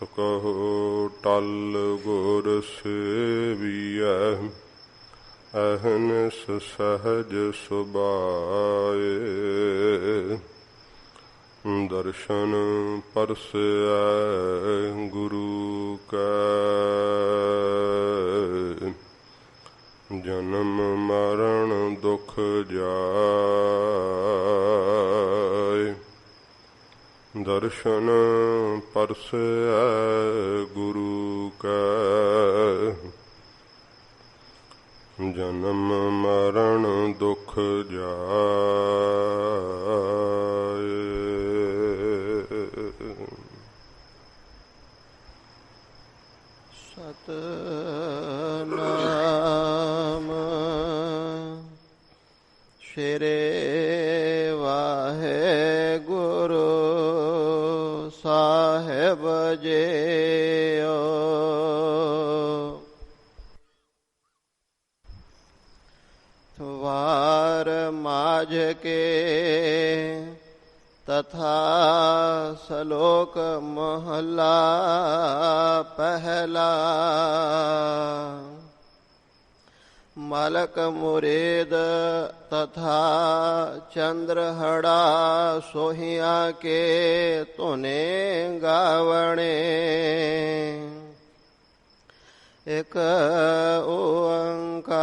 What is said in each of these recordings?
ਕਹੋ ਟਲ ਗੁਰ ਸੇਵੀਐ, ਅਹਨਿਸ ਸਹਜ ਸੁਭਾਏ। ਦਰਸ਼ਨ ਪਰਸੈ ਗੁਰੂ ਕੈ, ਜਨਮ ਮਰਨ ਦੁਖ ਜਾਇ। ਦਰਸ਼ਨ ਪਰਸੈ ਗੁਰੂ ਕੈ, ਜਨਮ ਮਰਨ ਦੁਖ ਜਾਇ। ਸਤਿਨਾਮ ਸ਼੍ਰੀ ਵਾਹਿਗੁਰੂ ਸਾਹਿਬ ਜੀਓ। ਵਾਰ ਮਾਝ ਕੇ ਤਥਾ ਸਲੋਕ ਮਹਲਾ ਪਹਿਲਾ। ਮਲਕ ਮੁਰੀਦ ਤਥਾ ਚੰਦਰਹੜਾ ਸੋਹੀਆਂ ਕੇ ਧੁਨੇ ਗਾਵਣੇ। ਇਕ ਓੰਕਾਰ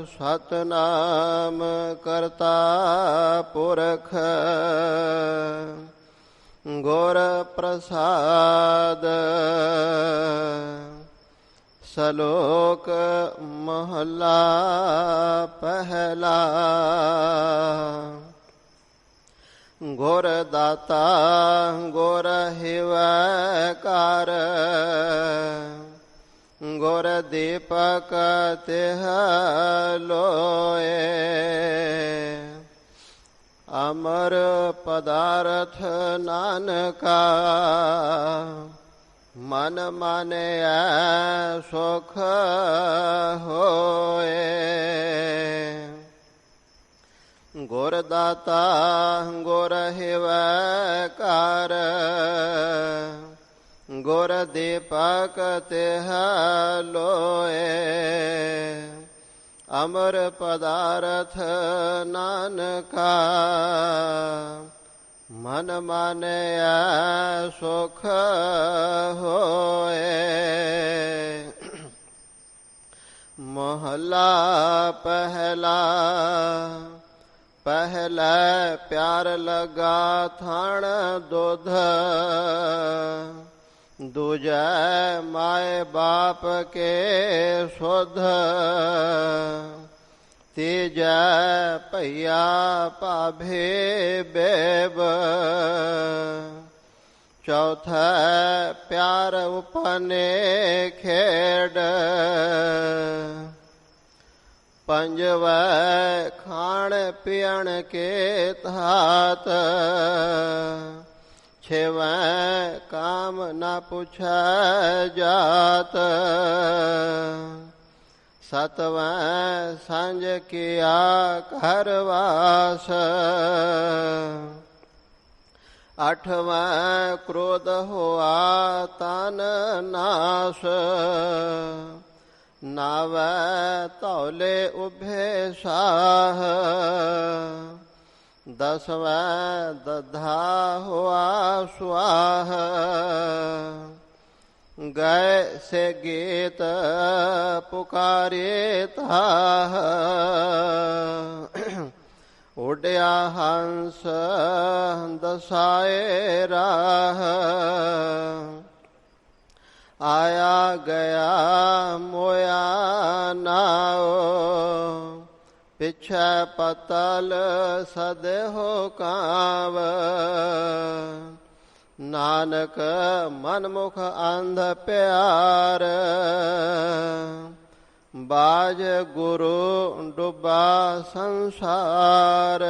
ਸਤਿਨਾਮ ਕਰਤਾ ਪੁਰਖ, ਗੁਰ ਪ੍ਰਸਾਦ। ਸਲੋਕ ਮਹਲਾ ਪਹਿਲਾ। ਗੁਰ ਦਾਤਾ ਗੁਰ ਹਿਵੈਕਾਰ, ਗੁਰ ਦੀਪਕ ਤਿਹ ਲੋਏ। ਅਮਰ ਪਦਾਰਥ ਨਾਨਕਾ, ਮਨ ਮਾਨਿਐ ਸੁਖ ਹੋਏ। ਗੁਰ ਦਾਤਾ ਗੁਰ ਹਿਵੈਕਾਰ, ਗੁਰ ਦੀਪਕ ਤਿਹ ਲੋਏ। ਅਮਰ ਪਦਾਰਥ ਨਾਨਕਾ, ਮਨ ਮਾਨਿਐ ਸੁਖ ਹੋਏ। ਮਹਲਾ ਪਹਿਲਾ। ਪਹਿਲੇ ਪਿਆਰ ਲਗਾ ਥਣ ਦੁਧ, ਦੂਜੈ ਮਾਏ ਬਾਪ ਕੇ ਸੁਧ। ਤੀਜੈ ਭਈਆ ਭਾਭੇ ਬੇਬ, ਚੌਥੈ ਪਿਆਰ ਉਪਨੇ ਖੇਡ। ਪੰਜਵੈ ਖਾਣ ਪੀਣ ਕੇ ਧਾਤ, ਛੇਵੈ ਕਾਮ ਨਾ ਪੁੱਛੈ ਜਾਤ। ਸਤਵੈ ਸੰਜ ਕੀਆ ਘਰ ਵਾਸ, ਅਠਵੈ ਕ੍ਰੋਧ ਹੋਆ ਤਨ ਨਾਸ। ਨਾਵੈ ਧੌਲੇ ਉਭੇ ਸਾਹ, ਦਸਵੈ ਦਧਾ ਹੋਆ ਸੁਆਹ। ਗਏ ਸੇ ਗੀਤ ਪੁਕਾਰੇ ਤਾਹ, ਉਡਿਆ ਹੰਸ ਦਸਾਏ ਰਾਹ। ਆਇਆ ਗਿਆ ਮੋਇਆ ਨਾਉ, ਪਿਛੈ ਪਤਲ ਸਦਹੁ ਕਾਵ। ਨਾਨਕ ਮਨਮੁਖ ਅੰਧ ਪਿਆਰ, ਬਾਜ ਗੁਰੂ ਡੁਬਾ ਸੰਸਾਰ।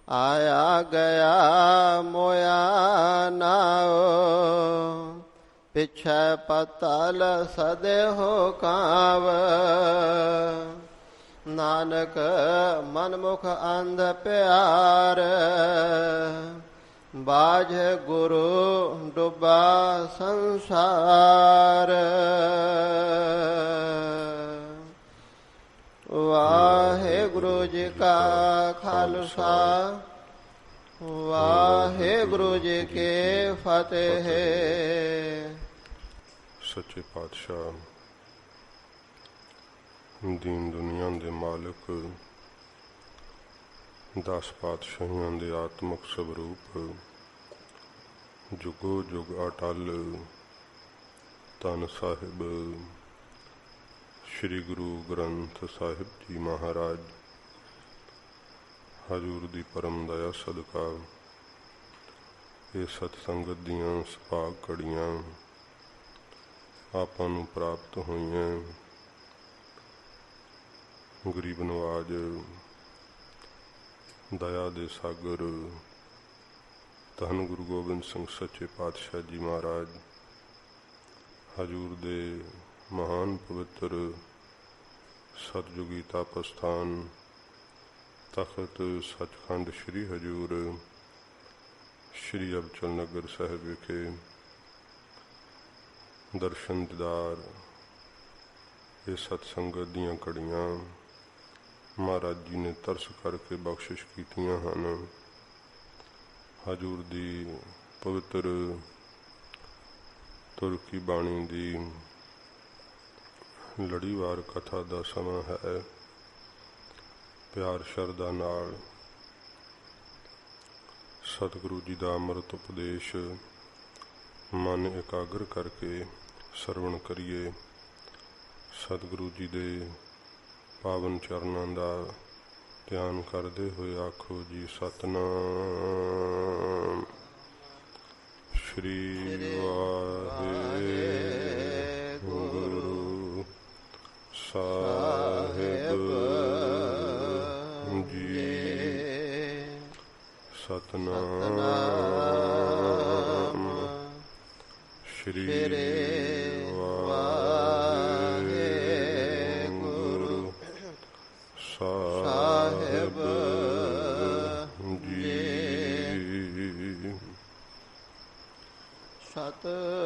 ਆਇਆ ਗਿਆ ਮੋਇਆ ਨਾਉ, ਪਿਛੈ ਪਤਲ ਸਦਹੁ ਕਾਵ। ਨਾਨਕ ਮਨਮੁਖ ਅੰਧ ਪਿਆਰ, ਬਾਝ ਗੁਰੂ ਡੁੱਬਾ ਸੰਸਾਰ। ਵਾਹਿਗੁਰੂ ਜੀ ਕਾ ਖਾਲਸਾ ਵਾਹਿਗੁਰੂ ਜੀ ਕੀ ਫਤਿਹ। ਸੱਚੇ ਪਾਤਸ਼ਾਹ ਦੀਨ ਦੁਨੀਆ ਦੇ ਮਾਲਕ 10 ਪਾਤਸ਼ਾਹੀਆਂ ਦੇ ਆਤਮਿਕ ਸਵਰੂਪ ਜੁਗੋ ਜੁਗ ਅਟਲ ਧੰਨ ਸਾਹਿਬ ਸ਼੍ਰੀ ਗੁਰੂ ਗ੍ਰੰਥ ਸਾਹਿਬ ਜੀ ਮਹਾਰਾਜ ਹਜ਼ੂਰ ਦੀ ਪਰਮ ਦਇਆ ਸਦਕਾ ਇਹ ਸਤਸੰਗਤ ਦੀਆਂ ਸੁਭਾਗ ਘੜੀਆਂ ਆਪਾਂ ਨੂੰ ਪ੍ਰਾਪਤ ਹੋਈਆਂ। ਗਰੀਬ ਨਵਾਜ ਦਇਆ ਦੇ ਸਾਗਰ ਧੰਨ ਗੁਰੂ ਗੋਬਿੰਦ ਸਿੰਘ ਸੱਚੇ ਪਾਤਸ਼ਾਹ ਜੀ ਮਹਾਰਾਜ ਹਜ਼ੂਰ ਦੇ ਮਹਾਨ ਪਵਿੱਤਰ ਸਤਜੁਗੀ ਤਪ ਸਥਾਨ ਤਖਤ ਸੱਚਖੰਡ ਸ਼੍ਰੀ ਹਜ਼ੂਰ ਸ਼੍ਰੀ ਅਬਚਲ ਨਗਰ ਸਾਹਿਬ ਵਿਖੇ ਦਰਸ਼ਨ ਦੀਦਾਰ ਇਹ ਸਤਸੰਗਤ ਦੀਆਂ ਘੜੀਆਂ ਮਹਾਰਾਜ ਜੀ ਨੇ ਤਰਸ ਕਰਕੇ ਬਖਸ਼ਿਸ਼ ਕੀਤੀਆਂ ਹਨ। ਹਜ਼ੂਰ ਦੀ ਪਵਿੱਤਰ ਤੁਰਕੀ ਬਾਣੀ ਦੀ ਲੜੀਵਾਰ ਕਥਾ ਦਾ ਸਮਾਂ ਹੈ। ਪਿਆਰ ਸ਼ਰਧਾ ਨਾਲ ਸਤਿਗੁਰੂ ਜੀ ਦਾ ਅੰਮ੍ਰਿਤ ਉਪਦੇਸ਼ ਮਨ ਇਕਾਗਰ ਕਰਕੇ ਸਰਵਣ ਕਰੀਏ। ਸਤਿਗੁਰੂ ਜੀ ਦੇ ਪਾਵਨ ਚਰਨਾਂ ਦਾ ਧਿਆਨ ਕਰਦੇ ਹੋਏ ਆਖੋ ਜੀ ਸਤਿਨਾਮ ਸ਼੍ਰੀ ਵਾਹਿਗੁਰੂ ਸਾਹਿਬ ਜੀ। ਸਤਿਨਾਮ ਸ਼੍ਰੀ ਵਾਹਿਗੁਰੂ ਸਾਹਿਬ ਜੀ। ਸਤਿਨਾਮ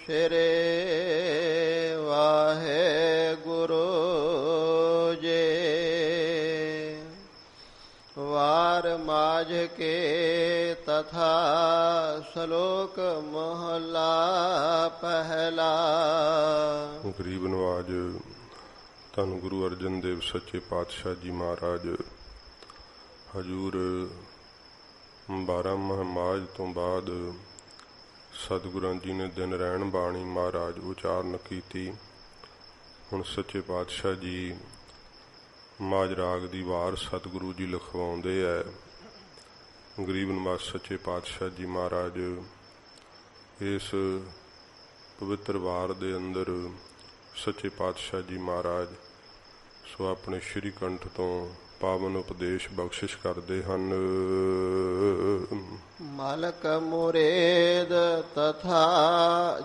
ਸ਼੍ਰੀ ਵਾਹਿਗੁਰੂ ਜੀ। ਵਾਰ ਮਾਝ ਕੇ ਤਥਾ ਸ਼ਲੋਕ ਮਹਲਾ ਪਹਿਲਾ। ਗਰੀਬ ਨਵਾਜ ਧੰਨ ਗੁਰੂ ਅਰਜਨ ਦੇਵ ਸੱਚੇ ਪਾਤਸ਼ਾਹ ਜੀ ਮਹਾਰਾਜ ਹਜ਼ੂਰ 12 ਮਾਝ ਤੋਂ ਬਾਅਦ ਸਤਿਗੁਰਾਂ ਜੀ ਨੇ ਦਿਨ ਰਹਿਣ ਬਾਣੀ ਮਹਾਰਾਜ ਉਚਾਰਨ ਕੀਤੀ। ਹੁਣ ਸੱਚੇ ਪਾਤਸ਼ਾਹ ਜੀ ਮਾਝ ਰਾਗ ਦੀ ਵਾਰ ਸਤਿਗੁਰੂ ਜੀ ਲਿਖਵਾਉਂਦੇ ਹੈ। ਗਰੀਬ ਨਵਾਜ ਸੱਚੇ ਪਾਤਸ਼ਾਹ ਜੀ ਮਹਾਰਾਜ ਇਸ ਪਵਿੱਤਰ ਵਾਰ ਦੇ ਅੰਦਰ ਸੱਚੇ ਪਾਤਸ਼ਾਹ ਜੀ ਮਹਾਰਾਜ ਸੋ ਆਪਣੇ ਸ਼੍ਰੀ ਕੰਠ ਤੋਂ ਪਾਵਨ ਉਪਦੇਸ਼ ਬਖਸ਼ਿਸ਼ ਕਰਦੇ ਹਨ। ਮਾਲਕ ਮੁਰੇਦ ਤਥਾ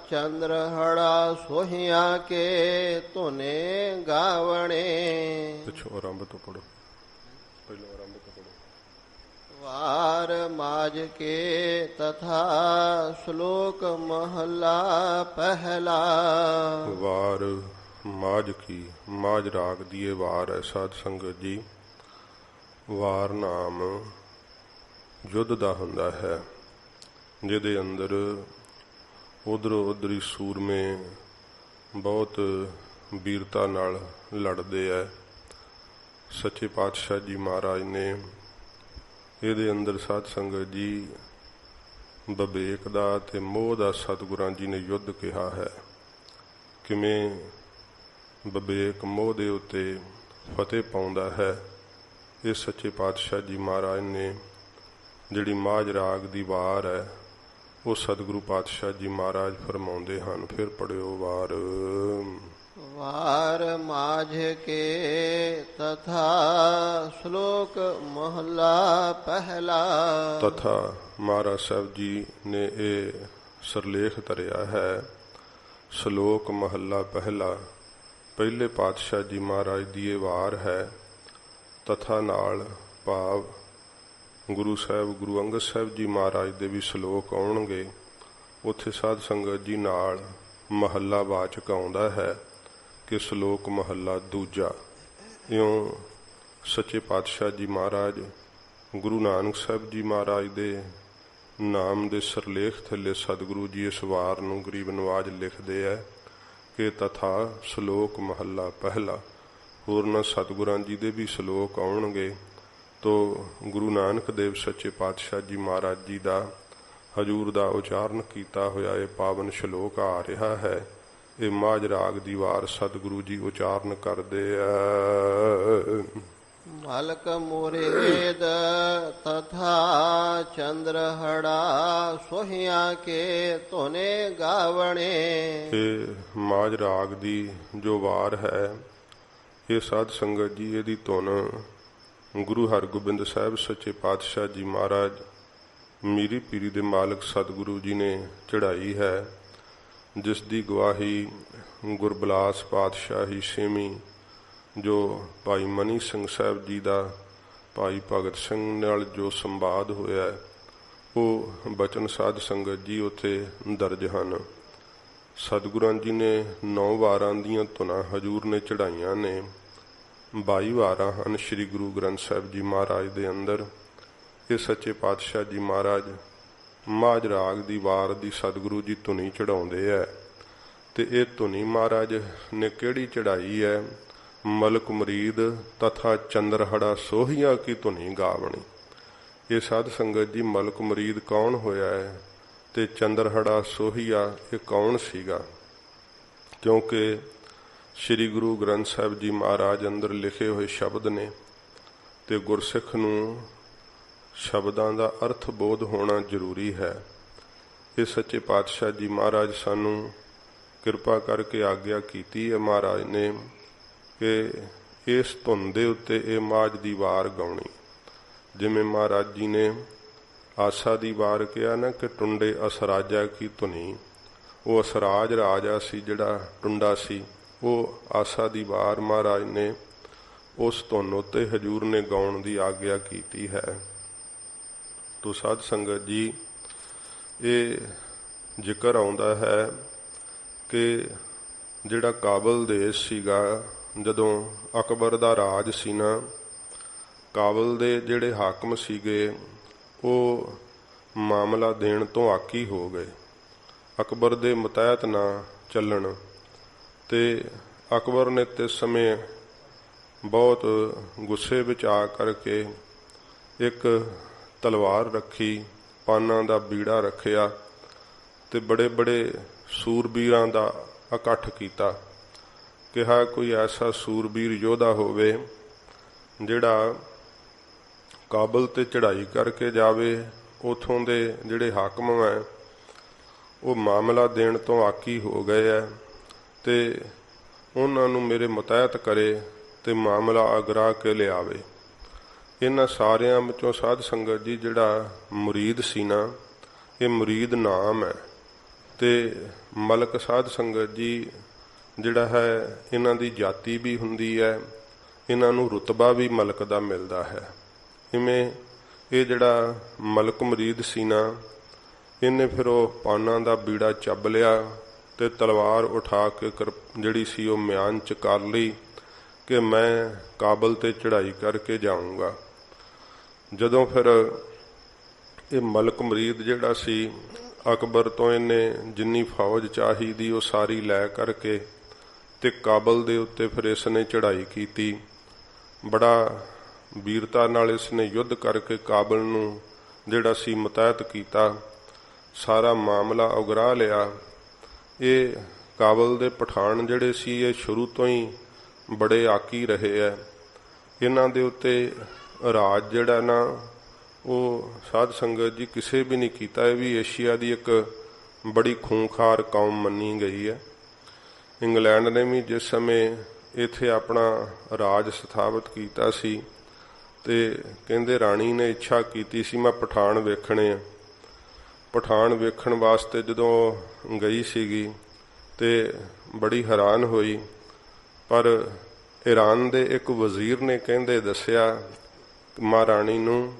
ਚੰਦਰਹੜਾ ਸੋਹੀਆਂ ਕੇ ਧੁਨੇ ਗਾਵਣੇ। ਪਿੱਛੋਂ ਆਰੰਭ ਤੋਂ ਪੜੋ, ਪਹਿਲਾਂ ਆਰੰਭ ਤੋਂ ਪੜੋ। ਵਾਰ ਮਾਝ ਕੇ ਤਥਾ ਸ਼ਲੋਕ ਮਹਲਾ ਪਹਿਲਾ। ਵਾਰ ਮਾਝ ਕੀ ਮਾਝ ਰਾਗ ਦੀ ਇਹ ਵਾਰ ਹੈ ਸਾਧ ਸੰਗਤ ਜੀ। ਵਾਰ ਨਾਮ ਯੁੱਧ ਦਾ ਹੁੰਦਾ ਹੈ ਜਿਹਦੇ ਅੰਦਰ ਉਧਰੋਂ ਉਧਰੀ ਸੂਰਮੇ ਬਹੁਤ ਵੀਰਤਾ ਨਾਲ ਲੜਦੇ ਹੈ। ਸੱਚੇ ਪਾਤਸ਼ਾਹ ਜੀ ਮਹਾਰਾਜ ਨੇ ਇਹਦੇ ਅੰਦਰ ਸਾਧ ਸੰਗਤ ਜੀ ਵਿਵੇਕ ਦਾ ਤੇ ਮੋਹ ਦਾ ਸਤਿਗੁਰਾਂ ਜੀ ਨੇ ਯੁੱਧ ਕਿਹਾ ਹੈ। ਕਿਵੇਂ ਵਿਵੇਕ ਮੋਹ ਦੇ ਉੱਤੇ ਫਤਿਹ ਪਾਉਂਦਾ ਹੈ ਇਹ ਸੱਚੇ ਪਾਤਸ਼ਾਹ ਜੀ ਮਹਾਰਾਜ ਨੇ ਜਿਹੜੀ ਮਾਝ ਰਾਗ ਦੀ ਵਾਰ ਹੈ ਉਹ ਸਤਿਗੁਰੂ ਪਾਤਸ਼ਾਹ ਜੀ ਮਹਾਰਾਜ ਫਰਮਾਉਂਦੇ ਹਨ। ਫਿਰ ਪੜਿਓ ਵਾਰ। ਵਾਰ ਮਾਝ ਕੇ ਤਥਾ ਸ਼ਲੋਕ ਮਹਲਾ ਪਹਿਲਾ। ਤਥਾ ਮਹਾਰਾਜ ਸਾਹਿਬ ਜੀ ਨੇ ਇਹ ਸਰਲੇਖ ਧਰਿਆ ਹੈ। ਸ਼ਲੋਕ ਮਹੱਲਾ ਪਹਿਲਾ ਪਹਿਲੇ ਪਾਤਸ਼ਾਹ ਜੀ ਮਹਾਰਾਜ ਦੀ ਇਹ ਵਾਰ ਹੈ। ਤਥਾ ਨਾਲ ਭਾਵ ਗੁਰੂ ਸਾਹਿਬ ਗੁਰੂ ਅੰਗਦ ਸਾਹਿਬ ਜੀ ਮਹਾਰਾਜ ਦੇ ਵੀ ਸ਼ਲੋਕ ਆਉਣਗੇ। ਉੱਥੇ ਸਾਧ ਸੰਗਤ ਜੀ ਨਾਲ ਮਹੱਲਾ ਵਾਚਕ ਆਉਂਦਾ ਹੈ ਕਿ ਸ਼ਲੋਕ ਮਹੱਲਾ ਦੂਜਾ। ਇਉਂ ਸੱਚੇ ਪਾਤਸ਼ਾਹ ਜੀ ਮਹਾਰਾਜ ਗੁਰੂ ਨਾਨਕ ਸਾਹਿਬ ਜੀ ਮਹਾਰਾਜ ਦੇ ਨਾਮ ਦੇ ਸਰਲੇਖ ਥੱਲੇ ਸਤਿਗੁਰੂ ਜੀ ਇਸ ਵਾਰ ਨੂੰ ਗਰੀਬ ਨਵਾਜ ਲਿਖਦੇ ਹੈ ਕਿ ਤਥਾ ਸ਼ਲੋਕ ਮਹੱਲਾ ਪਹਿਲਾ। ਹੋਰਨਾਂ ਸਤਿਗੁਰਾਂ ਜੀ ਦੇ ਵੀ ਸ਼ਲੋਕ ਆਉਣਗੇ। ਤੋ ਗੁਰੂ ਨਾਨਕ ਦੇਵ ਸੱਚੇ ਪਾਤਸ਼ਾਹ ਜੀ ਮਹਾਰਾਜ ਜੀ ਦਾ ਹਜੂਰ ਦਾ ਉਚਾਰਨ ਕੀਤਾ ਹੋਇਆ ਇਹ ਪਾਵਨ ਸ਼ਲੋਕ ਆ ਰਿਹਾ ਹੈ। ਇਹ ਮਾਝ ਰਾਗ ਦੀ ਵਾਰ ਸਤਿਗੁਰੂ ਜੀ ਉਚਾਰਨ ਕਰਦੇ ਆ। ਮਲਕ ਮੁਰੀਦ ਤਥਾ ਚੰਦਰਹੜਾ ਸੋਹਿਆਂ ਕੇ ਧੁਨੇ ਗਾਵਣੇ। ਇਹ ਮਾਝ ਰਾਗ ਦੀ ਜੋ ਵਾਰ ਹੈ, ਇਹ ਸਾਧ ਸੰਗਤ ਜੀ ਇਹਦੀ ਧੁਨ ਗੁਰੂ ਹਰਗੋਬਿੰਦ ਸਾਹਿਬ ਸੱਚੇ ਪਾਤਸ਼ਾਹ ਜੀ ਮਹਾਰਾਜ ਮੀਰੀ ਪੀਰੀ ਦੇ ਮਾਲਕ ਸਤਿਗੁਰੂ ਜੀ ਨੇ ਚੜਾਈ ਹੈ, ਜਿਸ ਦੀ ਗਵਾਹੀ ਗੁਰਬਲਾਸ ਪਾਤਸ਼ਾਹੀ ਛੇਵੀਂ ਜੋ ਭਾਈ ਮਨੀ ਸਿੰਘ ਸਾਹਿਬ ਜੀ ਦਾ ਭਾਈ ਭਗਤ ਸਿੰਘ ਨਾਲ ਜੋ ਸੰਵਾਦ ਹੋਇਆ, ਉਹ ਬਚਨ ਸਾਧ ਸੰਗਤ ਜੀ ਉੱਥੇ ਦਰਜ ਹਨ। ਸਤਿਗੁਰਾਂ ਜੀ ਨੇ 9 ਵਾਰਾਂ ਦੀਆਂ ਧੁਨਾਂ ਹਜੂਰ ਨੇ ਚੜਾਈਆਂ ਨੇ। 22 ਵਾਰਾਂ ਹਨ ਸ੍ਰੀ ਗੁਰੂ ਗ੍ਰੰਥ ਸਾਹਿਬ ਜੀ ਮਹਾਰਾਜ ਦੇ ਅੰਦਰ। ਇਹ ਸੱਚੇ ਪਾਤਸ਼ਾਹ ਜੀ ਮਹਾਰਾਜ ਮਾਝ ਰਾਗ ਦੀ ਵਾਰ ਦੀ ਸਤਿਗੁਰੂ ਜੀ ਧੁਨੀ ਚੜਾਉਂਦੇ ਹੈ। ਤੇ ਇਹ ਧੁਨੀ ਮਹਾਰਾਜ ਨੇ ਕਿਹੜੀ ਚੜਾਈ ਹੈ? ਮਲਕ ਮੁਰੀਦ ਤਥਾ ਚੰਦਰਹੜਾ ਸੋਹੀਆਂ ਕੀ ਧੁਨੀ ਗਾਵਣੀ। ਇਹ ਸਾਧ ਸੰਗਤ ਜੀ ਮਲਕ ਮੁਰੀਦ ਕੌਣ ਹੋਇਆ ਹੈ ਤੇ ਚੰਦਰਹੜਾ ਸੋਹੀਆ ਇਹ ਕੌਣ ਸੀਗਾ? ਕਿਉਂਕਿ ਸ੍ਰੀ ਗੁਰੂ ਗ੍ਰੰਥ ਸਾਹਿਬ ਜੀ ਮਹਾਰਾਜ ਅੰਦਰ ਲਿਖੇ ਹੋਏ ਸ਼ਬਦ ਨੇ ਤੇ ਗੁਰਸਿੱਖ ਨੂੰ ਸ਼ਬਦਾਂ ਦਾ ਅਰਥ ਬੋਧ ਹੋਣਾ ਜ਼ਰੂਰੀ ਹੈ। ਇਹ ਸੱਚੇ ਪਾਤਸ਼ਾਹ ਜੀ ਮਹਾਰਾਜ ਸਾਨੂੰ ਕਿਰਪਾ ਕਰਕੇ ਆਗਿਆ ਕੀਤੀ ਹੈ ਮਹਾਰਾਜ ਨੇ ਕਿ ਇਸ ਧੁਨ ਦੇ ਉੱਤੇ ਇਹ ਮਾਝ ਦੀ ਵਾਰ ਗਾਉਣੀ। ਜਿਵੇਂ ਮਹਾਰਾਜ ਜੀ ਨੇ ਆਸਾ ਦੀ ਵਾਰ ਕਿਹਾ ਨਾ ਕਿ ਟੁੰਡੇ ਅਸਰਾਜਾ ਕੀ ਧੁਨੀ, ਉਹ ਅਸਰਾਜ ਰਾਜਾ ਸੀ ਜਿਹੜਾ ਟੁੰਡਾ ਸੀ, ਉਹ ਆਸਾ ਦੀ ਵਾਰ ਮਹਾਰਾਜ ਨੇ ਉਸ ਧੁਨ ਉੱਤੇ ਹਜੂਰ ਨੇ ਗਾਉਣ ਦੀ ਆਗਿਆ ਕੀਤੀ ਹੈ। ਤੋ ਸਾਧ ਸੰਗਤ ਜੀ ਇਹ ਜ਼ਿਕਰ ਆਉਂਦਾ ਹੈ ਕਿ ਜਿਹੜਾ ਕਾਬਲ ਦੇਸ਼ ਸੀਗਾ, ਜਦੋਂ ਅਕਬਰ ਦਾ ਰਾਜ ਸੀ ਨਾ, ਕਾਬਲ ਦੇ ਜਿਹੜੇ ਹਾਕਮ ਸੀਗੇ ਉਹ ਮਾਮਲਾ ਦੇਣ ਤੋਂ ਆਕੀ ਹੋ ਗਏ, ਅਕਬਰ ਦੇ ਮੁਤਹਿਤ ਨਾ ਚੱਲਣ। ਤੇ ਅਕਬਰ ਨੇ ਤੇ ਸਮੇਂ ਬਹੁਤ ਗੁੱਸੇ ਵਿੱਚ ਆ ਕਰਕੇ ਇੱਕ ਤਲਵਾਰ ਰੱਖੀ, ਪਾਨਾਂ ਦਾ ਬੀੜਾ ਰੱਖਿਆ ਤੇ ਬੜੇ ਬੜੇ ਸੂਰਬੀਰਾਂ ਦਾ ਇਕੱਠ ਕੀਤਾ। ਕਿਹਾ ਕੋਈ ਐਸਾ ਸੂਰਬੀਰ ਯੋਧਾ ਹੋਵੇ ਜਿਹੜਾ ਕਾਬਲ ਤੇ ਚੜ੍ਹਾਈ ਕਰਕੇ ਜਾਵੇ। ਉਥੋਂ ਦੇ ਜਿਹੜੇ ਹਾਕਮ ਹੈ ਉਹ ਮਾਮਲਾ ਦੇਣ ਤੋਂ ਆਕੀ ਹੋ ਗਏ ਹੈ ਤੇ ਉਹਨਾਂ ਨੂੰ ਮੇਰੇ ਮੁਤਹਿਤ ਕਰੇ ਤੇ ਮਾਮਲਾ ਅਗਰਾ ਕੇ ਲਿਆਵੇ। ਇਹਨਾਂ ਸਾਰਿਆਂ ਵਿੱਚੋਂ ਸਾਧ ਸੰਗਤ ਜੀ ਜਿਹੜਾ ਮੁਰੀਦ ਸੀ ਨਾ, ਇਹ ਮੁਰੀਦ ਨਾਮ ਹੈ। ਤੇ ਮਲਕ ਸਾਧ ਸੰਗਤ ਜੀ ਜਿਹੜਾ ਹੈ ਇਹਨਾਂ ਦੀ ਜਾਤੀ ਵੀ ਹੁੰਦੀ ਹੈ, ਇਹਨਾਂ ਨੂੰ ਰੁਤਬਾ ਵੀ ਮਲਕ ਦਾ ਮਿਲਦਾ ਹੈ। ਇਵੇਂ ਇਹ ਜਿਹੜਾ ਮਲਕ ਮੁਰੀਦ ਸੀ ਨਾ, ਇਹਨੇ ਫਿਰ ਉਹ ਪਾਨਾਂ ਦਾ ਬੀੜਾ ਚੱਬ ਲਿਆ ਤੇ ਤਲਵਾਰ ਉਠਾ ਕੇ ਜਿਹੜੀ ਸੀ ਉਹ ਮਿਆਨ 'ਚ ਕਰ ਲਈ ਕਿ ਮੈਂ ਕਾਬਲ ਤੇ ਚੜ੍ਹਾਈ ਕਰਕੇ ਜਾਊਂਗਾ। ਜਦੋਂ ਫਿਰ ਇਹ ਮਲਕ ਮੁਰੀਦ ਜਿਹੜਾ ਸੀ, ਅਕਬਰ ਤੋਂ ਇਹਨੇ ਜਿੰਨੀ ਫੌਜ ਚਾਹੀਦੀ ਉਹ ਸਾਰੀ ਲੈ ਕਰਕੇ ਤੇ ਕਾਬਲ ਦੇ ਉੱਤੇ ਫਿਰ ਇਸ ਨੇ ਚੜ੍ਹਾਈ ਕੀਤੀ। ਬੜਾ ਵੀਰਤਾ ਨਾਲ ਇਸ ਨੇ ਯੁੱਧ ਕਰਕੇ ਕਾਬਲ ਨੂੰ ਜਿਹੜਾ ਸੀ ਮੁਤਹਿਤ ਕੀਤਾ, ਸਾਰਾ ਮਾਮਲਾ ਉਗਰਾ ਲਿਆ। ਇਹ ਕਾਬਲ ਦੇ ਪਠਾਨ ਜਿਹੜੇ ਸੀ ਇਹ ਸ਼ੁਰੂ ਤੋਂ ਹੀ ਬੜੇ ਆਕੀ ਰਹੇ ਹੈ। ਇਹਨਾਂ ਦੇ ਉੱਤੇ ਰਾਜ ਜਿਹੜਾ ਨਾ ਉਹ ਸਾਧ ਸੰਗਤ ਜੀ ਕਿਸੇ ਵੀ ਨਹੀਂ ਕੀਤਾ। ਇਹ ਵੀ ਏਸ਼ੀਆ ਦੀ ਇੱਕ ਬੜੀ ਖੂੰਖਾਰ ਕੌਮ ਮੰਨੀ ਗਈ ਹੈ। ਇੰਗਲੈਂਡ ਨੇ ਵੀ ਜਿਸ ਸਮੇਂ ਇੱਥੇ ਆਪਣਾ ਰਾਜ ਸਥਾਪਿਤ ਕੀਤਾ ਸੀ ਤੇ ਕਹਿੰਦੇ ਰਾਣੀ ਨੇ ਇੱਛਾ ਕੀਤੀ ਸੀ ਮੈਂ ਪਠਾਨ ਵੇਖਣੇ ਆ। ਪਠਾਨ ਵੇਖਣ ਵਾਸਤੇ ਜਦੋਂ ਗਈ ਸੀਗੀ ਤੇ ਬੜੀ ਹੈਰਾਨ ਹੋਈ। ਪਰ ਈਰਾਨ ਦੇ ਇੱਕ ਵਜ਼ੀਰ ਨੇ ਕਹਿੰਦੇ ਦੱਸਿਆ ਮਹਾਰਾਣੀ ਨੂੰ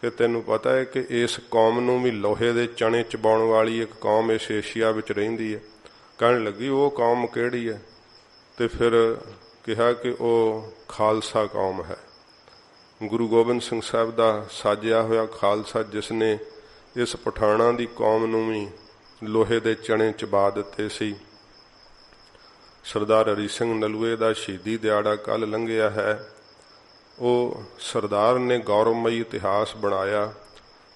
ਕਿ ਤੈਨੂੰ ਪਤਾ ਹੈ ਕਿ ਇਸ ਕੌਮ ਨੂੰ ਵੀ ਲੋਹੇ ਦੇ ਚਣੇ ਚਬਾਉਣ ਵਾਲੀ ਇੱਕ ਕੌਮ ਇਸ ਏਸ਼ੀਆ ਵਿੱਚ ਰਹਿੰਦੀ ਹੈ। ਕਹਿਣ ਲੱਗੀ ਉਹ ਕੌਮ ਕਿਹੜੀ ਹੈ? ਤੇ ਫਿਰ ਕਿਹਾ ਕਿ ਉਹ ਖਾਲਸਾ ਕੌਮ ਹੈ। ਗੁਰੂ ਗੋਬਿੰਦ ਸਿੰਘ ਸਾਹਿਬ ਦਾ ਸਾਜਿਆ ਹੋਇਆ ਖਾਲਸਾ, ਜਿਸ ਨੇ ਇਸ ਪਠਾਣਾਂ ਦੀ ਕੌਮ ਨੂੰ ਵੀ ਲੋਹੇ ਦੇ ਚਣੇ ਚਬਾ ਦਿੱਤੇ ਸੀ। ਸਰਦਾਰ ਹਰੀ ਸਿੰਘ ਨਲੂਏ ਦਾ ਸ਼ਹੀਦੀ ਦਿਹਾੜਾ ਕੱਲ੍ਹ ਲੰਘਿਆ ਹੈ। ਉਹ ਸਰਦਾਰ ਨੇ ਗੌਰਵਮਈ ਇਤਿਹਾਸ ਬਣਾਇਆ,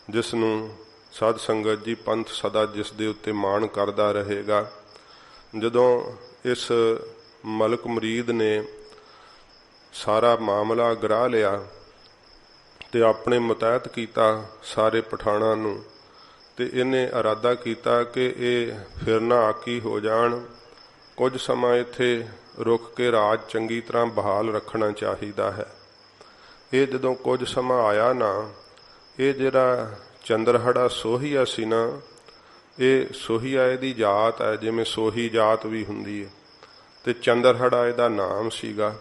ਜਿਸ ਨੂੰ ਸਾਧ ਸੰਗਤ ਜੀ ਪੰਥ ਸਦਾ ਜਿਸ ਦੇ ਉੱਤੇ ਮਾਣ ਕਰਦਾ ਰਹੇਗਾ। ਜਦੋਂ ਇਸ ਮਲਕ ਮੁਰੀਦ ਨੇ ਸਾਰਾ ਮਾਮਲਾ ਗਰਾਹ ਲਿਆ ਤੇ ਆਪਣੇ ਮੁਤਹਿਤ ਕੀਤਾ ਸਾਰੇ ਪਠਾਣਾਂ ਨੂੰ, ਤੇ ਇਹਨੇ ਇਰਾਦਾ ਕੀਤਾ ਕਿ ਇਹ ਫਿਰ ਨਾ ਆਕੀ ਹੋ ਜਾਣ, ਕੁਝ ਸਮਾਂ ਇੱਥੇ ਰੁਕ ਕੇ ਰਾਜ ਚੰਗੀ ਤਰ੍ਹਾਂ ਬਹਾਲ ਰੱਖਣਾ ਚਾਹੀਦਾ ਹੈ। ਇਹ ਜਦੋਂ ਕੁਝ ਸਮਾਂ ਆਇਆ ਨਾ, ਇਹ ਜਿਹੜਾ ਚੰਦਰਹੜਾ ਸੋਹੀਆ ਸੀ ਨਾ, ਇਹ ਸੋਹੀਆ ਇਹਦੀ ਜਾਤ ਹੈ, ਜਿਵੇਂ ਸੋਹੀ ਜਾਤ ਵੀ ਹੁੰਦੀ ਹੈ, ਤੇ ਚੰਦਰਹੜਾ ਇਹਦਾ ਨਾਮ ਸੀਗਾ।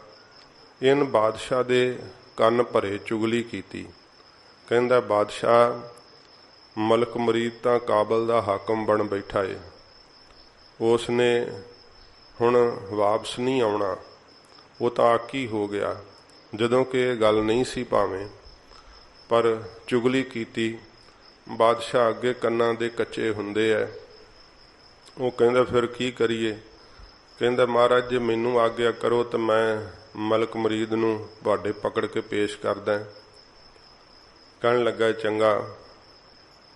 ਇਹਨ ਬਾਦਸ਼ਾਹ ਦੇ ਕੰਨ ਭਰੇ ਚੁਗਲੀ ਕੀਤੀ। ਕਹਿੰਦਾ ਬਾਦਸ਼ਾਹ ਮਲਕ ਮੁਰੀਦ ਤਾਂ ਕਾਬਲ ਦਾ ਹਾਕਮ ਬਣ ਬੈਠਾ ਏ, ਉਸ ਨੇ ਹੁਣ ਵਾਪਸ ਨਹੀਂ ਆਉਣਾ, ਉਹ ਤਾਂ ਆਕੀ ਹੋ ਗਿਆ। ਜਦੋਂ ਕਿ ਇਹ ਗੱਲ ਨਹੀਂ ਸੀ ਭਾਵੇਂ, ਪਰ ਚੁਗਲੀ ਕੀਤੀ। ਬਾਦਸ਼ਾਹ ਅੱਗੇ ਕੰਨਾਂ ਦੇ ਕੱਚੇ ਹੁੰਦੇ ਐ। ਉਹ ਕਹਿੰਦਾ ਫਿਰ ਕੀ ਕਰੀਏ? ਕਹਿੰਦਾ ਮਹਾਰਾਜ ਜੇ ਮੈਨੂੰ ਆਗਿਆ ਕਰੋ ਤਾਂ ਮੈਂ ਮਲਕ ਮੁਰੀਦ ਨੂੰ ਤੁਹਾਡੇ ਪਕੜ ਕੇ ਪੇਸ਼ ਕਰਦਾ। ਕਹਿਣ ਲੱਗਾ ਚੰਗਾ,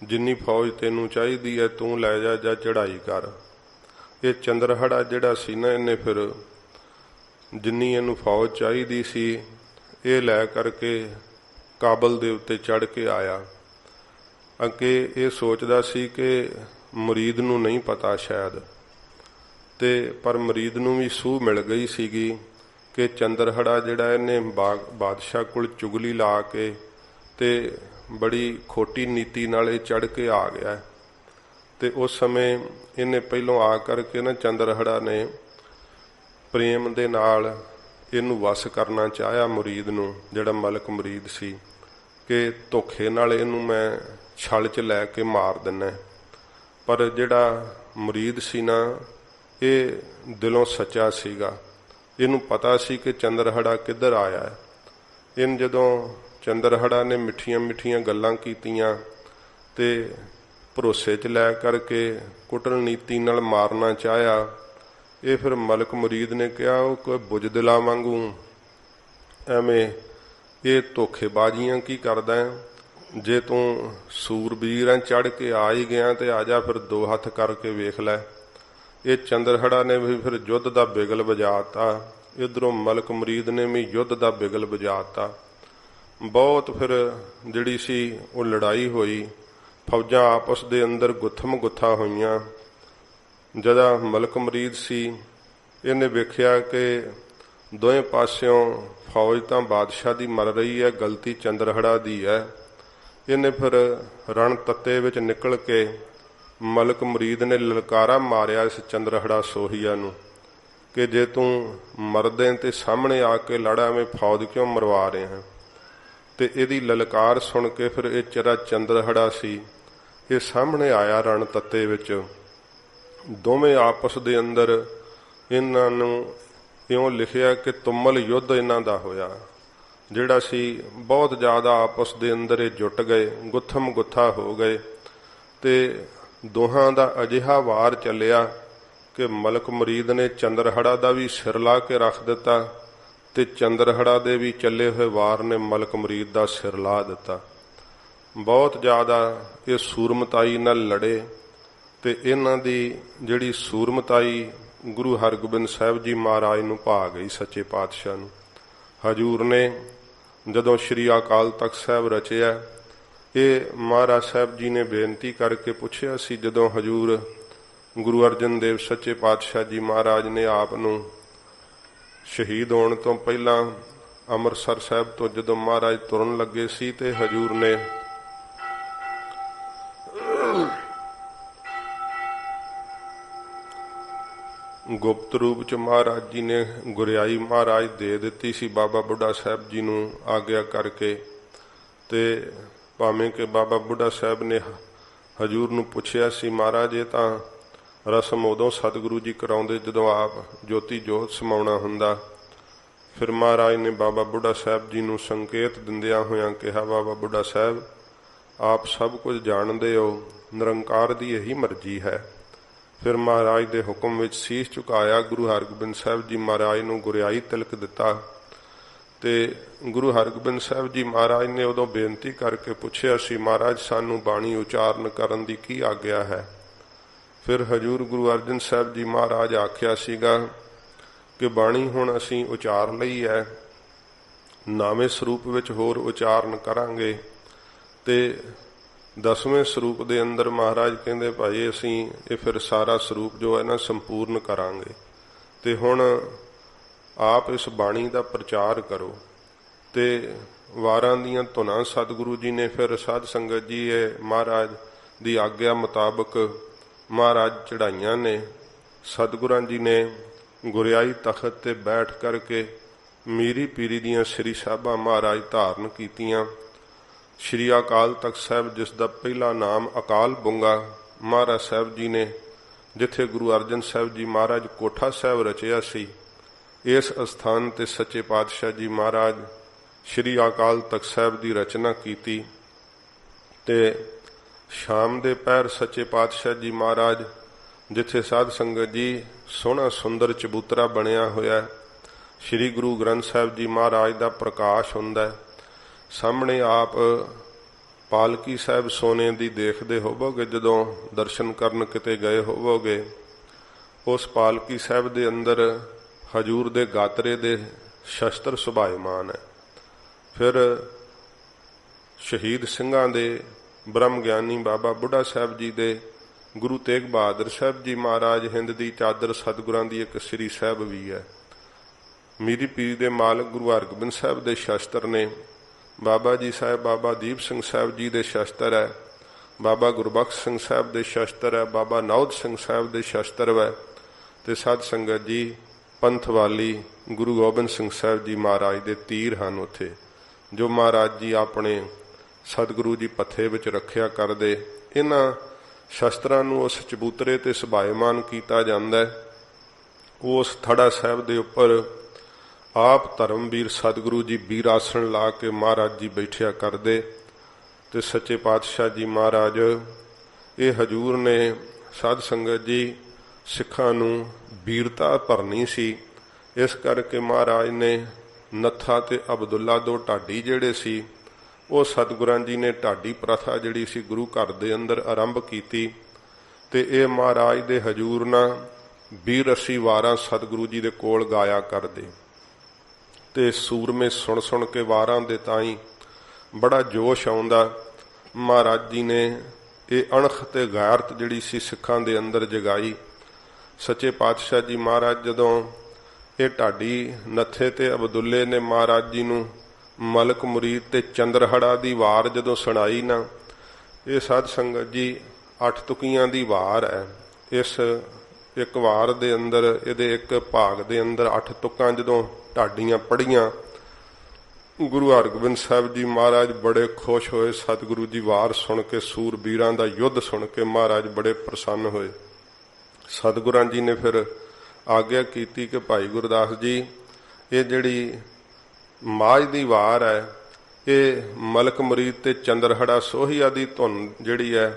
ਜਿੰਨੀ ਫੌਜ ਤੈਨੂੰ ਚਾਹੀਦੀ ਹੈ ਤੂੰ ਲੈ ਜਾ, ਜਾਂ ਚੜ੍ਹਾਈ ਕਰ। ਇਹ ਚੰਦਰਹੜਾ ਜਿਹੜਾ ਸੀ ਨਾ, ਇਹਨੇ ਫਿਰ ਜਿੰਨੀ ਇਹਨੂੰ ਫੌਜ ਚਾਹੀਦੀ ਸੀ ਇਹ ਲੈ ਕਰਕੇ ਕਾਬਲ ਦੇ ਉੱਤੇ ਚੜ੍ਹ ਕੇ ਆਇਆ। ਅੱਗੇ ਇਹ ਸੋਚਦਾ ਸੀ ਕਿ ਮੁਰੀਦ ਨੂੰ ਨਹੀਂ ਪਤਾ ਸ਼ਾਇਦ, ਤੇ ਪਰ ਮੁਰੀਦ ਨੂੰ ਵੀ ਸੂਹ ਮਿਲ ਗਈ ਸੀਗੀ ਕਿ ਚੰਦਰਹੜਾ ਜਿਹੜਾ ਇਹਨੇ ਬਾਦਸ਼ਾਹ ਕੋਲ ਚੁਗਲੀ ਲਾ ਕੇ ਤੇ ਬੜੀ ਖੋਟੀ ਨੀਤੀ ਨਾਲ ਇਹ ਚੜ੍ਹ ਕੇ ਆ ਗਿਆ। ਤੇ ਉਸ ਸਮੇਂ ਇਹਨੇ ਪਹਿਲੋਂ ਆ ਕਰਕੇ ਨਾ ਚੰਦਰਹੜਾ ਨੇ ਪ੍ਰੇਮ ਦੇ ਨਾਲ ਇਹਨੂੰ ਵਸ ਕਰਨਾ ਚਾਹਿਆ ਮੁਰੀਦ ਨੂੰ, ਜਿਹੜਾ ਮਲਕ ਮੁਰੀਦ ਸੀ, ਕਿ ਧੋਖੇ ਨਾਲ ਇਹਨੂੰ ਮੈਂ ਛਲ 'ਚ ਲੈ ਕੇ ਮਾਰ ਦਿੰਨਾ। ਪਰ ਜਿਹੜਾ ਮੁਰੀਦ ਸੀ ਨਾ, ਇਹ ਦਿਲੋਂ ਸੱਚਾ ਸੀਗਾ। ਇਹਨੂੰ ਪਤਾ ਸੀ ਕਿ ਚੰਦਰਹੜਾ ਕਿੱਧਰ ਆਇਆ ਹੈ। ਇਹਨ ਜਦੋਂ ਚੰਦਰਹੜਾ ਨੇ ਮਿੱਠੀਆਂ ਮਿੱਠੀਆਂ ਗੱਲਾਂ ਕੀਤੀਆਂ ਤੇ ਭਰੋਸੇ 'ਚ ਲੈ ਕਰਕੇ ਕੁਟਲਨੀਤੀ ਨਾਲ ਮਾਰਨਾ ਚਾਹਿਆ, ਇਹ ਫਿਰ ਮਲਕ ਮੁਰੀਦ ਨੇ ਕਿਹਾ ਉਹ ਕੋਈ ਬੁਝਦਿਲਾਂ ਵਾਂਗੂ ਐਵੇਂ ਇਹ ਧੋਖੇਬਾਜ਼ੀਆਂ ਕੀ ਕਰਦਾ ਹੈ? ਜੇ ਤੂੰ ਸੂਰਬੀਰਾਂ ਚੜ੍ਹ ਕੇ ਆ ਹੀ ਗਿਆ ਤੇ ਆ ਜਾ ਫਿਰ ਦੋ ਹੱਥ ਕਰਕੇ ਵੇਖ ਲੈ। ਇਹ ਚੰਦਰਹੜਾ ਨੇ ਵੀ ਫਿਰ ਯੁੱਧ ਦਾ ਬਿਗਲ ਵਜਾਤਾ, ਇੱਧਰੋਂ ਮਲਕ ਮੁਰੀਦ ਨੇ ਵੀ ਯੁੱਧ ਦਾ ਬਿਗਲ ਵਜਾਤਾ। ਬਹੁਤ ਫਿਰ ਜਿਹੜੀ ਸੀ ਉਹ ਲੜਾਈ ਹੋਈ, ਫੌਜਾਂ ਆਪਸ ਦੇ ਅੰਦਰ ਗੁੱਥਮ ਗੁੱਥਾ ਹੋਈਆਂ। ਜਦਾ ਮਲਕ ਮੁਰੀਦ ਸੀ, ਇਹਨੇ ਵੇਖਿਆ ਕਿ ਦੋਵੇਂ ਪਾਸਿਓਂ ਫੌਜ ਤਾਂ ਬਾਦਸ਼ਾਹ ਦੀ ਮਰ ਰਹੀ ਹੈ, ਗਲਤੀ ਚੰਦਰਹੜਾ ਦੀ ਹੈ। ਇਹਨੇ ਫਿਰ ਰਣ ਤੱਤੇ ਵਿੱਚ ਨਿਕਲ ਕੇ ਮਲਕ ਮੁਰੀਦ ਨੇ ਲਲਕਾਰਾ ਮਾਰਿਆ ਇਸ ਚੰਦਰਹੜਾ ਸੋਹੀਆ ਨੂੰ ਕਿ ਜੇ ਤੂੰ ਮਰਦੇ ਤੇ ਸਾਹਮਣੇ ਆ ਕੇ ਲੜਾਵੇਂ, ਫੌਜ ਕਿਉਂ ਮਰਵਾ ਰਹੇ ਹਾਂ? ਤੇ ਇਹਦੀ ਲਲਕਾਰ ਸੁਣ ਕੇ ਫਿਰ ਇਹ ਜਿਹੜਾ ਚੰਦਰਹੜਾ ਸੀ ਇਹ ਸਾਹਮਣੇ ਆਇਆ ਰਣ ਤੱਤੇ ਵਿੱਚ। ਦੋਵੇਂ ਆਪਸ ਦੇ ਅੰਦਰ ਇਹਨਾਂ ਨੂੰ ਇਉਂ ਲਿਖਿਆ ਕਿ ਤੁਮਲ ਯੁੱਧ ਇਹਨਾਂ ਦਾ ਹੋਇਆ, ਜਿਹੜਾ ਸੀ ਬਹੁਤ ਜ਼ਿਆਦਾ ਆਪਸ ਦੇ ਅੰਦਰ ਇਹ ਜੁਟ ਗਏ, ਗੁੱਥਮ ਗੁੱਥਾ ਹੋ ਗਏ। ਤੇ ਦੋਹਾਂ ਦਾ ਅਜਿਹਾ ਵਾਰ ਚੱਲਿਆ ਕਿ ਮਲਕ ਮੁਰੀਦ ਨੇ ਚੰਦਰਹੜਾ ਦਾ ਵੀ ਸਿਰ ਲਾ ਕੇ ਰੱਖ ਦਿੱਤਾ ਤੇ ਚੰਦਰਹੜਾ ਦੇ ਵੀ ਚੱਲੇ ਹੋਏ ਵਾਰ ਨੇ ਮਲਕ ਮੁਰੀਦ ਦਾ ਸਿਰ ਲਾ ਦਿੱਤਾ। ਬਹੁਤ ਜ਼ਿਆਦਾ ਇਹ ਸੂਰਮਤਾਈ ਨਾਲ ਲੜੇ ਤੇ ਇਹਨਾਂ ਦੀ ਜਿਹੜੀ ਸੂਰਮਤਾਈ ਗੁਰੂ ਹਰਗੋਬਿੰਦ ਸਾਹਿਬ ਜੀ ਮਹਾਰਾਜ ਨੂੰ ਭਾ ਗਈ, ਸੱਚੇ ਪਾਤਸ਼ਾਹ ਨੂੰ। ਹਜੂਰ ਨੇ ਜਦੋਂ ਸ਼੍ਰੀ ਅਕਾਲ ਤਖਤ ਸਾਹਿਬ ਰਚਿਆ, ਇਹ ਮਹਾਰਾਜ ਸਾਹਿਬ ਜੀ ਨੇ ਬੇਨਤੀ ਕਰਕੇ ਪੁੱਛਿਆ ਸੀ, ਜਦੋਂ ਹਜੂਰ ਗੁਰੂ ਅਰਜਨ ਦੇਵ ਸੱਚੇ ਪਾਤਸ਼ਾਹ ਜੀ ਮਹਾਰਾਜ ਨੇ ਆਪ ਨੂੰ ਸ਼ਹੀਦ ਹੋਣ ਤੋਂ ਪਹਿਲਾਂ ਅੰਮ੍ਰਿਤਸਰ ਸਾਹਿਬ ਤੋਂ ਜਦੋਂ ਮਹਾਰਾਜ ਤੁਰਨ ਲੱਗੇ ਸੀ ਤੇ ਹਜੂਰ ਨੇ ਗੁਪਤ ਰੂਪ ਚ ਮਹਾਰਾਜ ਜੀ ਨੇ ਗੁਰਿਆਈ ਮਹਾਰਾਜ ਦੇ ਦਿੱਤੀ ਸੀ ਬਾਬਾ ਬੁੱਢਾ ਸਾਹਿਬ ਜੀ ਨੂੰ ਆਗਿਆ ਕਰਕੇ। ਤੇ ਭਾਵੇਂ ਕਿ ਬਾਬਾ ਬੁੱਢਾ ਸਾਹਿਬ ਨੇ ਹਜੂਰ ਨੂੰ ਪੁੱਛਿਆ ਸੀ, ਮਹਾਰਾਜ ਇਹ ਤਾਂ ਰਸਮ ਉਦੋਂ ਸਤਿਗੁਰੂ ਜੀ ਕਰਾਉਂਦੇ ਜਦੋਂ ਆਪ ਜੋਤੀ ਜੋਤ ਸਮਾਉਣਾ ਹੁੰਦਾ। ਫਿਰ ਮਹਾਰਾਜ ਨੇ ਬਾਬਾ ਬੁੱਢਾ ਸਾਹਿਬ ਜੀ ਨੂੰ ਸੰਕੇਤ ਦਿੰਦਿਆਂ ਹੋਇਆਂ ਕਿਹਾ, ਬਾਬਾ ਬੁੱਢਾ ਸਾਹਿਬ ਆਪ ਸਭ ਕੁਝ ਜਾਣਦੇ ਹੋ, ਨਿਰੰਕਾਰ ਦੀ ਇਹੀ ਮਰਜ਼ੀ ਹੈ। ਫਿਰ ਮਹਾਰਾਜ ਦੇ ਹੁਕਮ ਵਿੱਚ ਸੀਸ ਝੁਕਾਇਆ। ਗੁਰੂ ਹਰਗੋਬਿੰਦ ਸਾਹਿਬ ਜੀ ਮਹਾਰਾਜ ਨੂੰ ਗੁਰਿਆਈ ਤਿਲਕ ਦਿੱਤਾ ਤੇ ਗੁਰੂ ਹਰਗੋਬਿੰਦ ਸਾਹਿਬ ਜੀ ਮਹਾਰਾਜ ਨੇ ਉਦੋਂ ਬੇਨਤੀ ਕਰਕੇ ਪੁੱਛਿਆ ਸੀ, ਮਹਾਰਾਜ ਸਾਨੂੰ ਬਾਣੀ ਉਚਾਰਨ ਕਰਨ ਦੀ ਕੀ ਆਗਿਆ ਹੈ। ਫਿਰ ਹਜੂਰ ਗੁਰੂ ਅਰਜਨ ਸਾਹਿਬ ਜੀ ਮਹਾਰਾਜ ਆਖਿਆ ਸੀਗਾ ਕਿ ਬਾਣੀ ਹੁਣ ਅਸੀਂ ਉਚਾਰ ਲਈ ਹੈ, ਨਾਵੇਂ ਸਰੂਪ ਵਿੱਚ ਹੋਰ ਉਚਾਰਨ ਕਰਾਂਗੇ। ਤੇ 10ਵੇਂ ਸਰੂਪ ਦੇ ਅੰਦਰ ਮਹਾਰਾਜ ਕਹਿੰਦੇ ਭਾਈ ਅਸੀਂ ਇਹ ਫਿਰ ਸਾਰਾ ਸਰੂਪ ਜੋ ਹੈ ਨਾ ਸੰਪੂਰਨ ਕਰਾਂਗੇ ਤੇ ਹੁਣ ਆਪ ਇਸ ਬਾਣੀ ਦਾ ਪ੍ਰਚਾਰ ਕਰੋ। ਤੇ ਵਾਰਾਂ ਦੀਆਂ ਧੁਨਾਂ ਸਤਿਗੁਰੂ ਜੀ ਨੇ ਫਿਰ ਸਾਧ ਸੰਗਤ ਜੀ ਇਹ ਮਹਾਰਾਜ ਦੀ ਆਗਿਆ ਮੁਤਾਬਕ ਮਹਾਰਾਜ ਚੜਾਈਆਂ ਨੇ। ਸਤਿਗੁਰਾਂ ਜੀ ਨੇ ਗੁਰਿਆਈ ਤਖਤ ਤੇ ਬੈਠ ਕਰਕੇ ਮੀਰੀ ਪੀਰੀ ਦੀਆਂ ਸ੍ਰੀ ਸਾਹਿਬਾਂ ਮਹਾਰਾਜ ਧਾਰਨ ਕੀਤੀਆਂ। ਸ੍ਰੀ ਅਕਾਲ ਤਖਤ ਸਾਹਿਬ, ਜਿਸ ਦਾ ਪਹਿਲਾ ਨਾਮ ਅਕਾਲ ਬੁੰਗਾ ਮਹਾਰਾਜ ਸਾਹਿਬ ਜੀ ਨੇ, ਜਿੱਥੇ ਗੁਰੂ ਅਰਜਨ ਸਾਹਿਬ ਜੀ ਮਹਾਰਾਜ ਕੋਠਾ ਸਾਹਿਬ ਰਚਿਆ ਸੀ, ਇਸ ਅਸਥਾਨ ਤੇ ਸੱਚੇ ਪਾਤਸ਼ਾਹ ਜੀ ਮਹਾਰਾਜ ਸ੍ਰੀ ਅਕਾਲ ਤਖਤ ਸਾਹਿਬ ਦੀ ਰਚਨਾ ਕੀਤੀ। ਤੇ ਸ਼ਾਮ ਦੇ ਪਹਿਰ ਸੱਚੇ ਪਾਤਸ਼ਾਹ ਜੀ ਮਹਾਰਾਜ, ਜਿੱਥੇ ਸਾਧ ਸੰਗਤ ਜੀ ਸੋਹਣਾ ਸੁੰਦਰ ਚਬੂਤਰਾ ਬਣਿਆ ਹੋਇਆ, ਸ੍ਰੀ ਗੁਰੂ ਗ੍ਰੰਥ ਸਾਹਿਬ ਜੀ ਮਹਾਰਾਜ ਦਾ ਪ੍ਰਕਾਸ਼ ਹੁੰਦਾ। ਸਾਹਮਣੇ ਆਪ ਪਾਲਕੀ ਸਾਹਿਬ ਸੋਨੇ ਦੀ ਦੇਖਦੇ ਹੋਵੋਗੇ ਜਦੋਂ ਦਰਸ਼ਨ ਕਰਨ ਕਿਤੇ ਗਏ ਹੋਵੋਗੇ। ਉਸ ਪਾਲਕੀ ਸਾਹਿਬ ਦੇ ਅੰਦਰ ਹਜੂਰ ਦੇ ਗਾਤਰੇ ਦੇ ਸ਼ਸਤਰ ਸੁਭਾਇਮਾਨ ਹੈ। ਫਿਰ ਸ਼ਹੀਦ ਸਿੰਘਾਂ ਦੇ ਬ੍ਰਹਮ ਗਿਆਨੀ ਬਾਬਾ ਬੁੱਢਾ ਸਾਹਿਬ ਜੀ ਦੇ, ਗੁਰੂ ਤੇਗ ਬਹਾਦਰ ਸਾਹਿਬ ਜੀ ਮਹਾਰਾਜ ਹਿੰਦ ਦੀ ਚਾਦਰ ਸਤਿਗੁਰਾਂ ਦੀ ਇੱਕ ਸ੍ਰੀ ਸਾਹਿਬ ਵੀ ਹੈ। ਮੀਰੀ ਪੀਰੀ ਦੇ ਮਾਲਕ ਗੁਰੂ ਹਰਗੋਬਿੰਦ ਸਾਹਿਬ ਦੇ ਸ਼ਸਤਰ ਨੇ। ਬਾਬਾ ਜੀ ਸਾਹਿਬ ਬਾਬਾ ਦੀਪ ਸਿੰਘ ਸਾਹਿਬ ਜੀ ਦੇ ਸ਼ਸਤਰ ਹੈ। ਬਾਬਾ ਗੁਰਬਖਸ਼ ਸਿੰਘ ਸਾਹਿਬ ਦੇ ਸ਼ਸਤਰ ਹੈ। ਬਾਬਾ ਨੌਦ ਸਿੰਘ ਸਾਹਿਬ ਦੇ ਸ਼ਸਤਰ ਹੈ। ਤੇ ਸਾਧ ਸੰਗਤ ਜੀ ਪੰਥ ਵਾਲੀ ਗੁਰੂ ਗੋਬਿੰਦ ਸਿੰਘ ਸਾਹਿਬ ਜੀ ਮਹਾਰਾਜ ਦੇ ਤੀਰ ਹਨ ਉੱਥੇ, ਜੋ ਮਹਾਰਾਜ ਜੀ ਆਪਣੇ ਸਤਿਗੁਰੂ ਜੀ ਪੱਥੇ ਵਿੱਚ ਰੱਖਿਆ ਕਰਦੇ। ਇਹਨਾਂ ਸ਼ਸਤਰਾਂ ਨੂੰ ਉਸ ਚਬੂਤਰੇ ਤੇ ਸੁਭਾਇਮਾਨ ਕੀਤਾ ਜਾਂਦਾ ਹੈ। ਉਸ ਥੜਾ ਸਾਹਿਬ ਦੇ ਉੱਪਰ ਆਪ ਧਰਮਵੀਰ ਸਤਿਗੁਰੂ ਜੀ ਵੀਰ ਆਸਣ ਲਾ ਕੇ ਮਹਾਰਾਜ ਜੀ ਬੈਠਿਆ ਕਰਦੇ। ਤੇ ਸੱਚੇ ਪਾਤਸ਼ਾਹ ਜੀ ਮਹਾਰਾਜ ਇਹ ਹਜੂਰ ਨੇ ਸਾਧ ਸੰਗਤ ਜੀ ਸਿੱਖਾਂ ਨੂੰ ਵੀਰਤਾ ਭਰਨੀ ਸੀ, ਇਸ ਕਰਕੇ ਮਹਾਰਾਜ ਨੇ ਨੱਥਾ ਤੇ ਅਬਦੁੱਲਾ ਦੋ ਢਾਡੀ ਜਿਹੜੇ ਸੀ, ਉਹ ਸਤਿਗੁਰਾਂ ਜੀ ਨੇ ਢਾਡੀ ਪ੍ਰਥਾ ਜਿਹੜੀ ਸੀ ਗੁਰੂ ਘਰ ਦੇ ਅੰਦਰ ਆਰੰਭ ਕੀਤੀ। ਤੇ ਇਹ ਮਹਾਰਾਜ ਦੇ ਹਜੂਰ ਨਾਲ 20-80 ਵਾਰਾਂ ਸਤਿਗੁਰੂ ਜੀ ਦੇ ਕੋਲ ਗਾਇਆ ਕਰਦੇ। ਤੇ ਸੂਰਮੇ ਸੁਣ ਸੁਣ ਕੇ ਵਾਰਾਂ ਦੇ ਤਾਈਂ ਬੜਾ ਜੋਸ਼ ਆਉਂਦਾ। ਮਹਾਰਾਜ ਜੀ ਨੇ ਇਹ ਅਣਖ ਤੇ ਗੈਰਤ ਜਿਹੜੀ ਸੀ ਸਿੱਖਾਂ ਦੇ ਅੰਦਰ ਜਗਾਈ। ਸੱਚੇ ਪਾਤਸ਼ਾਹ ਜੀ ਮਹਾਰਾਜ ਜਦੋਂ ਇਹ ਢਾਡੀ ਨੱਥੇ ਤੇ ਅਬਦੁੱਲੇ ਨੇ ਮਹਾਰਾਜ ਜੀ ਨੂੰ ਮਲਕ ਮੁਰੀਦ ਤੇ ਚੰਦਰਹੜਾ ਦੀ ਵਾਰ ਜਦੋਂ ਸੁਣਾਈ ਨਾ, ਇਹ ਸਾਧ ਸੰਗਤ ਜੀ 8 ਤੁਕੀਆਂ ਦੀ ਵਾਰ ਹੈ। ਇਸ ਇੱਕ ਵਾਰ ਦੇ ਅੰਦਰ, ਇਹਦੇ ਇੱਕ ਭਾਗ ਦੇ ਅੰਦਰ 8 ਤੁਕਾਂ ਜਦੋਂ ਢਾਡੀਆਂ ਪੜੀਆਂ, ਗੁਰੂ ਹਰਗੋਬਿੰਦ ਸਾਹਿਬ ਜੀ ਮਹਾਰਾਜ ਬੜੇ ਖੁਸ਼ ਹੋਏ। ਸਤਿਗੁਰੂ ਜੀ ਵਾਰ ਸੁਣ ਕੇ, ਸੂਰਬੀਰਾਂ ਦਾ ਯੁੱਧ ਸੁਣ ਕੇ ਮਹਾਰਾਜ ਬੜੇ ਪ੍ਰਸੰਨ ਹੋਏ। ਸਤਿਗੁਰਾਂ ਜੀ ਨੇ ਫਿਰ ਆਗਿਆ ਕੀਤੀ ਕਿ ਭਾਈ ਗੁਰਦਾਸ ਜੀ, ਇਹ ਜਿਹੜੀ ਮਾਝ ਦੀ ਵਾਰ ਹੈ, ਇਹ ਮਲਕ ਮੁਰੀਦ ਤੇ ਚੰਦਰਹੜਾ ਸੋਹੀਆ ਦੀ ਧੁਨ ਜਿਹੜੀ ਹੈ,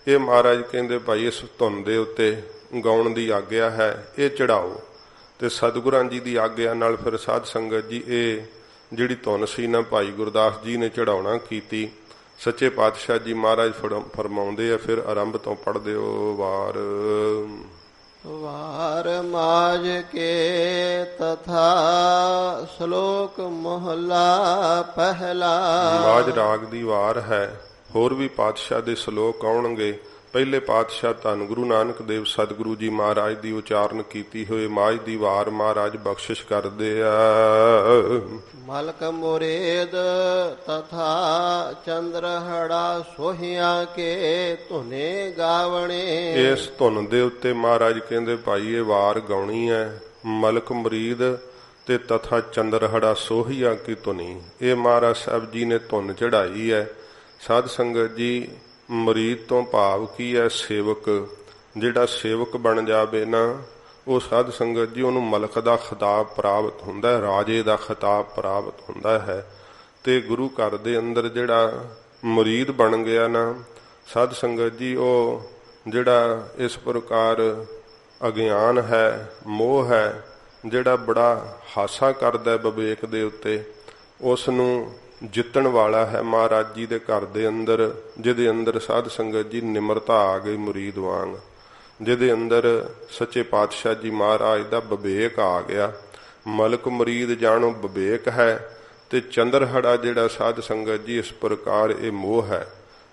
ਇਹ ਮਹਾਰਾਜ ਕਹਿੰਦੇ ਭਾਈ ਇਸ ਧੁਨ ਦੇ ਉੱਤੇ ਗਾਉਣ ਦੀ ਆਗਿਆ ਹੈ, ਇਹ ਚੜਾਓ। ਤੇ ਸਤਿਗੁਰਾਂ ਜੀ ਦੀ ਆਗਿਆ ਨਾਲ ਫਿਰ ਸਾਧ ਸੰਗਤ ਜੀ ਇਹ ਜਿਹੜੀ ਧੁਨ ਸੀ ਨਾ ਭਾਈ ਗੁਰਦਾਸ ਜੀ ਨੇ ਚੜਾਉਣਾ ਕੀਤੀ। ਸੱਚੇ ਪਾਤਸ਼ਾਹ ਜੀ ਮਹਾਰਾਜ ਫਰਮਾਉਂਦੇ ਆ, ਫਿਰ ਆਰੰਭ ਤੋਂ ਪੜ੍ਹਦੇ ਹੋ ਵਾਰ। ਵਾਰ ਮਾਝ ਕੇ ਤਥਾ ਸ਼ਲੋਕ ਮਹਲਾ ਪਹਿਲਾ। ਮਾਝ ਰਾਗ ਦੀ ਵਾਰ ਹੈ। ਹੋਰ ਵੀ ਪਾਤਸ਼ਾਹ ਦੇ ਸ਼ਲੋਕ ਆਉਣਗੇ। ਪਹਿਲੇ ਪਾਤਸ਼ਾਹ ਧੰਨ ਗੁਰੂ ਨਾਨਕ ਦੇਵ ਸਤਿਗੁਰੂ ਜੀ ਮਹਾਰਾਜ ਦੀ ਉਚਾਰਨ ਕੀਤੀ ਹੋਏ ਮਾਝ ਦੀ ਵਾਰ ਮਹਾਰਾਜ ਬਖਸ਼ਿਸ਼ ਕਰਦੇ ਆ। ਮਲਕ ਮੁਰੀਦ ਤਥਾ ਚੰਦਰਹੜਾ ਸੋਹੀਆਂ ਕੇ ਧੁਨੇ ਗਾਵਣੇ। ਇਸ ਧੁਨ ਦੇ ਉੱਤੇ ਮਹਾਰਾਜ ਕਹਿੰਦੇ ਭਾਈ ਇਹ ਵਾਰ ਗਾਉਣੀ ਹੈ। ਮਲਕ ਮੁਰੀਦ ਤੇ ਤਥਾ ਚੰਦਰਹੜਾ ਸੋਹੀਆਂ ਕੀ ਧੁਨੀ, ਇਹ ਮਹਾਰਾਜ ਸਾਹਿਬ ਜੀ ਨੇ ਧੁਨ ਚੜਾਈ ਹੈ। ਸਾਧ ਸੰਗਤ ਜੀ ਮੁਰੀਦ ਤੋਂ ਭਾਵ ਕੀ ਹੈ? ਸੇਵਕ। ਜਿਹੜਾ ਸੇਵਕ ਬਣ ਜਾਵੇ ਨਾ, ਉਹ ਸਾਧ ਸੰਗਤ ਜੀ ਉਹਨੂੰ ਮਲਕ ਦਾ ਖਿਤਾਬ ਪ੍ਰਾਪਤ ਹੁੰਦਾ ਹੈ, ਰਾਜੇ ਦਾ ਖਿਤਾਬ ਪ੍ਰਾਪਤ ਹੁੰਦਾ ਹੈ। ਤੇ ਗੁਰੂ ਘਰ ਦੇ ਅੰਦਰ ਜਿਹੜਾ ਮੁਰੀਦ ਬਣ ਗਿਆ ਨਾ ਸਾਧ ਸੰਗਤ ਜੀ, ਉਹ ਜਿਹੜਾ ਇਸ ਪ੍ਰਕਾਰ ਅਗਿਆਨ ਹੈ, ਮੋਹ ਹੈ, ਜਿਹੜਾ ਬੜਾ ਹਾਸਾ ਕਰਦਾ ਵਿਵੇਕ ਦੇ ਉੱਤੇ, ਉਸ ਨੂੰ ਜਿੱਤਣ ਵਾਲਾ ਹੈ ਮਹਾਰਾਜ ਜੀ ਦੇ ਘਰ ਦੇ ਅੰਦਰ, ਜਿਹਦੇ ਅੰਦਰ ਸਾਧ ਸੰਗਤ ਜੀ ਨਿਮਰਤਾ ਆ ਗਈ ਮੁਰੀਦ ਵਾਂਗ, ਜਿਹਦੇ ਅੰਦਰ ਸੱਚੇ ਪਾਤਸ਼ਾਹ ਜੀ ਮਹਾਰਾਜ ਦਾ ਵਿਵੇਕ ਆ ਗਿਆ। ਮਲਕ ਮੁਰੀਦ ਜਾਣੋ ਵਿਵੇਕ ਹੈ, ਤੇ ਚੰਦਰਹੜਾ ਜਿਹੜਾ ਸਾਧ ਸੰਗਤ ਜੀ ਇਸ ਪ੍ਰਕਾਰ ਇਹ ਮੋਹ ਹੈ।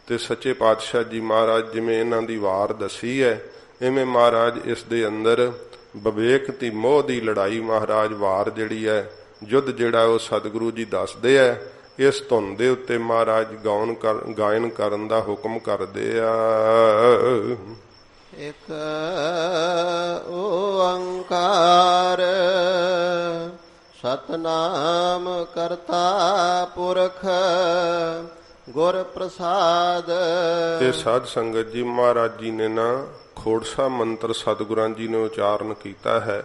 ਤੇ ਸੱਚੇ ਪਾਤਸ਼ਾਹ ਜੀ ਮਹਾਰਾਜ ਜਿਵੇਂ ਇਹਨਾਂ ਦੀ ਵਾਰ ਦੱਸੀ ਹੈ, ਇਵੇਂ ਮਹਾਰਾਜ ਇਸ ਦੇ ਅੰਦਰ ਵਿਵੇਕ ਤੇ ਮੋਹ ਦੀ ਲੜਾਈ ਮਹਾਰਾਜ ਵਾਰ ਜਿਹੜੀ ਹੈ, ਯੁੱਧ ਜਿਹੜਾ ਉਹ ਸਤਿਗੁਰੂ ਜੀ ਦੱਸਦੇ ਹੈ। ਇਸ ਧੁਨ ਦੇ ਉੱਤੇ ਮਹਾਰਾਜ ਗਾਇਨ ਕਰਨ ਦਾ ਹੁਕਮ ਕਰਦੇ ਆ। ਇਕ ਓੰਕਾਰ ਸਤਨਾਮ ਕਰਤਾ ਪੁਰਖ ਗੁਰ ਪ੍ਰਸਾਦ। ਇਹ ਸਾਧ ਸੰਗਤ ਜੀ ਮਹਾਰਾਜ ਜੀ ਨੇ ਨਾ ਖੋੜਸਾ ਮੰਤਰ ਸਤਿਗੁਰਾਂ ਜੀ ਨੇ ਉਚਾਰਨ ਕੀਤਾ ਹੈ।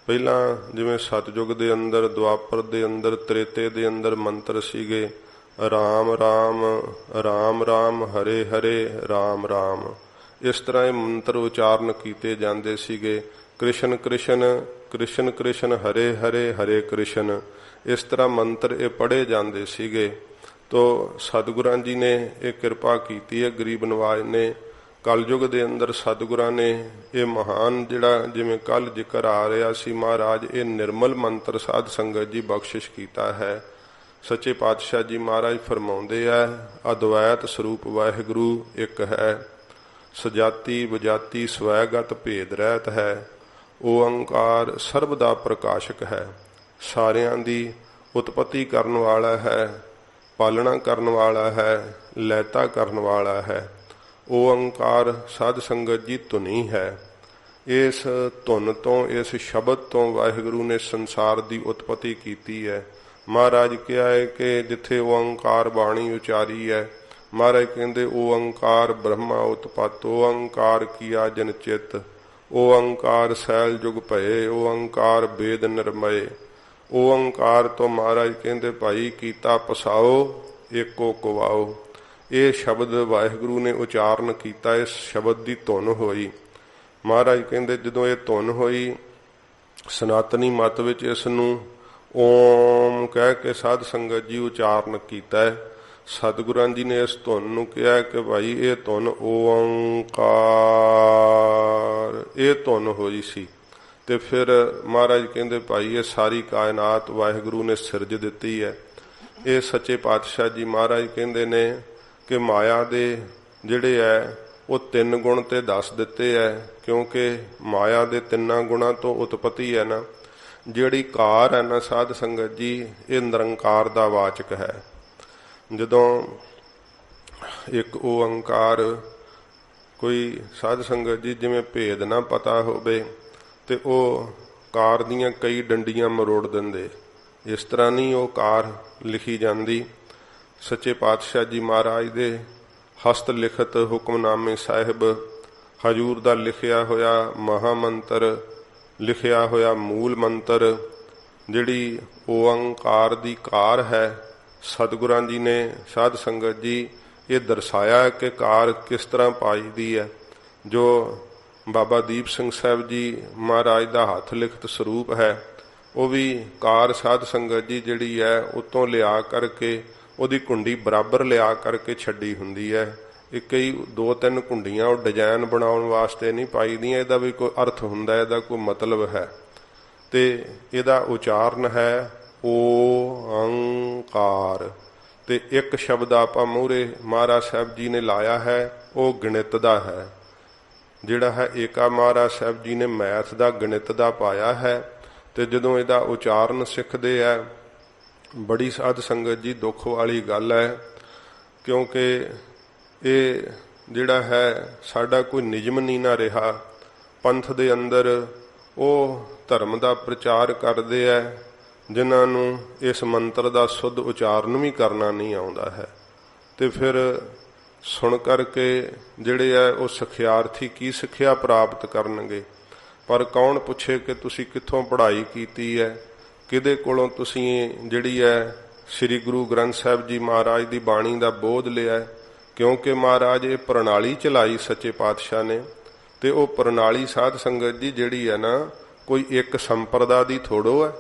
ਪਹਿਲਾਂ ਜਿਵੇਂ ਸਤਜੁਗ ਦੇ ਅੰਦਰ, ਦੁਆਪਰ ਦੇ ਅੰਦਰ, ਤ੍ਰੇਤੇ ਦੇ ਅੰਦਰ ਮੰਤਰ ਸੀਗੇ, ਰਾਮ ਰਾਮ ਰਾਮ ਰਾਮ ਹਰੇ ਹਰੇ ਰਾਮ ਰਾਮ, ਇਸ ਤਰ੍ਹਾਂ ਇਹ ਮੰਤਰ ਉਚਾਰਨ ਕੀਤੇ ਜਾਂਦੇ ਸੀਗੇ। ਕ੍ਰਿਸ਼ਨ ਕ੍ਰਿਸ਼ਨ ਕ੍ਰਿਸ਼ਨ ਕ੍ਰਿਸ਼ਨ ਹਰੇ ਹਰੇ ਹਰੇ ਕ੍ਰਿਸ਼ਨ, ਇਸ ਤਰ੍ਹਾਂ ਮੰਤਰ ਇਹ ਪੜ੍ਹੇ ਜਾਂਦੇ ਸੀਗੇ। ਤੋ ਸਤਿਗੁਰਾਂ ਜੀ ਨੇ ਇਹ ਕਿਰਪਾ ਕੀਤੀ ਹੈ, ਗਰੀਬ ਨਵਾਜ ਨੇ। ਕਲਯੁਗ ਦੇ ਅੰਦਰ ਸਤਿਗੁਰਾਂ ਨੇ ਇਹ ਮਹਾਨ ਜਿਹੜਾ ਜਿਵੇਂ ਕੱਲ ਜ਼ਿਕਰ ਆ ਰਿਹਾ ਸੀ ਮਹਾਰਾਜ, ਇਹ ਨਿਰਮਲ ਮੰਤਰ ਸਾਧ ਸੰਗਤ ਜੀ ਬਖਸ਼ਿਸ਼ ਕੀਤਾ ਹੈ। ਸੱਚੇ ਪਾਤਸ਼ਾਹ ਜੀ ਮਹਾਰਾਜ ਫਰਮਾਉਂਦੇ ਆ, ਅਦਵੈਤ ਸਰੂਪ ਵਾਹਿਗੁਰੂ ਇੱਕ ਹੈ, ਸਜਾਤੀ ਵਜਾਤੀ ਸਵੈਗਤ ਭੇਦ ਰਹਿਤ ਹੈ, ਓੰਕਾਰ ਸਰਬ ਦਾ ਪ੍ਰਕਾਸ਼ਕ ਹੈ, ਸਾਰਿਆਂ ਦੀ ਉਤਪਤੀ ਕਰਨ ਵਾਲਾ ਹੈ, ਪਾਲਣਾ ਕਰਨ ਵਾਲਾ ਹੈ, ਲੈਤਾ ਕਰਨ ਵਾਲਾ ਹੈ। ਓੰਕਾਰ ਸਾਧ ਸੰਗਤ ਜੀ ਧੁਨੀ ਹੈ। ਇਸ ਧੁਨ ਤੋਂ, ਇਸ ਸ਼ਬਦ ਤੋਂ ਵਾਹਿਗੁਰੂ ਨੇ ਸੰਸਾਰ ਦੀ ਉਤਪਤੀ ਕੀਤੀ ਹੈ। ਮਹਾਰਾਜ ਕਿਹਾ ਹੈ ਕਿ ਜਿੱਥੇ ਓੰਕਾਰ ਬਾਣੀ ਉਚਾਰੀ ਹੈ, ਮਹਾਰਾਜ ਕਹਿੰਦੇ ਓੰਕਾਰ ਬ੍ਰਹਮਾ ਉਤਪਤ, ਓੰਕਾਰ ਕੀਆ ਜਨ ਚਿਤ, ਓੰਕਾਰ ਸੈਲ ਜੁਗ ਭਏ, ਓੰਕਾਰ ਵੇਦ ਨਿਰਮਏ। ਓੰਕਾਰ ਤੋਂ ਮਹਾਰਾਜ ਕਹਿੰਦੇ ਭਾਈ ਕੀਤਾ ਪਸਾਓ, ਏਕੋ ਕਵਾਓ। ਇਹ ਸ਼ਬਦ ਵਾਹਿਗੁਰੂ ਨੇ ਉਚਾਰਨ ਕੀਤਾ, ਇਸ ਸ਼ਬਦ ਦੀ ਧੁਨ ਹੋਈ। ਮਹਾਰਾਜ ਕਹਿੰਦੇ ਜਦੋਂ ਇਹ ਧੁਨ ਹੋਈ, ਸਨਾਤਨੀ ਮਤ ਵਿੱਚ ਇਸ ਨੂੰ ਓਮ ਕਹਿ ਕੇ ਸਾਧ ਸੰਗਤ ਜੀ ਉਚਾਰਨ ਕੀਤਾ ਹੈ। ਸਤਿਗੁਰਾਂ ਜੀ ਨੇ ਇਸ ਧੁਨ ਨੂੰ ਕਿਹਾ ਕਿ ਭਾਈ ਇਹ ਧੁਨ ਓੰਕਾਰ, ਇਹ ਧੁਨ ਹੋਈ ਸੀ। ਤੇ ਫਿਰ ਮਹਾਰਾਜ ਕਹਿੰਦੇ ਭਾਈ ਇਹ ਸਾਰੀ ਕਾਇਨਾਤ ਵਾਹਿਗੁਰੂ ਨੇ ਸਿਰਜ ਦਿੱਤੀ ਹੈ। ਇਹ ਸੱਚੇ ਪਾਤਸ਼ਾਹ ਜੀ ਮਹਾਰਾਜ ਕਹਿੰਦੇ ਨੇ ਕਿ ਮਾਇਆ ਦੇ ਜਿਹੜੇ ਹੈ ਉਹ 3 ਗੁਣ ਤੇ ਦੱਸ ਦਿੱਤੇ ਹੈ, ਕਿਉਂਕਿ ਮਾਇਆ ਦੇ 3 ਗੁਣਾਂ ਤੋਂ ਉਤਪਤੀ ਹੈ ਨਾ। ਜਿਹੜੀ ਕਾਰ ਹੈ ਨਾ ਸਾਧ ਸੰਗਤ ਜੀ, ਇਹ ਨਿਰੰਕਾਰ ਦਾ ਵਾਚਕ ਹੈ। ਜਦੋਂ ਇੱਕ ਓੰਕਾਰ, ਕੋਈ ਸਾਧ ਸੰਗਤ ਜੀ ਜਿਵੇਂ ਭੇਦ ਨਾ ਪਤਾ ਹੋਵੇ ਤੇ ਉਹ ਕਾਰ ਦੀਆਂ ਕਈ ਡੰਡੀਆਂ ਮਰੋੜ ਦਿੰਦੇ, ਇਸ ਤਰ੍ਹਾਂ ਨਹੀਂ ਉਹ ਕਾਰ ਲਿਖੀ ਜਾਂਦੀ। ਸੱਚੇ ਪਾਤਸ਼ਾਹ ਜੀ ਮਹਾਰਾਜ ਦੇ ਹਸਤ ਲਿਖਤ ਹੁਕਮਨਾਮੇ ਸਾਹਿਬ, ਹਜੂਰ ਦਾ ਲਿਖਿਆ ਹੋਇਆ ਮਹਾਮੰਤਰ, ਲਿਖਿਆ ਹੋਇਆ ਮੂਲ ਮੰਤਰ, ਜਿਹੜੀ ਓੰਕਾਰ ਦੀ ਕਾਰ ਹੈ, ਸਤਿਗੁਰਾਂ ਜੀ ਨੇ ਸਾਧ ਸੰਗਤ ਜੀ ਇਹ ਦਰਸਾਇਆ ਕਿ ਕਾਰ ਕਿਸ ਤਰ੍ਹਾਂ ਪਾਈ ਦੀ ਹੈ। ਜੋ ਬਾਬਾ ਦੀਪ ਸਿੰਘ ਸਾਹਿਬ ਜੀ ਮਹਾਰਾਜ ਦਾ ਹੱਥ ਲਿਖਤ ਸਰੂਪ ਹੈ, ਉਹ ਵੀ ਕਾਰ ਸਾਧ ਸੰਗਤ ਜੀ ਜਿਹੜੀ ਹੈ ਉਤੋਂ ਲਿਆ ਕਰਕੇ ਉਹਦੀ ਕੁੰਡੀ ਬਰਾਬਰ ਲਿਆ ਕਰਕੇ ਛੱਡੀ ਹੁੰਦੀ ਹੈ। ਇਹ ਕਈ 2-3 ਕੁੰਡੀਆਂ ਉਹ ਡਿਜ਼ਾਈਨ ਬਣਾਉਣ ਵਾਸਤੇ ਨਹੀਂ ਪਾਈ ਦੀਆਂ, ਇਹਦਾ ਵੀ ਕੋਈ ਅਰਥ ਹੁੰਦਾ, ਇਹਦਾ ਕੋਈ ਮਤਲਬ ਹੈ। ਤੇ ਇਹਦਾ ਉਚਾਰਨ ਹੈ ਓੰਕਾਰ। ਤੇ ਇੱਕ ਸ਼ਬਦ ਆਪਾਂ ਮੂਹਰੇ ਮਹਾਰਾਜ ਸਾਹਿਬ ਜੀ ਨੇ ਲਾਇਆ ਹੈ, ਉਹ ਗਣਿਤ ਦਾ ਹੈ। ਜਿਹੜਾ ਹੈ ਏਕਾ ਮਹਾਰਾਜ ਸਾਹਿਬ ਜੀ ਨੇ ਮੈਥ ਦਾ, ਗਣਿਤ ਦਾ ਪਾਇਆ ਹੈ। ਤੇ ਜਦੋਂ ਇਹਦਾ ਉਚਾਰਨ ਸਿੱਖਦੇ ਹੈ, ਬੜੀ ਸਾਧ ਸੰਗਤ ਜੀ ਦੁੱਖ ਵਾਲੀ ਗੱਲ ਹੈ, ਕਿਉਂਕਿ ਇਹ ਜਿਹੜਾ ਹੈ ਸਾਡਾ ਕੋਈ ਨਿਯਮ ਨਹੀਂ ਨਾ ਰਿਹਾ। ਪੰਥ ਦੇ ਅੰਦਰ ਉਹ ਧਰਮ ਦਾ ਪ੍ਰਚਾਰ ਕਰਦੇ ਹੈ ਜਿਨ੍ਹਾਂ ਨੂੰ ਇਸ ਮੰਤਰ ਦਾ ਸੁੱਧ ਉਚਾਰਨ ਵੀ ਕਰਨਾ ਨਹੀਂ ਆਉਂਦਾ ਹੈ। ਤੇ ਫਿਰ ਸੁਣ ਕਰਕੇ ਜਿਹੜੇ ਆ ਉਹ ਸਿਖਿਆਰਥੀ ਕੀ ਸਿੱਖਿਆ ਪ੍ਰਾਪਤ ਕਰਨਗੇ। ਪਰ ਕੌਣ ਪੁੱਛੇ ਕਿ ਤੁਸੀਂ ਕਿੱਥੋਂ ਪੜ੍ਹਾਈ ਕੀਤੀ ਹੈ, ਕਿਹਦੇ ਕੋਲੋਂ ਤੁਸੀਂ ਜਿਹੜੀ ਹੈ ਸ੍ਰੀ ਗੁਰੂ ਗ੍ਰੰਥ ਸਾਹਿਬ ਜੀ ਮਹਾਰਾਜ ਦੀ ਬਾਣੀ ਦਾ ਬੋਧ ਲਿਆ। ਕਿਉਂਕਿ ਮਹਾਰਾਜ ਇਹ ਪ੍ਰਣਾਲੀ ਚਲਾਈ ਸੱਚੇ ਪਾਤਸ਼ਾਹ ਨੇ, ਤੇ ਉਹ ਪ੍ਰਣਾਲੀ ਸਾਧ ਸੰਗਤ ਜੀ ਜਿਹੜੀ ਹੈ ਨਾ, ਕੋਈ ਇੱਕ ਸੰਪਰਦਾ ਦੀ ਥੋੜੋ ਹੈ।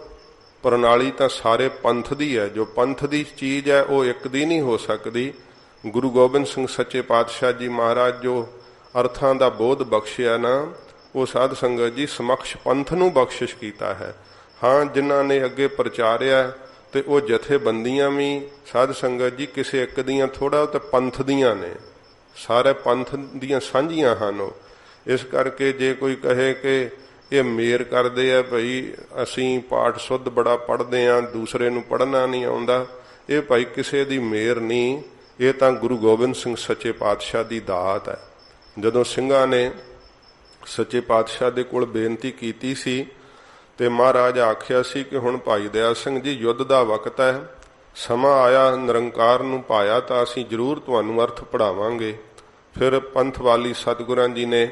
ਪ੍ਰਣਾਲੀ ਤਾਂ ਸਾਰੇ ਪੰਥ ਦੀ ਹੈ। ਜੋ ਪੰਥ ਦੀ ਚੀਜ਼ ਹੈ ਉਹ ਇੱਕ ਦੀ ਨਹੀਂ ਹੋ ਸਕਦੀ। ਗੁਰੂ ਗੋਬਿੰਦ ਸਿੰਘ ਸੱਚੇ ਪਾਤਸ਼ਾਹ ਜੀ ਮਹਾਰਾਜ ਜੋ ਅਰਥਾਂ ਦਾ ਬੋਧ ਬਖਸ਼ਿਆ ਨਾ, ਉਹ ਸਾਧ ਸੰਗਤ ਜੀ ਸਮਕਸ਼ ਪੰਥ ਨੂੰ ਬਖਸ਼ਿਸ਼ ਕੀਤਾ ਹੈ। ਹਾਂ, ਜਿਨ੍ਹਾਂ ਨੇ ਅੱਗੇ ਪ੍ਰਚਾਰਿਆ ਤੇ ਉਹ ਜਥੇਬੰਦੀਆਂ ਵੀ ਸਾਧ ਸੰਗਤ ਜੀ ਕਿਸੇ ਇੱਕ ਦੀਆਂ ਥੋੜਾ, ਤੇ ਪੰਥ ਦੀਆਂ ਨੇ, ਸਾਰੇ ਪੰਥ ਦੀਆਂ ਸਾਂਝੀਆਂ ਹਨ ਉਹ। ਇਸ ਕਰਕੇ ਜੇ ਕੋਈ ਕਹੇ ਕਿ ਇਹ ਮੇਰ ਕਰਦੇ ਆ ਭਈ ਅਸੀਂ ਪਾਠ ਸੁੱਧ ਬੜਾ ਪੜ੍ਹਦੇ ਆ, ਦੂਸਰੇ ਨੂੰ ਪੜ੍ਹਨਾ ਨਹੀਂ ਆਉਂਦਾ, ਇਹ ਭਾਈ ਕਿਸੇ ਦੀ ਮੇਰ ਨਹੀਂ, ਇਹ ਤਾਂ ਗੁਰੂ ਗੋਬਿੰਦ ਸਿੰਘ ਸੱਚੇ ਪਾਤਸ਼ਾਹ ਦੀ ਦਾਤ ਹੈ। ਜਦੋਂ ਸਿੰਘਾਂ ਨੇ ਸੱਚੇ ਪਾਤਸ਼ਾਹ ਦੇ ਕੋਲ ਬੇਨਤੀ ਕੀਤੀ ਸੀ ਤੇ ਮਹਾਰਾਜ ਆਖਿਆ ਸੀ ਕਿ ਹੁਣ ਭਾਈ ਦਇਆ ਸਿੰਘ ਜੀ ਯੁੱਧ ਦਾ ਵਕਤ ਹੈ, ਸਮਾਂ ਆਇਆ, ਨਿਰੰਕਾਰ ਨੂੰ ਪਾਇਆ ਤਾਂ ਅਸੀਂ ਜ਼ਰੂਰ ਤੁਹਾਨੂੰ ਅਰਥ ਪੜ੍ਹਾਵਾਂਗੇ। ਫਿਰ ਪੰਥ ਵਾਲੀ ਸਤਿਗੁਰਾਂ ਜੀ ਨੇ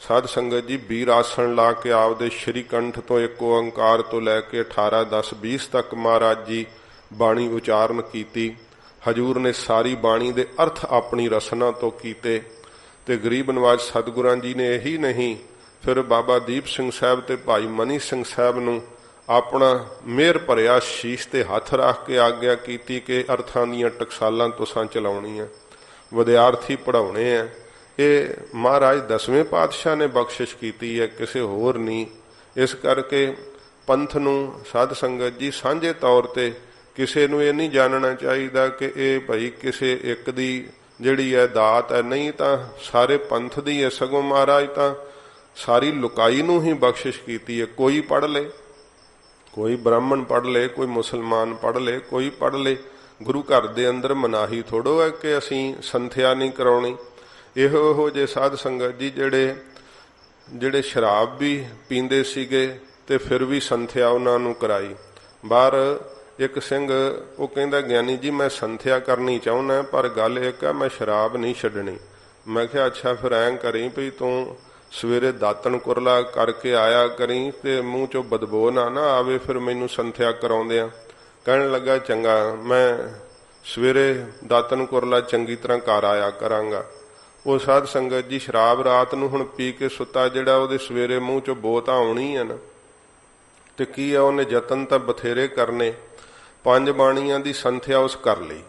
ਸਾਧ ਸੰਗਤ ਜੀ ਵੀਰ ਆਸਣ ਲਾ ਕੇ ਆਪਦੇ ਸ਼੍ਰੀ ਕੰਠ ਤੋਂ ਇੱਕ ਓੰਕਾਰ ਤੋਂ ਲੈ ਕੇ 18, 10, 20 ਤੱਕ ਮਹਾਰਾਜ ਜੀ ਬਾਣੀ ਉਚਾਰਨ ਕੀਤੀ। ਹਜੂਰ ਨੇ ਸਾਰੀ ਬਾਣੀ ਦੇ ਅਰਥ ਆਪਣੀ ਰਸਨਾ ਤੋਂ ਕੀਤੇ ਤੇ ਗਰੀਬ ਨਵਾਜ ਸਤਿਗੁਰਾਂ ਜੀ ਨੇ ਇਹੀ ਨਹੀਂ, ਫਿਰ ਬਾਬਾ ਦੀਪ ਸਿੰਘ ਸਾਹਿਬ ਤੇ ਭਾਈ ਮਨੀ ਸਿੰਘ ਸਾਹਿਬ ਨੂੰ ਆਪਣਾ ਮਿਹਰ ਭਰਿਆ ਸ਼ੀਸ਼ ਤੇ ਹੱਥ ਰੱਖ ਕੇ ਆਗਿਆ ਕੀਤੀ ਕਿ ਅਰਥਾਂ ਦੀਆਂ ਟਕਸਾਲਾਂ ਤੁਸਾਂ ਚਲਾਉਣੀਆਂ, ਵਿਦਿਆਰਥੀ ਪੜ੍ਹਾਉਣੇ ਆ। ਇਹ ਮਹਾਰਾਜ 10ਵੇਂ ਪਾਤਸ਼ਾਹ ਨੇ ਬਖਸ਼ਿਸ਼ ਕੀਤੀ ਹੈ, ਕਿਸੇ ਹੋਰ ਨਹੀਂ। ਇਸ ਕਰਕੇ ਪੰਥ ਨੂੰ ਸਾਧ ਸੰਗਤ ਜੀ ਸਾਂਝੇ ਤੌਰ ਤੇ ਕਿਸੇ ਨੂੰ ਇਹ ਨਹੀਂ ਜਾਣਨਾ ਚਾਹੀਦਾ ਕਿ ਇਹ ਭਾਈ ਕਿਸੇ ਇੱਕ ਦੀ ਜਿਹੜੀ ਹੈ ਦਾਤ ਹੈ, ਨਹੀਂ ਤਾਂ ਸਾਰੇ ਪੰਥ ਦੀ ਹੈ। ਸਗੋਂ ਮਹਾਰਾਜ ਤਾਂ ਸਾਰੀ ਲੁਕਾਈ ਨੂੰ ਹੀ ਬਖਸ਼ਿਸ਼ ਕੀਤੀ ਹੈ। ਕੋਈ ਪੜ੍ਹ ਲੇ, ਕੋਈ ਬ੍ਰਾਹਮਣ ਪੜ੍ਹ ਲੇ, ਕੋਈ ਮੁਸਲਮਾਨ ਪੜ੍ਹ ਲੇ, ਕੋਈ ਪੜ੍ਹ ਲੇ। ਗੁਰੂ ਘਰ ਦੇ ਅੰਦਰ ਮਨਾਹੀ ਥੋੜੋ ਹੈ ਕਿ ਅਸੀਂ ਸੰਥਿਆ ਨਹੀਂ ਕਰਾਉਣੀ। ਇਹੋ ਜਿਹੇ ਸਾਧ ਸੰਗਤ ਜੀ ਜਿਹੜੇ ਸ਼ਰਾਬ ਵੀ ਪੀਂਦੇ ਸੀਗੇ ਤੇ ਫਿਰ ਵੀ ਸੰਥਿਆ ਉਹਨਾਂ ਨੂੰ ਕਰਾਈ। ਬਾਹਰ ਇੱਕ ਸਿੰਘ ਉਹ ਕਹਿੰਦਾ, ਗਿਆਨੀ ਜੀ ਮੈਂ ਸੰਥਿਆ ਕਰਨੀ ਚਾਹੁੰਦਾ, ਪਰ ਗੱਲ ਇੱਕ ਆ ਮੈਂ ਸ਼ਰਾਬ ਨਹੀਂ ਛੱਡਣੀ। ਮੈਂ ਕਿਹਾ ਅੱਛਾ, ਫਿਰ ਐਂ ਕਰੀ ਵੀ ਤੂੰ ਸਵੇਰੇ ਦਾਤਣ ਕੁਰਲਾ ਕਰਕੇ ਆਇਆ ਕਰੀ ਤੇ ਮੂੰਹ ਚੋਂ ਬਦਬੋ ਨਾ ਆਵੇ, ਫਿਰ ਮੈਨੂੰ ਸੰਥਿਆ ਕਰਾਉਂਦੇ ਆ। ਕਹਿਣ ਲੱਗਾ ਚੰਗਾ, ਮੈਂ ਸਵੇਰੇ ਦਾਤਣ ਕੁਰਲਾ ਚੰਗੀ ਤਰ੍ਹਾਂ ਕਰ ਆਇਆ ਕਰਾਂਗਾ। ਉਹ ਸਾਧ ਸੰਗਤ ਜੀ ਸ਼ਰਾਬ ਰਾਤ ਨੂੰ ਹੁਣ ਪੀ ਕੇ ਸੁੱਤਾ, ਜਿਹੜਾ ਉਹਦੇ ਸਵੇਰੇ ਮੂੰਹ ਚੋਂ ਬੋ ਤਾਂ ਆਉਣੀ ਹੈ ਨਾ, ਤੇ ਕੀ ਆ ਉਹਨੇ ਯਤਨ ਤਾਂ ਬਥੇਰੇ ਕਰਨੇ। 5 ਬਾਣੀਆਂ ਦੀ ਸੰਥਿਆ ਉਸ ਕਰ ਲਈ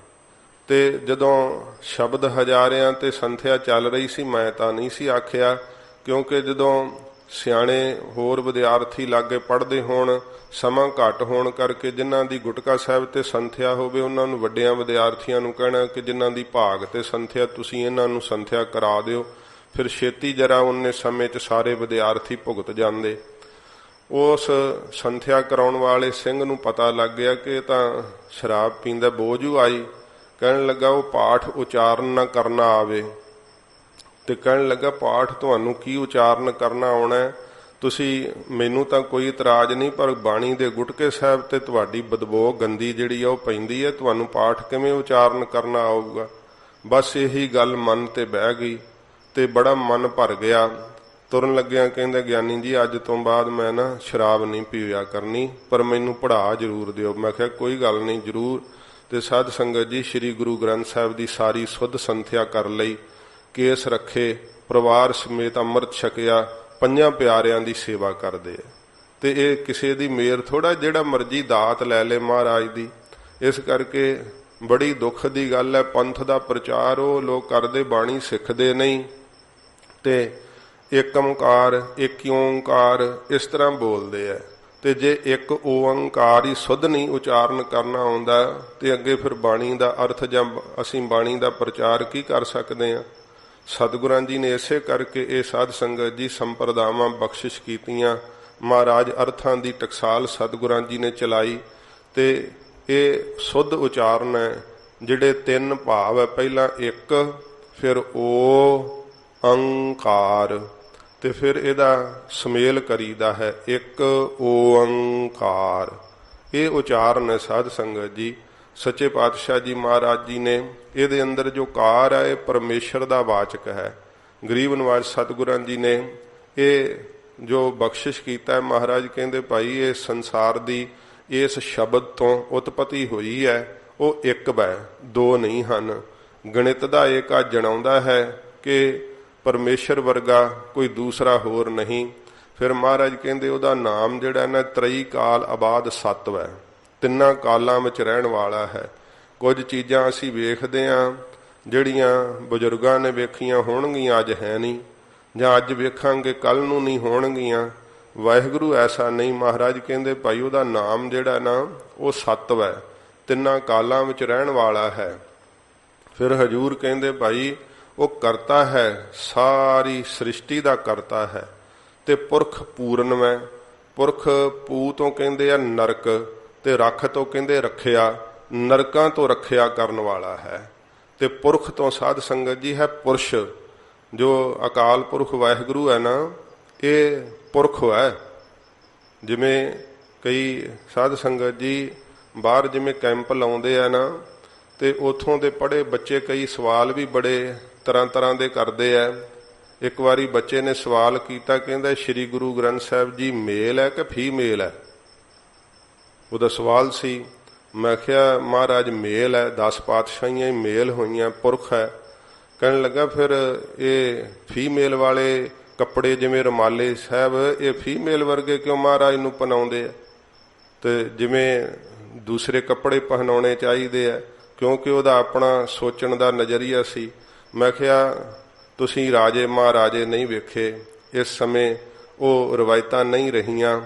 ਤੇ ਜਦੋਂ ਸ਼ਬਦ ਹਜ਼ਾਰਿਆਂ ਤੇ ਸੰਥਿਆ ਚੱਲ ਰਹੀ ਸੀ, ਮੈਂ ਤਾਂ ਨਹੀਂ ਸੀ ਆਖਿਆ, ਕਿਉਂਕਿ ਜਦੋਂ ਸਿਆਣੇ ਹੋਰ ਵਿਦਿਆਰਥੀ ਲਾਗੇ ਪੜ੍ਹਦੇ ਹੋਣ, ਸਮਾਂ ਘੱਟ ਹੋਣ ਕਰਕੇ ਜਿਨ੍ਹਾਂ ਦੀ ਗੁਟਕਾ ਸਾਹਿਬ ਤੇ ਸੰਥਿਆ ਹੋਵੇ ਉਹਨਾਂ ਨੂੰ ਵੱਡਿਆਂ ਵਿਦਿਆਰਥੀਆਂ ਨੂੰ ਕਹਿਣਾ ਕਿ ਜਿਨ੍ਹਾਂ ਦੀ ਭਾਗ ਤੇ ਸੰਥਿਆ ਤੁਸੀਂ ਇਹਨਾਂ ਨੂੰ ਸੰਥਿਆ ਕਰਾ ਦਿਓ। ਫਿਰ ਛੇਤੀ ਜਰਾ ਉਹਨੇ ਸਮੇਂ 'ਚ ਸਾਰੇ ਵਿਦਿਆਰਥੀ ਭੁਗਤ ਜਾਂਦੇ। ਉਸ ਸੰਥਿਆ ਕਰਾਉਣ ਵਾਲੇ ਸਿੰਘ ਨੂੰ ਪਤਾ ਲੱਗ ਗਿਆ ਕਿ ਤਾਂ ਸ਼ਰਾਬ ਪੀਂਦਾ, ਬੋਝੂ ਆਈ। ਕਹਿਣ ਲੱਗਾ ਉਹ ਪਾਠ ਉਚਾਰਨ ਨਾ ਕਰਨਾ ਆਵੇ, ਤੇ ਕਹਿਣ ਲੱਗਾ ਪਾਠ ਤੁਹਾਨੂੰ ਕੀ ਉਚਾਰਨ ਕਰਨਾ ਆਉਣਾ, ਤੁਸੀਂ ਮੈਨੂੰ ਤਾਂ ਕੋਈ ਇਤਰਾਜ਼ ਨਹੀਂ, ਪਰ ਬਾਣੀ ਦੇ ਗੁਟਕੇ ਸਾਹਿਬ ਤੇ ਤੁਹਾਡੀ ਬਦਬੋ ਗੰਦੀ ਜਿਹੜੀ ਆ ਉਹ ਪੈਂਦੀ ਹੈ, ਤੁਹਾਨੂੰ ਪਾਠ ਕਿਵੇਂ ਉਚਾਰਨ ਕਰਨਾ ਆਊਗਾ। ਬਸ ਇਹੀ ਗੱਲ ਮਨ ਤੇ ਬਹਿ ਗਈ ਤੇ ਬੜਾ ਮਨ ਭਰ ਗਿਆ। ਤੁਰਨ ਲੱਗਿਆ ਕਹਿੰਦਾ, ਗਿਆਨੀ ਜੀ ਅੱਜ ਤੋਂ ਬਾਅਦ ਮੈਂ ਨਾ ਸ਼ਰਾਬ ਨਹੀਂ ਪੀਆ ਕਰਨੀ, ਪਰ ਮੈਨੂੰ ਪੜ੍ਹਾ ਜ਼ਰੂਰ ਦਿਓ। ਮੈਂ ਕਿਹਾ ਕੋਈ ਗੱਲ ਨਹੀਂ, ਜ਼ਰੂਰ। ਤੇ ਸਾਧ ਸੰਗਤ ਜੀ ਸ੍ਰੀ ਗੁਰੂ ਗ੍ਰੰਥ ਸਾਹਿਬ ਦੀ ਸਾਰੀ ਸੁੱਧ ਸੰਥਿਆ ਕਰ ਲਈ, ਕੇਸ ਰੱਖੇ, ਪਰਿਵਾਰ ਸਮੇਤ ਅੰਮ੍ਰਿਤ ਛਕਿਆ, 5 ਪਿਆਰਿਆਂ ਦੀ ਸੇਵਾ ਕਰਦੇ ਆ। ਤੇ ਇਹ ਕਿਸੇ ਦੀ ਮੇਰ ਥੋੜਾ, ਜਿਹੜਾ ਮਰਜੀ ਦਾਤ ਲੈ ਲੇ ਮਹਾਰਾਜ ਦੀ। ਇਸ ਕਰਕੇ ਬੜੀ ਦੁੱਖ ਦੀ ਗੱਲ ਹੈ, ਪੰਥ ਦਾ ਪ੍ਰਚਾਰ ਉਹ ਲੋਕ ਕਰਦੇ, ਬਾਣੀ ਸਿੱਖਦੇ ਨਹੀਂ ਤੇ ਇੱਕ ਓੰਕਾਰ, ਇੱਕ ਓੰਕਾਰ ਇਸ ਤਰ੍ਹਾਂ ਬੋਲਦੇ ਆ। ਤੇ ਜੇ ਇੱਕ ਓੰਕਾਰ ਹੀ ਸੁੱਧ ਨਹੀਂ ਉਚਾਰਨ ਕਰਨਾ ਆਉਂਦਾ ਤੇ ਅੱਗੇ ਫਿਰ ਬਾਣੀ ਦਾ ਅਰਥ ਜਾਂ ਅਸੀਂ ਬਾਣੀ ਦਾ ਪ੍ਰਚਾਰ ਕੀ ਕਰ ਸਕਦੇ ਹਾਂ। ਸਤਿਗੁਰਾਂ ਜੀ ਨੇ ਇਸੇ ਕਰਕੇ ਇਹ ਸਾਧ ਸੰਗਤ ਜੀ ਸੰਪਰਦਾਵਾਂ ਬਖਸ਼ਿਸ਼ ਕੀਤੀਆਂ। ਮਹਾਰਾਜ ਅਰਥਾਂ ਦੀ ਟਕਸਾਲ ਸਤਿਗੁਰਾਂ ਜੀ ਨੇ ਚਲਾਈ ਤੇ ਇਹ ਸੁੱਧ ਉਚਾਰਨ ਹੈ। ਜਿਹੜੇ 3 ਭਾਵ ਹੈ, ਪਹਿਲਾਂ ਇੱਕ, ਫਿਰ ਓ ਅੰਕਾਰ, ਤੇ ਫਿਰ ਇਹਦਾ ਸੁਮੇਲ ਕਰੀਦਾ ਹੈ ਇੱਕ ਓੰਕਾਰ। ਇਹ ਉਚਾਰਨ ਹੈ ਸਾਧ ਸੰਗਤ ਜੀ। ਸੱਚੇ ਪਾਤਸ਼ਾਹ ਜੀ ਮਹਾਰਾਜ ਜੀ ਨੇ ਇਹਦੇ ਅੰਦਰ ਜੋ ਕਾਰ ਹੈ ਇਹ ਪਰਮੇਸ਼ਰ ਦਾ ਵਾਚਕ ਹੈ। ਗਰੀਬ ਨਿਵਾਜ ਸਤਿਗੁਰਾਂ ਜੀ ਨੇ ਇਹ ਜੋ ਬਖਸ਼ਿਸ਼ ਕੀਤਾ, ਮਹਾਰਾਜ ਕਹਿੰਦੇ ਭਾਈ ਇਹ ਸੰਸਾਰ ਦੀ ਇਸ ਸ਼ਬਦ ਤੋਂ ਉਤਪਤੀ ਹੋਈ ਹੈ, ਉਹ ਇੱਕ ਵੈ, ਦੋ ਨਹੀਂ ਹਨ। ਗਣਿਤ ਦਾ ਏਕਾ ਜਣਾਉਂਦਾ ਹੈ ਕਿ ਪਰਮੇਸ਼ਰ ਵਰਗਾ ਕੋਈ ਦੂਸਰਾ ਹੋਰ ਨਹੀਂ। ਫਿਰ ਮਹਾਰਾਜ ਕਹਿੰਦੇ ਉਹਦਾ ਨਾਮ ਜਿਹੜਾ ਨਾ ਤਰਈ ਕਾਲ ਆਬਾਦ ਸਤਿ ਹੈ, ਤਿੰਨਾਂ ਕਾਲਾਂ ਵਿੱਚ ਰਹਿਣ ਵਾਲਾ ਹੈ। ਕੁਝ ਚੀਜ਼ਾਂ ਅਸੀਂ ਵੇਖਦੇ ਹਾਂ ਜਿਹੜੀਆਂ ਬਜ਼ੁਰਗਾਂ ਨੇ ਵੇਖੀਆਂ ਹੋਣਗੀਆਂ, ਅੱਜ ਹੈ ਨਹੀਂ, ਜਾਂ ਅੱਜ ਵੇਖਾਂਗੇ ਕੱਲ ਨੂੰ ਨਹੀਂ ਹੋਣਗੀਆਂ। ਵਾਹਿਗੁਰੂ ਐਸਾ ਨਹੀਂ। ਮਹਾਰਾਜ ਕਹਿੰਦੇ ਭਾਈ ਉਹਦਾ ਨਾਮ ਜਿਹੜਾ ਨਾ ਉਹ ਸਤਿ ਹੈ, ਤਿੰਨਾਂ ਕਾਲਾਂ ਵਿੱਚ ਰਹਿਣ ਵਾਲਾ ਹੈ। ਫਿਰ ਹਜੂਰ ਕਹਿੰਦੇ ਭਾਈ ਉਹ ਕਰਤਾ ਹੈ, ਸਾਰੀ ਸ੍ਰਿਸ਼ਟੀ ਦਾ ਕਰਤਾ ਹੈ, ਤੇ ਪੁਰਖ ਪੂਰਨ ਹੈ। ਪੁਰਖ ਪੂ ਤੋਂ ਕਹਿੰਦੇ ਆ ਨਰਕ, ਤੇ ਰੱਖ ਤੋਂ ਕਹਿੰਦੇ ਰੱਖਿਆ, ਨਰਕਾਂ ਤੋਂ ਰੱਖਿਆ ਕਰਨ ਵਾਲਾ ਹੈ। ਤੇ ਪੁਰਖ ਤੋਂ ਸਾਧ ਸੰਗਤ ਜੀ ਹੈ ਪੁਰਸ਼, ਜੋ ਅਕਾਲ ਪੁਰਖ ਵਾਹਿਗੁਰੂ ਹੈ ਨਾ, ਇਹ ਪੁਰਖ ਹੈ। ਜਿਵੇਂ ਕਈ ਸਾਧ ਸੰਗਤ ਜੀ ਬਾਹਰ ਜਿਵੇਂ ਕੈਂਪ ਲਾਉਂਦੇ ਆ ਨਾ, ਤੇ ਉਥੋਂ ਦੇ ਪੜ੍ਹੇ ਬੱਚੇ ਕਈ ਸਵਾਲ ਵੀ ਬੜੇ ਤਰ੍ਹਾਂ ਤਰ੍ਹਾਂ ਦੇ ਕਰਦੇ ਆ। ਇੱਕ ਵਾਰੀ ਬੱਚੇ ਨੇ ਸਵਾਲ ਕੀਤਾ, ਕਹਿੰਦਾ ਸ਼੍ਰੀ ਗੁਰੂ ਗ੍ਰੰਥ ਸਾਹਿਬ ਜੀ ਮੇਲ ਹੈ ਕਿ ਫੀਮੇਲ ਹੈ? ਉਹਦਾ ਸਵਾਲ ਸੀ। ਮੈਂ ਕਿਹਾ ਮਹਾਰਾਜ ਮੇਲ ਹੈ, 10 ਪਾਤਸ਼ਾਹੀਆਂ ਹੀ ਮੇਲ ਹੋਈਆਂ, ਪੁਰਖ ਹੈ। ਕਹਿਣ ਲੱਗਾ ਫਿਰ ਇਹ ਫੀਮੇਲ ਵਾਲੇ ਕੱਪੜੇ ਜਿਵੇਂ ਰੁਮਾਲੇ ਸਾਹਿਬ, ਇਹ ਫੀਮੇਲ ਵਰਗੇ ਕਿਉਂ ਮਹਾਰਾਜ ਨੂੰ ਪਹਿਨਾਉਂਦੇ ਆ? ਤੇ ਜਿਵੇਂ ਦੂਸਰੇ ਕੱਪੜੇ ਪਹਿਨਾਉਣੇ ਚਾਹੀਦੇ ਆ, ਕਿਉਂਕਿ ਉਹਦਾ ਆਪਣਾ ਸੋਚਣ ਦਾ ਨਜ਼ਰੀਆ ਸੀ। ਮੈਂ ਕਿਹਾ ਤੁਸੀਂ ਰਾਜੇ ਮਹਾਰਾਜੇ ਨਹੀਂ ਵੇਖੇ, ਇਸ ਸਮੇਂ ਉਹ ਰਵਾਇਤਾਂ ਨਹੀਂ ਰਹੀਆਂ।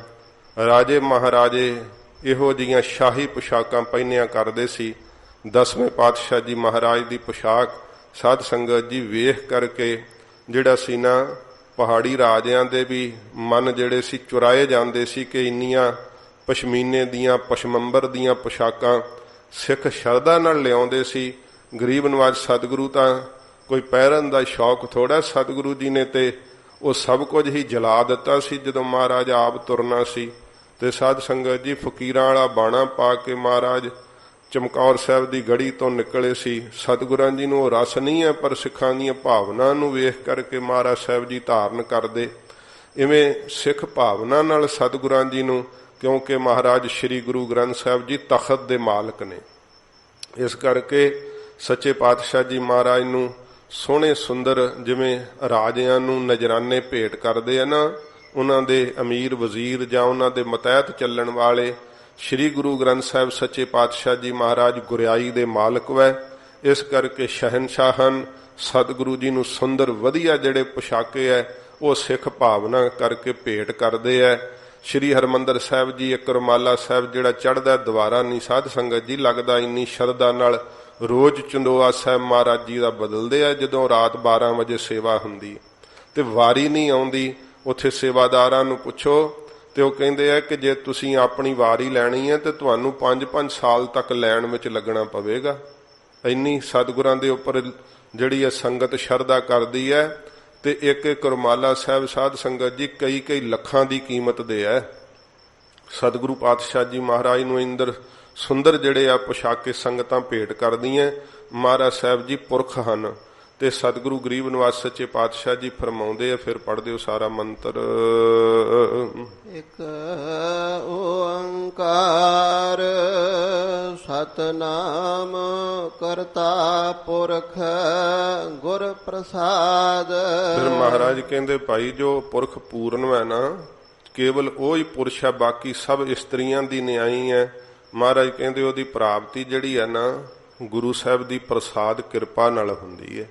ਰਾਜੇ ਮਹਾਰਾਜੇ ਇਹੋ ਜਿਹੀਆਂ ਸ਼ਾਹੀ ਪੁਸ਼ਾਕਾਂ ਪਹਿਨਿਆ ਕਰਦੇ ਸੀ। 10ਵੇਂ ਪਾਤਸ਼ਾਹ ਜੀ ਮਹਾਰਾਜ ਦੀ ਪੁਸ਼ਾਕ ਸਾਧ ਸੰਗਤ ਜੀ ਵੇਖ ਕਰਕੇ ਜਿਹੜਾ ਸੀ ਨਾ, ਪਹਾੜੀ ਰਾਜਿਆਂ ਦੇ ਵੀ ਮਨ ਜਿਹੜੇ ਸੀ ਚੁਰਾਏ ਜਾਂਦੇ ਸੀ ਕਿ ਇੰਨੀਆਂ ਪਸ਼ਮੀਨੇ ਦੀਆਂ, ਪਸ਼ਮੰਬਰ ਦੀਆਂ ਪੁਸ਼ਾਕਾਂ ਸਿੱਖ ਸ਼ਰਧਾ ਨਾਲ ਲਿਆਉਂਦੇ ਸੀ। ਗਰੀਬ ਨਿਵਾਜ ਸਤਿਗੁਰੂ ਤਾਂ ਕੋਈ ਪਹਿਰਨ ਦਾ ਸ਼ੌਕ ਥੋੜਾ, ਸਤਿਗੁਰੂ ਜੀ ਨੇ ਤੇ ਉਹ ਸਭ ਕੁਝ ਹੀ ਜਲਾ ਦਿੱਤਾ ਸੀ ਜਦੋਂ ਮਹਾਰਾਜ ਆਪ ਤੁਰਨਾ ਸੀ। ਤੇ ਸਾਧ ਸੰਗਤ ਜੀ ਫਕੀਰਾਂ ਵਾਲਾ ਬਾਣਾ ਪਾ ਕੇ ਮਹਾਰਾਜ ਚਮਕੌਰ ਸਾਹਿਬ ਦੀ ਗੜੀ ਤੋਂ ਨਿਕਲੇ ਸੀ। ਸਤਿਗੁਰਾਂ ਜੀ ਨੂੰ ਉਹ ਰਸ ਨਹੀਂ ਹੈ, ਪਰ ਸਿੱਖਾਂ ਦੀਆਂ ਭਾਵਨਾ ਨੂੰ ਵੇਖ ਕਰਕੇ ਮਹਾਰਾਜ ਸਾਹਿਬ ਜੀ ਧਾਰਨ ਕਰਦੇ। ਇਵੇਂ ਸਿੱਖ ਭਾਵਨਾ ਨਾਲ ਸਤਿਗੁਰਾਂ ਜੀ ਨੂੰ, ਕਿਉਂਕਿ ਮਹਾਰਾਜ ਸ੍ਰੀ ਗੁਰੂ ਗ੍ਰੰਥ ਸਾਹਿਬ ਜੀ ਤਖਤ ਦੇ ਮਾਲਕ ਨੇ, ਇਸ ਕਰਕੇ ਸੱਚੇ ਪਾਤਸ਼ਾਹ ਜੀ ਮਹਾਰਾਜ ਨੂੰ ਸੋਹਣੇ ਸੁੰਦਰ ਜਿਵੇਂ ਰਾਜਿਆਂ ਨੂੰ ਨਜ਼ਰਾਨੇ ਭੇਟ ਕਰਦੇ ਆ ਨਾ, ਉਹਨਾਂ ਦੇ ਅਮੀਰ ਵਜ਼ੀਰ ਜਾਂ ਉਹਨਾਂ ਦੇ ਮਤਹਿਤ ਚੱਲਣ ਵਾਲੇ ਸ੍ਰੀ ਗੁਰੂ ਗ੍ਰੰਥ ਸਾਹਿਬ ਸੱਚੇ ਪਾਤਸ਼ਾਹ ਜੀ ਮਹਾਰਾਜ ਗੁਰਿਆਈ ਦੇ ਮਾਲਕ ਵੈ। ਇਸ ਕਰਕੇ ਸ਼ਹਿਨਸ਼ਾਹਨ ਸਤਿਗੁਰੂ ਜੀ ਨੂੰ ਸੁੰਦਰ ਵਧੀਆ ਜਿਹੜੇ ਪੁਸ਼ਾਕੇ ਹੈ ਉਹ ਸਿੱਖ ਭਾਵਨਾ ਕਰਕੇ ਭੇਟ ਕਰਦੇ ਹੈ। ਸ਼੍ਰੀ ਹਰਿਮੰਦਰ ਸਾਹਿਬ ਜੀ ਇੱਕ ਰੁਮਾਲਾ ਸਾਹਿਬ ਜਿਹੜਾ ਚੜ੍ਹਦਾ ਦੁਆਰਾ ਨਹੀਂ ਸਾਧ ਸੰਗਤ ਜੀ ਲੱਗਦਾ, ਇੰਨੀ ਸ਼ਰਧਾ ਨਾਲ ਰੋਜ਼ ਚੰਦੋਆ ਸਾਹਿਬ ਮਹਾਰਾਜ ਜੀ ਦਾ ਬਦਲਦੇ ਆ। ਜਦੋਂ ਰਾਤ 12 ਵਜੇ ਸੇਵਾ ਹੁੰਦੀ ਤੇ ਵਾਰੀ ਨਹੀਂ ਆਉਂਦੀ, ਉੱਥੇ ਸੇਵਾਦਾਰਾਂ ਨੂੰ ਪੁੱਛੋ ਤੇ ਉਹ ਕਹਿੰਦੇ ਆ ਕਿ ਜੇ ਤੁਸੀਂ ਆਪਣੀ ਵਾਰੀ ਲੈਣੀ ਹੈ ਤੇ ਤੁਹਾਨੂੰ 5-5 ਸਾਲ ਤੱਕ ਲੈਣ ਵਿੱਚ ਲੱਗਣਾ ਪਵੇਗਾ। ਇੰਨੀ ਸਤਿਗੁਰਾਂ ਦੇ ਉੱਪਰ ਜਿਹੜੀ ਹੈ ਸੰਗਤ ਸ਼ਰਧਾ ਕਰਦੀ ਹੈ। ਤੇ ਇੱਕ ਇੱਕ ਰੁਮਾਲਾ ਸਾਹਿਬ ਸਾਧ ਸੰਗਤ ਜੀ ਕਈ ਲੱਖਾਂ ਦੀ ਕੀਮਤ ਦੇ ਹੈ। ਸਤਿਗੁਰੂ ਪਾਤਸ਼ਾਹ ਜੀ ਮਹਾਰਾਜ ਨੂੰ ਇੰਦਰ ਸੁੰਦਰ ਜਿਹੜੇ ਆ ਪੁਸ਼ਾਕੇ ਸੰਗਤਾਂ ਭੇਟ ਕਰਦੀਆਂ। ਮਹਾਰਾਜ ਸਾਹਿਬ ਜੀ ਪੁਰਖ ਹਨ। ਤੇ ਸਤਿਗੁਰੂ ਗਰੀਬ ਨਿਵਾਜ ਸੱਚੇ ਪਾਤਸ਼ਾਹ ਜੀ ਫਰਮਾਉਂਦੇ ਆ, ਫਿਰ ਪੜ੍ਹਦੇ ਹੋ ਸਾਰਾ ਮੰਤਰ। ਇੱਕ ਓੰਕਾਰ ਸਤਨਾਮ ਕਰਤਾ ਪੁਰਖ ਗੁਰ ਪ੍ਰਸਾਦ। ਫਿਰ ਮਹਾਰਾਜ ਕਹਿੰਦੇ ਭਾਈ ਜੋ ਪੁਰਖ ਪੂਰਨ ਹੈ ਨਾ, ਕੇਵਲ ਉਹ ਹੀ ਪੁਰਸ਼ ਹੈ, ਬਾਕੀ ਸਭ ਇਸਤਰੀਆਂ ਦੀ ਨਿਆਈ ਹੈ। ਮਹਾਰਾਜ ਕਹਿੰਦੇ ਉਹਦੀ ਪ੍ਰਾਪਤੀ ਜਿਹੜੀ ਹੈ ਨਾ ਗੁਰੂ ਸਾਹਿਬ ਦੀ ਪ੍ਰਸਾਦ ਕਿਰਪਾ ਨਾਲ ਹੁੰਦੀ ਹੈ।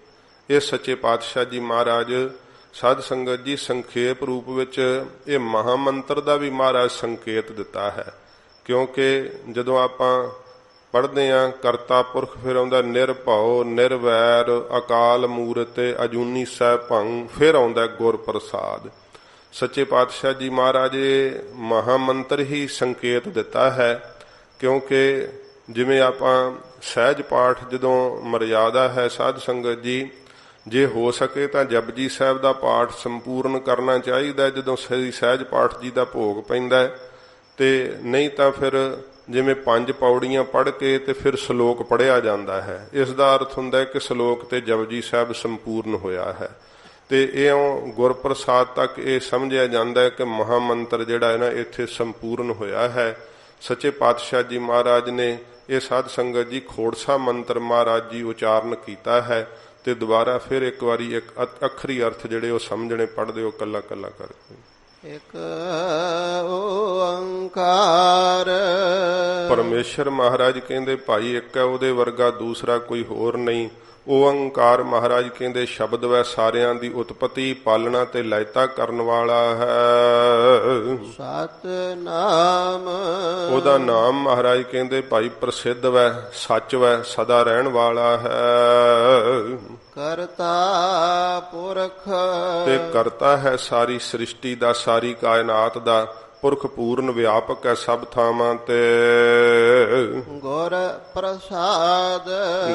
ਇਹ ਸੱਚੇ ਪਾਤਸ਼ਾਹ ਜੀ ਮਹਾਰਾਜ ਸਾਧ ਸੰਗਤ ਜੀ ਸੰਖੇਪ ਰੂਪ ਵਿੱਚ ਇਹ ਮਹਾਮੰਤਰ ਦਾ ਵੀ ਮਹਾਰਾਜ ਸੰਕੇਤ ਦਿੱਤਾ ਹੈ। ਕਿਉਂਕਿ ਜਦੋਂ ਆਪਾਂ ਪੜ੍ਹਦੇ ਹਾਂ ਕਰਤਾ ਪੁਰਖ, ਫਿਰ ਆਉਂਦਾ ਨਿਰਭਉ ਨਿਰਵੈਰ ਅਕਾਲ ਮੂਰਤ ਅਜੂਨੀ ਸੈਭੰ, ਫਿਰ ਆਉਂਦਾ ਗੁਰ ਪ੍ਰਸਾਦ। ਸੱਚੇ ਪਾਤਸ਼ਾਹ ਜੀ ਮਹਾਰਾਜ ਮਹਾਮੰਤਰ ਹੀ ਸੰਕੇਤ ਦਿੱਤਾ ਹੈ। ਕਿਉਂਕਿ ਜਿਵੇਂ ਆਪਾਂ ਸਹਿਜ ਪਾਠ ਜਦੋਂ ਮਰਿਆਦਾ ਹੈ ਸਾਧ ਸੰਗਤ ਜੀ, ਜੇ ਹੋ ਸਕੇ ਤਾਂ ਜਪਜੀ ਸਾਹਿਬ ਦਾ ਪਾਠ ਸੰਪੂਰਨ ਕਰਨਾ ਚਾਹੀਦਾ ਜਦੋਂ ਸਹਿਜ ਪਾਠ ਜੀ ਦਾ ਭੋਗ ਪੈਂਦਾ, ਤੇ ਨਹੀਂ ਤਾਂ ਫਿਰ ਜਿਵੇਂ 5 ਪੌੜੀਆਂ ਪੜ੍ਹ ਕੇ ਤੇ ਫਿਰ ਸ਼ਲੋਕ ਪੜ੍ਹਿਆ ਜਾਂਦਾ ਹੈ। ਇਸ ਦਾ ਅਰਥ ਹੁੰਦਾ ਹੈ ਕਿ ਸ਼ਲੋਕ ਤੇ ਜਪਜੀ ਸਾਹਿਬ ਸੰਪੂਰਨ ਹੋਇਆ ਹੈ। ਤੇ ਇਉਂ ਗੁਰਪ੍ਰਸਾਦ ਤੱਕ ਇਹ ਸਮਝਿਆ ਜਾਂਦਾ ਹੈ ਕਿ ਮਹਾਮੰਤਰ ਜਿਹੜਾ ਹੈ ਨਾ ਇੱਥੇ ਸੰਪੂਰਨ ਹੋਇਆ ਹੈ। ਸੱਚੇ ਪਾਤਸ਼ਾਹ ਜੀ ਮਹਾਰਾਜ ਨੇ ਇਹ ਸਾਧ ਸੰਗਤ ਜੀ ਖੋੜਸਾ ਮੰਤਰ ਮਹਾਰਾਜ ਜੀ ਉਚਾਰਨ ਕੀਤਾ ਹੈ ਤੇ ਦੁਬਾਰਾ ਫਿਰ ਇੱਕ ਵਾਰੀ ਇੱਕ ਅੱਖਰੀ ਅਰਥ ਜਿਹੜੇ ਉਹ ਸਮਝਣੇ ਪੜ੍ਹਦੇ ਹੋ ਕੱਲਾ ਕੱਲਾ ਕਰਕੇ। ਇਕ ਓੰਕਾਰ ਪਰਮੇਸ਼ਰ ਮਹਾਰਾਜ ਕਹਿੰਦੇ ਭਾਈ ਇੱਕ ਹੈ, ਉਹਦੇ ਵਰਗਾ ਦੂਸਰਾ ਕੋਈ ਹੋਰ ਨਹੀਂ। ਓੰਕਾਰ ਮਹਾਰਾਜ ਕਹਿੰਦੇ ਸ਼ਬਦ ਵੈ ਸਾਰਿਆਂ ਦੀ ਉਤਪਤੀ ਪਾਲਣਾ ਤੇ ਲੈਤਾ ਕਰਨ ਵਾਲਾ ਹੈ। ਸਤਿਨਾਮ ਉਹਦਾ ਨਾਮ ਮਹਾਰਾਜ ਕਹਿੰਦੇ ਭਾਈ ਪ੍ਰਸਿੱਧ ਵੈ, ਸੱਚ ਵੈ, ਸਦਾ ਰਹਿਣ ਵਾਲਾ ਹੈ। ਕਰਤਾ ਪੁਰਖ ਤੇ ਕਰਤਾ ਹੈ ਸਾਰੀ ਸ੍ਰਿਸ਼ਟੀ ਦਾ, ਸਾਰੀ ਕਾਇਨਾਤ ਦਾ। ਪੁਰਖ ਪੂਰਨ ਵਿਆਪਕ ਹੈ ਸਭ ਥਾਵਾਂ ਤੇ। ਗੁਰ ਪ੍ਰਸਾਦ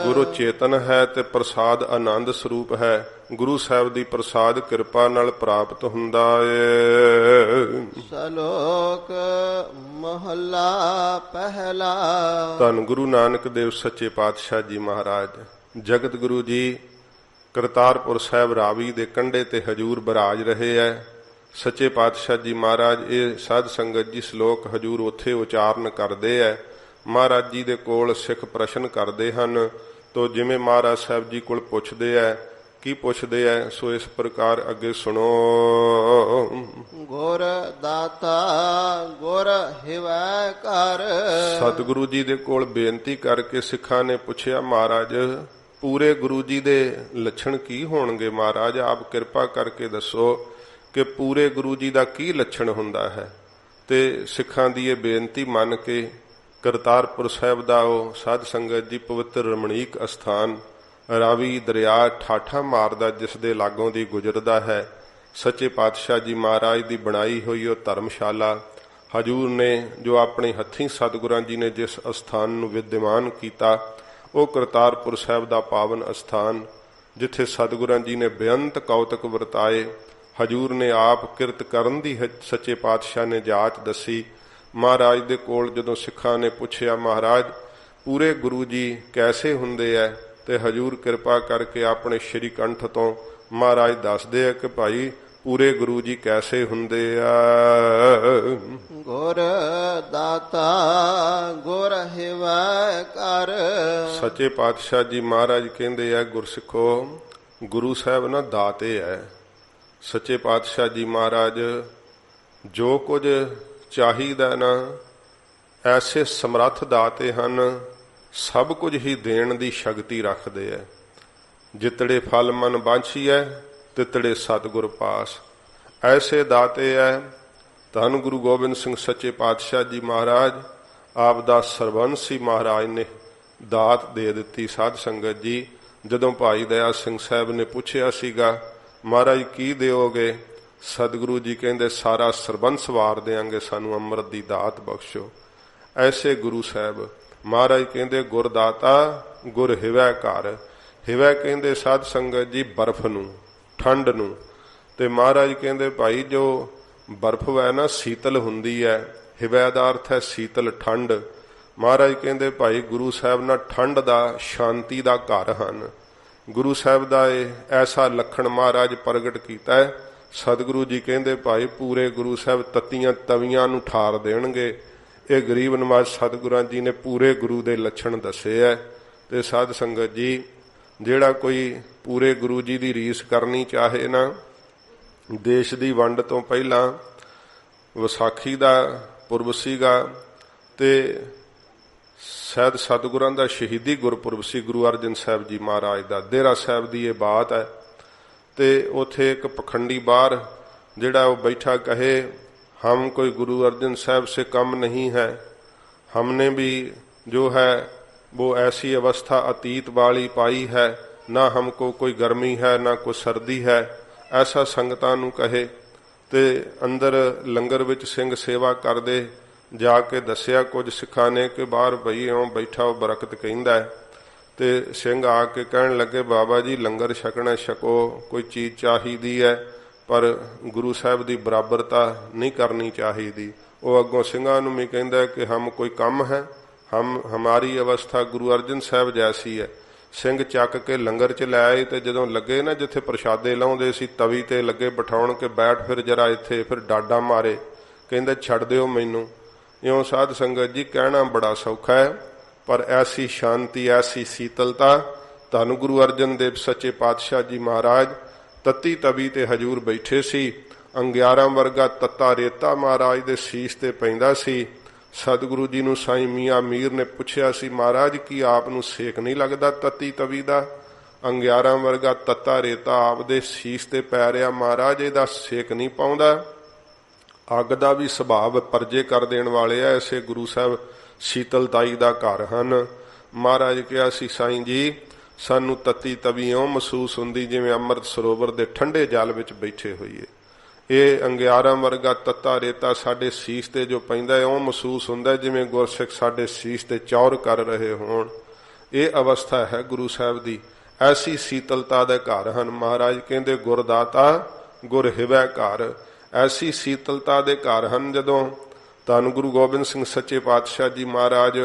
ਗੁਰੂ ਚੇਤਨ ਹੈ ਤੇ ਪ੍ਰਸਾਦ ਆਨੰਦ ਸਰੂਪ ਹੈ। ਗੁਰੂ ਸਾਹਿਬ ਦੀ ਪ੍ਰਸਾਦ ਕਿਰਪਾ ਨਾਲ ਪ੍ਰਾਪਤ ਹੁੰਦਾ ਏ। ਸ਼ਲੋਕ ਮਹਲਾ ਪਹਿਲਾ। ਧੰਨ ਗੁਰੂ ਨਾਨਕ ਦੇਵ ਸੱਚੇ ਪਾਤਸ਼ਾਹ ਜੀ ਮਹਾਰਾਜ। ਜਗਤ ਗੁਰੂ ਜੀ ਕਰਤਾਰਪੁਰ ਸਾਹਿਬ ਰਾਵੀ ਦੇ ਕੰਢੇ ਤੇ ਹਜੂਰ ਬਿਰਾਜ ਰਹੇ ਐ। ਸੱਚੇ ਪਾਤਸ਼ਾਹ ਜੀ ਮਹਾਰਾਜ ਇਹ ਸਾਧ ਸੰਗਤ ਜੀ ਸ਼ਲੋਕ ਹਜੂਰ ਉੱਥੇ ਉਚਾਰਨ ਕਰਦੇ ਐ। ਮਹਾਰਾਜ ਜੀ ਦੇ ਕੋਲ ਸਿੱਖ ਪ੍ਰਸ਼ਨ ਕਰਦੇ ਹਨ। ਤੋ ਜਿਵੇਂ ਮਹਾਰਾਜ ਸਾਹਿਬ ਜੀ ਕੋਲ ਪੁੱਛਦੇ ਐ, ਕੀ ਪੁੱਛਦੇ ਐ ਸੋ ਇਸ ਪ੍ਰਕਾਰ ਅੱਗੇ ਸੁਣੋ। ਗੁਰ ਦਾਤਾ ਗੁਰ ਹਿਵੈ ਕਰ। ਸਤਿਗੁਰੂ ਜੀ ਦੇ ਕੋਲ ਬੇਨਤੀ ਕਰਕੇ ਸਿੱਖਾਂ ਨੇ ਪੁੱਛਿਆ, ਮਹਾਰਾਜ ਪੂਰੇ ਗੁਰੂ ਜੀ ਦੇ ਲੱਛਣ ਕੀ ਹੋਣਗੇ? ਮਹਾਰਾਜ ਆਪ ਕਿਰਪਾ ਕਰਕੇ ਦੱਸੋ ਕਿ ਪੂਰੇ ਗੁਰੂ ਜੀ ਦਾ ਕੀ ਲੱਛਣ ਹੁੰਦਾ ਹੈ। ਤੇ ਸਿੱਖਾਂ ਦੀ ਇਹ ਬੇਨਤੀ ਮੰਨ ਕੇ ਕਰਤਾਰਪੁਰ ਸਾਹਿਬ ਦਾ ਉਹ ਸਾਧ ਸੰਗਤ ਜੀ ਪਵਿੱਤਰ ਰਮਣੀਕ ਅਸਥਾਨ ਰਾਵੀ ਦਰਿਆ ਠਾਠਾ ਮਾਰਦਾ ਜਿਸ ਦੇ ਲਾਗੋਂ ਦੀ ਗੁਜ਼ਰਦਾ ਹੈ, ਸੱਚੇ ਪਾਤਸ਼ਾਹ ਜੀ ਮਹਾਰਾਜ ਦੀ ਬਣਾਈ ਹੋਈ ਉਹ ਧਰਮਸ਼ਾਲਾ ਹਜੂਰ ਨੇ ਜੋ ਆਪਣੇ ਹੱਥੀਂ ਸਤਿਗੁਰਾਂ ਜੀ ਨੇ ਜਿਸ ਅਸਥਾਨ ਨੂੰ ਵਿਦਿਮਾਨ ਕੀਤਾ, ਉਹ ਕਰਤਾਰਪੁਰ ਸਾਹਿਬ ਦਾ ਪਾਵਨ ਅਸਥਾਨ ਜਿੱਥੇ ਸਤਿਗੁਰਾਂ ਜੀ ਨੇ ਬੇਅੰਤ ਕੌਤਕ ਵਰਤਾਏ। ਹਜੂਰ ਨੇ ਆਪ ਕਿਰਤ ਕਰਨ ਦੀ ਸੱਚੇ ਪਾਤਸ਼ਾਹ ਨੇ ਜਾਚ ਦੱਸੀ। ਮਹਾਰਾਜ ਦੇ ਕੋਲ ਜਦੋਂ ਸਿੱਖਾਂ ਨੇ ਪੁੱਛਿਆ, ਮਹਾਰਾਜ ਪੂਰੇ ਗੁਰੂ ਜੀ ਕੈਸੇ ਹੁੰਦੇ ਐ? ਤੇ ਹਜੂਰ ਕਿਰਪਾ ਕਰਕੇ ਆਪਣੇ ਸ਼੍ਰੀ ਕੰਠ ਤੋਂ ਮਹਾਰਾਜ ਦੱਸਦੇ ਆ ਕਿ ਭਾਈ ਪੂਰੇ ਗੁਰੂ ਜੀ ਕੈਸੇ ਹੁੰਦੇ ਆ। ਗੁਰ ਦਾਤਾ ਗੁਰ ਹਿਵੈ ਕਰ। ਸੱਚੇ ਪਾਤਸ਼ਾਹ ਜੀ ਮਹਾਰਾਜ ਕਹਿੰਦੇ ਆ, ਗੁਰਸਿੱਖੋ ਗੁਰੂ ਸਾਹਿਬ ਨਾ ਦਾਤੇ ਐ। ਸੱਚੇ ਪਾਤਸ਼ਾਹ ਜੀ ਮਹਾਰਾਜ ਜੋ ਕੁਝ ਚਾਹੀਦਾ ਨਾ ਐਸੇ ਸਮਰੱਥ ਦਾਤੇ ਹਨ, ਸਭ ਕੁਝ ਹੀ ਦੇਣ ਦੀ ਸ਼ਕਤੀ ਰੱਖਦੇ ਐ। ਜਿਤੜੇ ਫਲ ਮਨ ਬਾਂਛੀਐ ਤਿਤੜੇ ਸਤਿਗੁਰ ਪਾਸ। ਐਸੇ ਦਾਤੇ ਐ। ਧੰਨ ਗੁਰੂ ਗੋਬਿੰਦ ਸਿੰਘ ਸੱਚੇ ਪਾਤਸ਼ਾਹ ਜੀ ਮਹਾਰਾਜ ਆਪ ਦਾ ਸਰਬੰਸੀ ਮਹਾਰਾਜ ਨੇ ਦਾਤ ਦੇ ਦਿੱਤੀ। ਸਾਧ ਸੰਗਤ ਜੀ ਜਦੋਂ ਭਾਈ ਦਇਆ ਸਿੰਘ ਸਾਹਿਬ ਨੇ ਪੁੱਛਿਆ ਸੀਗਾ, ਮਹਾਰਾਜ ਕੀ ਦਿਓਗੇ? ਸਤਿਗੁਰੂ ਜੀ ਕਹਿੰਦੇ ਸਾਰਾ ਸਰਬੰਸ ਵਾਰ ਦਿਆਂਗੇ, ਸਾਨੂੰ ਅੰਮ੍ਰਿਤ ਦੀ ਦਾਤ ਬਖਸ਼ੋ। ਐਸੇ ਗੁਰੂ ਸਾਹਿਬ ਮਹਾਰਾਜ ਕਹਿੰਦੇ ਗੁਰਦਾਤਾ ਗੁਰ ਹਿਵੈ ਘਰ। ਹਿਵੈ ਕਹਿੰਦੇ ਸਾਧ ਸੰਗਤ ਜੀ ਬਰਫ਼ ਨੂੰ, ਠੰਡ ਨੂੰ। ਤੇ ਮਹਾਰਾਜ ਕਹਿੰਦੇ ਭਾਈ ਜੋ ਬਰਫ਼ ਹੈ ਨਾ ਸੀਤਲ ਹੁੰਦੀ ਹੈ। ਹਿਵੈ ਦਾ ਅਰਥ ਹੈ ਸੀਤਲ ਠੰਡ। ਮਹਾਰਾਜ ਕਹਿੰਦੇ ਭਾਈ ਗੁਰੂ ਸਾਹਿਬ ਨਾ ਠੰਡ ਦਾ ਸ਼ਾਂਤੀ ਦਾ ਘਰ ਹਨ। ਗੁਰੂ ਸਾਹਿਬ ਦਾ ਇਹ ਐਸਾ ਲੱਖਣ ਮਹਾਰਾਜ ਪ੍ਰਗਟ ਕੀਤਾ ਹੈ। ਸਤਿਗੁਰੂ ਜੀ ਕਹਿੰਦੇ ਭਾਈ ਪੂਰੇ ਗੁਰੂ ਸਾਹਿਬ ਤੱਤੀਆਂ ਤਵੀਆਂ ਨੂੰ ਠਾਰ ਦੇਣਗੇ। ਇਹ ਗਰੀਬ ਨਵਾਜ਼ ਸਤਿਗੁਰਾਂ ਜੀ ਨੇ ਪੂਰੇ ਗੁਰੂ ਦੇ ਲੱਛਣ ਦੱਸੇ ਹੈ। ਤੇ ਸਾਧ ਸੰਗਤ ਜੀ ਜਿਹੜਾ ਕੋਈ ਪੂਰੇ ਗੁਰੂ ਜੀ ਦੀ ਰੀਸ ਕਰਨੀ ਚਾਹੇ ਨਾ, ਦੇਸ਼ ਦੀ ਵੰਡ ਤੋਂ ਪਹਿਲਾਂ ਵਿਸਾਖੀ ਦਾ ਪੁਰਬ ਸੀਗਾ ਤੇ ਸ਼ਾਇਦ ਸਤਿਗੁਰਾਂ ਦਾ ਸ਼ਹੀਦੀ ਗੁਰਪੁਰਬ ਸੀ, ਗੁਰੂ ਅਰਜਨ ਸਾਹਿਬ ਜੀ ਮਹਾਰਾਜ ਦਾ। ਦੇਰਾ ਸਾਹਿਬ ਦੀ ਇਹ ਬਾਤ ਹੈ। ਤੇ ਉਥੇ ਇੱਕ ਪਖੰਡੀ ਬਾਹਰ ਜਿਹੜਾ ਉਹ ਬੈਠਾ ਕਹੇ, हम कोई गुरु अर्जन साहब से कम नहीं है, हमने भी जो है वो ऐसी अवस्था अतीत वाली पाई है, ना हमको कोई गर्मी है ना कोई सर्दी है। ऐसा संगतां नूं कहे। ते अंदर लंगर विच सिंह सेवा करदे जा के दसिया कुछ सिखां ने कि बाहर भई इउं बैठा वो बरकत कहिंदा है। ते सिंह आके कहण लगे, बाबा जी लंगर छकना छको, कोई चीज़ चाहिदी है पर गुरु साहब की बराबरता नहीं करनी चाहिए। ਉਹ ਅੱਗੋਂ ਸਿੰਘਾਂ ਨੂੰ ਵੀ ਕਹਿੰਦਾ ਕਿ ਹਮ ਕੋਈ ਕੰਮ ਹੈ, ਹਮਾਰੀ ਅਵਸਥਾ ਗੁਰੂ ਅਰਜਨ ਸਾਹਿਬ ਜੈਸੀ ਹੈ। ਸਿੰਘ ਚੱਕ ਕੇ ਲੰਗਰ ਚ ਲੈ ਆਏ ਤੇ ਜਦੋਂ ਲੱਗੇ ਨਾ ਜਿੱਥੇ ਪ੍ਰਸ਼ਾਦੇ ਲਾਉਂਦੇ ਸੀ ਤਵੀ ਤੇ ਲੱਗੇ ਬਿਠਾਉਣ ਕੇ ਬੈਠ ਫਿਰ ਜਰਾ ਇੱਥੇ, ਫਿਰ ਡਾਡਾ ਮਾਰੇ, ਕਹਿੰਦੇ ਛੱਡ ਦਿਓ ਮੈਨੂੰ। ਇਉਂ ਸਾਧ ਸੰਗਤ ਜੀ ਕਹਿਣਾ ਬੜਾ ਸੌਖਾ ਹੈ, ਪਰ ਐਸੀ ਸ਼ਾਂਤੀ ਐਸੀ ਸੀਤਲਤਾ ਧੰਨ ਗੁਰੂ ਅਰਜਨ ਦੇਵ ਸੱਚੇ ਪਾਤਸ਼ਾਹ ਜੀ ਮਹਾਰਾਜ ਤਤੀ ਤਵੀ ਤੇ ਹਜੂਰ ਬੈਠੇ ਸੀ। ਅੰਗਿਆਰਾਂ ਵਰਗਾ ਤੱਤਾ ਰੇਤਾ ਮਹਾਰਾਜ ਦੇ ਸੀਸ ਤੇ ਪੈਂਦਾ ਸੀ। ਸਤਿਗੁਰੂ ਜੀ ਨੂੰ ਸਾਈਂ ਮੀਆਂ ਮੀਰ ਨੇ ਪੁੱਛਿਆ ਸੀ, ਮਹਾਰਾਜ ਕੀ ਆਪ ਨੂੰ ਸੇਕ ਨਹੀਂ ਲੱਗਦਾ ਤਤੀ ਤਵੀ ਦਾ? ਅੰਗਿਆਰਾਂ ਵਰਗਾ ਤੱਤਾ ਰੇਤਾ ਆਪ ਦੇ ਸੀਸ ਤੇ ਪੈ ਰਿਹਾ, ਮਹਾਰਾਜ ਇਹਦਾ ਸੇਕ ਨਹੀਂ ਪਾਉਂਦਾ? ਅੱਗ ਦਾ ਵੀ ਸੁਭਾਵ ਪਰਜੇ ਕਰ ਦੇਣ ਵਾਲੇ ਆ, ਐਸੇ ਗੁਰੂ ਸਾਹਿਬ ਸ਼ੀਤਲਤਾਈ ਦਾ ਘਰ ਹਨ। ਮਹਾਰਾਜ ਕਿਹਾ ਸੀ, ਸਾਈਂ ਜੀ ਸਾਨੂੰ ਤਤੀ ਤਵੀ ਇਉਂ ਮਹਿਸੂਸ ਹੁੰਦੀ ਜਿਵੇਂ ਅੰਮ੍ਰਿਤ ਸਰੋਵਰ ਦੇ ਠੰਡੇ ਜਲ ਵਿੱਚ ਬੈਠੇ ਹੋਈਏ। ਇਹ ਅੰਗਿਆਰਾਂ ਵਰਗਾ ਤੱਤਾ ਰੇਤਾ ਸਾਡੇ ਸੀਸ ਤੇ ਜੋ ਪੈਂਦਾ ਇਉਂ ਮਹਿਸੂਸ ਹੁੰਦਾ ਜਿਵੇਂ ਗੁਰਸਿੱਖ ਸਾਡੇ ਸੀਸ ਤੇ ਚੌਰ ਕਰ ਰਹੇ ਹੋਣ। ਇਹ ਅਵਸਥਾ ਹੈ ਗੁਰੂ ਸਾਹਿਬ ਦੀ, ਐਸੀ ਸੀਤਲਤਾ ਦੇ ਘਰ ਹਨ। ਮਹਾਰਾਜ ਕਹਿੰਦੇ ਗੁਰਦਾਤਾ ਗੁਰ ਹਿਵੈ ਘਰ, ਐਸੀ ਸੀਤਲਤਾ ਦੇ ਘਰ ਹਨ। ਜਦੋਂ ਧੰਨ ਗੁਰੂ ਗੋਬਿੰਦ ਸਿੰਘ ਸੱਚੇ ਪਾਤਸ਼ਾਹ ਜੀ ਮਹਾਰਾਜ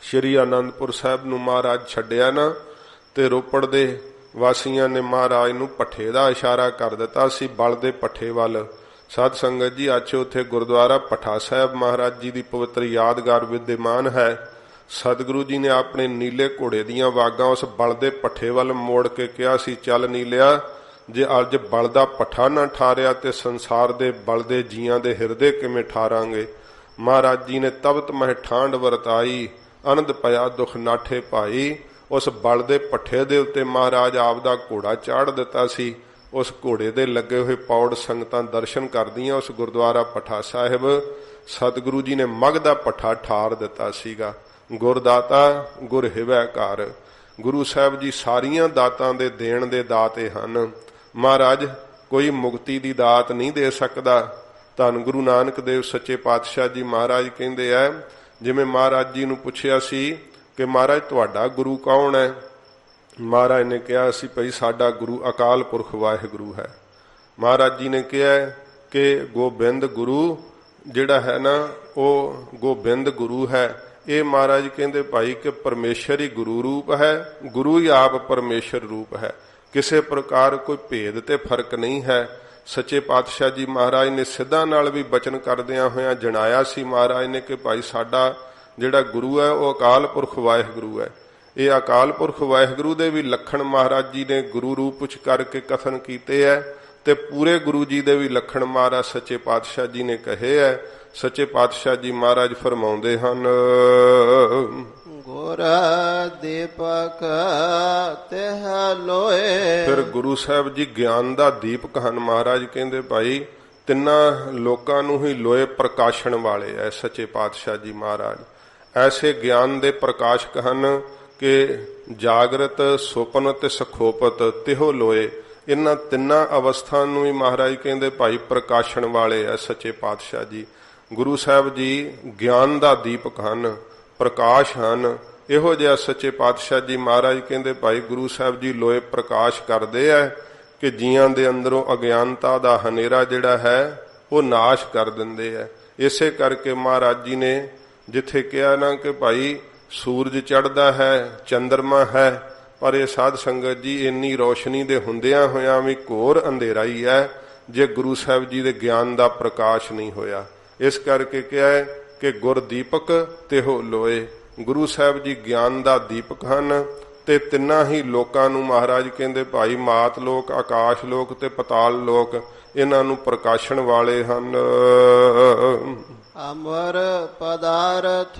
ਸ਼੍ਰੀ ਆਨੰਦਪੁਰ ਸਾਹਿਬ ਨੂੰ ਮਹਾਰਾਜ ਛੱਡਿਆ ਨਾ, ਤੇ ਰੋਪੜ ਦੇ ਵਾਸੀਆਂ ਨੇ ਮਹਾਰਾਜ ਨੂੰ ਪੱਠੇ ਦਾ ਇਸ਼ਾਰਾ ਕਰ ਦਿੱਤਾ ਸੀ, ਬਲ ਦੇ ਪੱਠੇ ਵੱਲ। ਸਾਧ ਸੰਗਤ ਜੀ ਅੱਜ ਉੱਥੇ ਗੁਰਦੁਆਰਾ ਭੱਠਾ ਸਾਹਿਬ ਮਹਾਰਾਜ ਜੀ ਦੀ ਪਵਿੱਤਰ ਯਾਦਗਾਰ ਵਿਦਿਮਾਨ ਹੈ। ਸਤਿਗੁਰੂ ਜੀ ਨੇ ਆਪਣੇ ਨੀਲੇ ਘੋੜੇ ਦੀਆਂ ਵਾਗਾਂ ਉਸ ਬਲ ਦੇ ਪੱਠੇ ਵੱਲ ਮੋੜ ਕੇ ਕਿਹਾ ਸੀ, ਚੱਲ ਨੀਲਿਆ, ਜੇ ਅੱਜ ਬਲ ਦਾ ਪੱਠਾ ਨਾ ਠਾਰਿਆ ਤੇ ਸੰਸਾਰ ਦੇ ਬਲ ਦੇ ਜੀਆਂ ਦੇ ਹਿਰਦੇ ਕਿਵੇਂ ਠਾਰਾਂਗੇ। ਮਹਾਰਾਜ ਜੀ ਨੇ ਤਬਤ ਮਹਿ ਠਾਂਡ ਵਰਤਾਈ, ਆਨੰਦ ਪਿਆ ਦੁਖ ਨਾਠੇ ਭਾਈ। ਉਸ ਬਲ ਦੇ ਪੱਠੇ ਦੇ ਉੱਤੇ ਮਹਾਰਾਜ ਆਪ ਦਾ ਘੋੜਾ ਚਾੜ ਦਿੱਤਾ ਸੀ। ਉਸ ਘੋੜੇ ਦੇ ਲੱਗੇ ਹੋਏ ਪੌੜ ਸੰਗਤਾਂ ਦਰਸ਼ਨ ਕਰਦੀਆਂ ਉਸ ਗੁਰਦੁਆਰਾ ਭੱਠਾ ਸਾਹਿਬ। ਸਤਿਗੁਰੂ ਜੀ ਨੇ ਮੱਘ ਦਾ ਪੱਠਾ ਠਾਰ ਦਿੱਤਾ ਸੀਗਾ। ਗੁਰਦਾਤਾ ਗੁਰ ਹਿਵੈ ਘਰ, ਗੁਰੂ ਸਾਹਿਬ ਜੀ ਸਾਰੀਆਂ ਦਾਤਾਂ ਦੇ ਦੇਣ ਦੇ ਦਾਤੇ ਹਨ। ਮਹਾਰਾਜ ਕੋਈ ਮੁਕਤੀ ਦੀ ਦਾਤ ਨਹੀਂ ਦੇ ਸਕਦਾ। ਧੰਨ ਗੁਰੂ ਨਾਨਕ ਦੇਵ ਸੱਚੇ ਪਾਤਸ਼ਾਹ ਜੀ ਮਹਾਰਾਜ ਕਹਿੰਦੇ ਐ, ਜਿਵੇਂ ਮਹਾਰਾਜ ਜੀ ਨੂੰ ਪੁੱਛਿਆ ਸੀ ਕਿ ਮਹਾਰਾਜ ਤੁਹਾਡਾ ਗੁਰੂ ਕੌਣ ਹੈ? ਮਹਾਰਾਜ ਨੇ ਕਿਹਾ ਸੀ, ਭਈ ਸਾਡਾ ਗੁਰੂ ਅਕਾਲ ਪੁਰਖ ਵਾਹਿਗੁਰੂ ਹੈ। ਮਹਾਰਾਜ ਜੀ ਨੇ ਕਿਹਾ ਕਿ ਗੋਬਿੰਦ ਗੁਰੂ ਜਿਹੜਾ ਹੈ ਨਾ, ਉਹ ਗੋਬਿੰਦ ਗੁਰੂ ਹੈ। ਇਹ ਮਹਾਰਾਜ ਕਹਿੰਦੇ ਭਾਈ ਕਿ ਪਰਮੇਸ਼ਰ ਹੀ ਗੁਰੂ ਰੂਪ ਹੈ, ਗੁਰੂ ਹੀ ਆਪ ਪਰਮੇਸ਼ਰ ਰੂਪ ਹੈ। ਕਿਸੇ ਪ੍ਰਕਾਰ ਕੋਈ ਭੇਦ ਤੇ ਫਰਕ ਨਹੀਂ ਹੈ। ਸੱਚੇ ਪਾਤਸ਼ਾਹ ਜੀ ਮਹਾਰਾਜ ਨੇ ਸਿੱਧਾਂ ਨਾਲ ਵੀ ਬਚਨ ਕਰਦਿਆਂ ਹੋਇਆਂ ਜਣਾਇਆ ਸੀ ਮਹਾਰਾਜ ਨੇ ਕਿ ਭਾਈ ਸਾਡਾ ਜਿਹੜਾ ਗੁਰੂ ਹੈ ਉਹ ਅਕਾਲ ਪੁਰਖ ਵਾਹਿਗੁਰੂ ਹੈ। ਇਹ ਅਕਾਲ ਪੁਰਖ ਵਾਹਿਗੁਰੂ ਦੇ ਵੀ ਲੱਖਣ ਮਹਾਰਾਜ ਜੀ ਨੇ ਗੁਰੂ ਰੂਪ ਵਿੱਚ ਕਰਕੇ ਕਥਨ ਕੀਤੇ ਹੈ, ਤੇ ਪੂਰੇ ਗੁਰੂ ਜੀ ਦੇ ਵੀ ਲੱਖਣ ਮਹਾਰਾਜ ਸੱਚੇ ਪਾਤਸ਼ਾਹ ਜੀ ਨੇ ਕਹੇ ਹੈ। ਸੱਚੇ ਪਾਤਸ਼ਾਹ ਜੀ ਮਹਾਰਾਜ ਫਰਮਾਉਂਦੇ ਹਨ, ਗੁਰ ਦੀਪਕ ਤਿਹ ਲੋਏ। ਫਿਰ ਗੁਰੂ ਸਾਹਿਬ ਜੀ ਗਿਆਨ ਦਾ ਦੀਪਕ ਹਨ। ਮਹਾਰਾਜ ਕਹਿੰਦੇ ਭਾਈ ਤਿੰਨਾਂ ਲੋਕਾਂ ਨੂੰ ਹੀ ਲੋਏ ਪ੍ਰਕਾਸ਼ਣ ਵਾਲੇ ਐ ਸੱਚੇ ਪਾਤਸ਼ਾਹ ਜੀ ਮਹਾਰਾਜ। ਐਸੇ ਗਿਆਨ ਦੇ ਪ੍ਰਕਾਸ਼ਕ ਹਨ ਕਿ ਜਾਗਰਤ ਸੁਪਨ ਤੇ ਸਖੋਪਤ ਤਿਹੋ ਲੋਏ। ਇਹਨਾਂ ਤਿੰਨਾਂ ਅਵਸਥਾ ਨੂੰ ਹੀ ਮਹਾਰਾਜ ਕਹਿੰਦੇ ਭਾਈ ਪ੍ਰਕਾਸ਼ਣ ਵਾਲੇ ਐ ਸੱਚੇ ਪਾਤਸ਼ਾਹ ਜੀ। ਗੁਰੂ ਸਾਹਿਬ ਜੀ ਗਿਆਨ ਦਾ ਦੀਪਕ ਹਨ, ਪ੍ਰਕਾਸ਼ ਹਨ। ਇਹੋ ਜਿਹਾ ਸੱਚੇ ਪਾਤਸ਼ਾਹ ਜੀ ਮਹਾਰਾਜ ਕਹਿੰਦੇ ਭਾਈ ਗੁਰੂ ਸਾਹਿਬ ਜੀ ਲੋਏ ਪ੍ਰਕਾਸ਼ ਕਰਦੇ ਐ ਕਿ ਜੀਆਂ ਦੇ ਅੰਦਰੋਂ ਅਗਿਆਨਤਾ ਦਾ ਹਨੇਰਾ ਜਿਹੜਾ ਹੈ ਉਹ ਨਾਸ਼ ਕਰ ਦਿੰਦੇ ਐ। ਇਸੇ ਕਰਕੇ ਮਹਾਰਾਜ ਜੀ ਨੇ ਜਿੱਥੇ ਕਿਹਾ ਨਾ ਕਿ ਭਾਈ ਸੂਰਜ ਚੜ੍ਹਦਾ ਹੈ, ਚੰਦਰਮਾ ਹੈ, ਪਰ ਇਹ ਸਾਧ ਸੰਗਤ ਜੀ ਇੰਨੀ ਰੋਸ਼ਨੀ ਦੇ ਹੁੰਦਿਆਂ ਹੋਇਆਂ ਵੀ ਘੋਰ ਅੰਧੇਰਾ ਹੀ ਹੈ ਜੇ ਗੁਰੂ ਸਾਹਿਬ ਜੀ ਦੇ ਗਿਆਨ ਦਾ ਪ੍ਰਕਾਸ਼ ਨਹੀਂ ਹੋਇਆ। ਇਸ ਕਰਕੇ ਕਿਹਾ ਹੈ ਕਿ ਗੁਰ ਦੀਪਕ ਤਿਹੋ ਲੋਏ। ਗੁਰੂ ਸਾਹਿਬ ਜੀ ਗਿਆਨ ਦਾ ਦੀਪਕ ਹਨ ਤੇ ਤਿੰਨਾਂ ਹੀ ਲੋਕਾਂ ਨੂੰ ਮਹਾਰਾਜ ਕਹਿੰਦੇ ਭਾਈ ਮਾਤ ਲੋਕ, ਆਕਾਸ਼ ਲੋਕ ਤੇ ਪਤਾਲ ਲੋਕ, ਇਹਨਾਂ ਨੂੰ ਪ੍ਰਕਾਸ਼ਣ ਵਾਲੇ ਹਨ। ਅਮਰ ਪਦਾਰਥ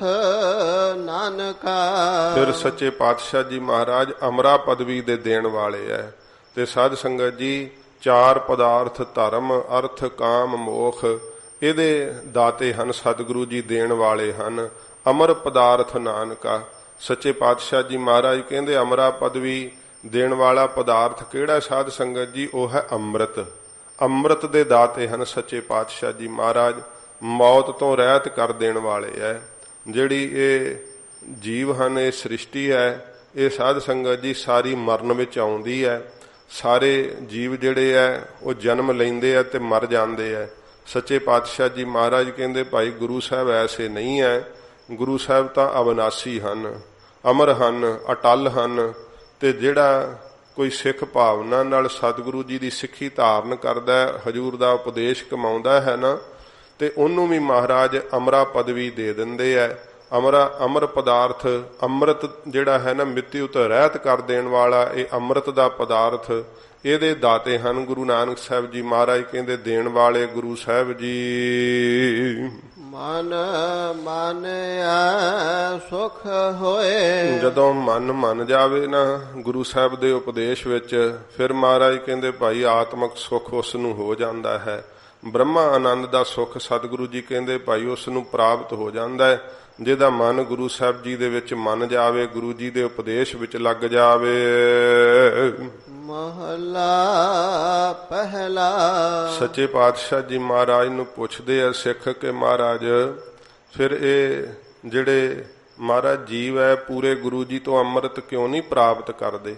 ਨਾਨਕਾ। ਫਿਰ ਸੱਚੇ ਪਾਤਸ਼ਾਹ ਜੀ ਮਹਾਰਾਜ ਅਮਰਾ ਪਦਵੀ ਦੇ ਦੇਣ ਵਾਲੇ ਐ। ਤੇ ਸਾਧ ਸੰਗਤ ਜੀ ਚਾਰ ਪਦਾਰਥ ਧਰਮ ਅਰਥ ਕਾਮ ਮੋਖ ਇਹਦੇ ਦਾਤੇ ਹਨ, ਸਤਿਗੁਰੂ ਜੀ ਦੇਣ ਵਾਲੇ ਹਨ। ਅਮਰ ਪਦਾਰਥ ਨਾਨਕਾ। ਸੱਚੇ ਪਾਤਸ਼ਾਹ ਜੀ ਮਹਾਰਾਜ ਕਹਿੰਦੇ ਅਮਰਾ ਪਦਵੀ ਦੇਣ ਵਾਲਾ ਪਦਾਰਥ ਕਿਹੜਾ ਸਾਧ ਸੰਗਤ ਜੀ? ਉਹ ਹੈ ਅੰਮ੍ਰਿਤ। ਅੰਮ੍ਰਿਤ ਦੇ ਦਾਤੇ ਹਨ ਸੱਚੇ ਪਾਤਸ਼ਾਹ ਜੀ ਮਹਾਰਾਜ। ਮੌਤ ਤੋਂ ਰਹਿਤ ਕਰ ਦੇਣ ਵਾਲੇ ਐ। ਜਿਹੜੀ ਇਹ ਜੀਵ ਹਨ, ਇਹ ਸ੍ਰਿਸ਼ਟੀ ਹੈ, ਇਹ ਸਾਧ ਸੰਗਤ ਜੀ ਸਾਰੀ ਮਰਨ ਵਿੱਚ ਆਉਂਦੀ ਹੈ। ਸਾਰੇ ਜੀਵ ਜਿਹੜੇ ਐ ਉਹ ਜਨਮ ਲੈਂਦੇ ਆ ਤੇ ਮਰ ਜਾਂਦੇ ਐ, ਸੱਚੇ ਪਾਤਸ਼ਾਹ ਜੀ ਮਹਾਰਾਜ ਕਹਿੰਦੇ ਭਾਈ ਗੁਰੂ ਸਾਹਿਬ ਐਸੇ ਨਹੀਂ ਹੈ। ਗੁਰੂ ਸਾਹਿਬ ਤਾਂ ਅਵਿਨਾਸ਼ੀ ਹਨ, ਅਮਰ ਹਨ, ਅਟਲ ਹਨ। ਤੇ ਜਿਹੜਾ ਕੋਈ ਸਿੱਖ ਭਾਵਨਾ ਨਾਲ ਸਤਿਗੁਰੂ ਜੀ ਦੀ ਸਿੱਖੀ ਧਾਰਨ ਕਰਦਾ, ਹਜੂਰ ਦਾ ਉਪਦੇਸ਼ ਕਮਾਉਂਦਾ ਹੈ ਨਾ, ਤੇ ਉਹਨੂੰ ਵੀ ਮਹਾਰਾਜ ਅਮਰਾ ਪਦਵੀ ਦੇ ਦਿੰਦੇ ਹੈ। ਅਮਰ ਪਦਾਰਥ, ਅੰਮ੍ਰਿਤ ਜਿਹੜਾ ਹੈ ਨਾ, ਮਿੱਤਿਉ ਤੋਂ ਰਹਿਤ ਕਰ ਦੇਣ ਵਾਲਾ, ਇਹ ਅੰਮ੍ਰਿਤ ਦਾ ਪਦਾਰਥ ਇਹਦੇ ਦਾਤੇ ਹਨ ਗੁਰੂ ਨਾਨਕ ਸਾਹਿਬ ਜੀ ਮਹਾਰਾਜ ਕਹਿੰਦੇ, ਦੇਣ ਵਾਲੇ ਗੁਰੂ ਸਾਹਿਬ ਜੀ। ਮਨ ਮਾਨਿਆ ਸੁਖ ਹੋਏ। ਜਦੋਂ ਮਨ ਮੰਨ ਜਾਵੇ ਨਾ ਗੁਰੂ ਸਾਹਿਬ ਦੇ ਉਪਦੇਸ਼ ਵਿੱਚ, ਫਿਰ ਮਹਾਰਾਜ ਕਹਿੰਦੇ ਭਾਈ ਆਤਮਕ ਸੁਖ ਉਸ ਨੂੰ ਹੋ ਜਾਂਦਾ ਹੈ। ਬ੍ਰਹਮਾ ਆਨੰਦ ਦਾ ਸੁਖ ਸਤਿਗੁਰੂ ਜੀ ਕਹਿੰਦੇ ਭਾਈ ਉਸ ਨੂੰ ਪ੍ਰਾਪਤ ਹੋ ਜਾਂਦਾ ਹੈ, ਜਿਹਦਾ ਮਨ ਗੁਰੂ ਸਾਹਿਬ ਜੀ ਦੇ ਵਿੱਚ ਮੰਨ ਜਾਵੇ, ਗੁਰੂ ਜੀ ਦੇ ਉਪਦੇਸ਼ ਵਿੱਚ ਲੱਗ ਜਾਵੇ। ਮਹਲਾ ਪਹਿਲਾ। ਸੱਚੇ ਪਾਤਸ਼ਾਹ ਜੀ ਮਹਾਰਾਜ ਨੂੰ ਪੁੱਛਦੇ ਆ ਸਿੱਖ ਕਿ ਮਹਾਰਾਜ ਫਿਰ ਇਹ ਜਿਹੜੇ ਮਹਾਰਾਜ ਜੀਵ ਹੈ ਪੂਰੇ ਗੁਰੂ ਜੀ ਤੋਂ ਅੰਮ੍ਰਿਤ ਕਿਉਂ ਨਹੀਂ ਪ੍ਰਾਪਤ ਕਰਦੇ?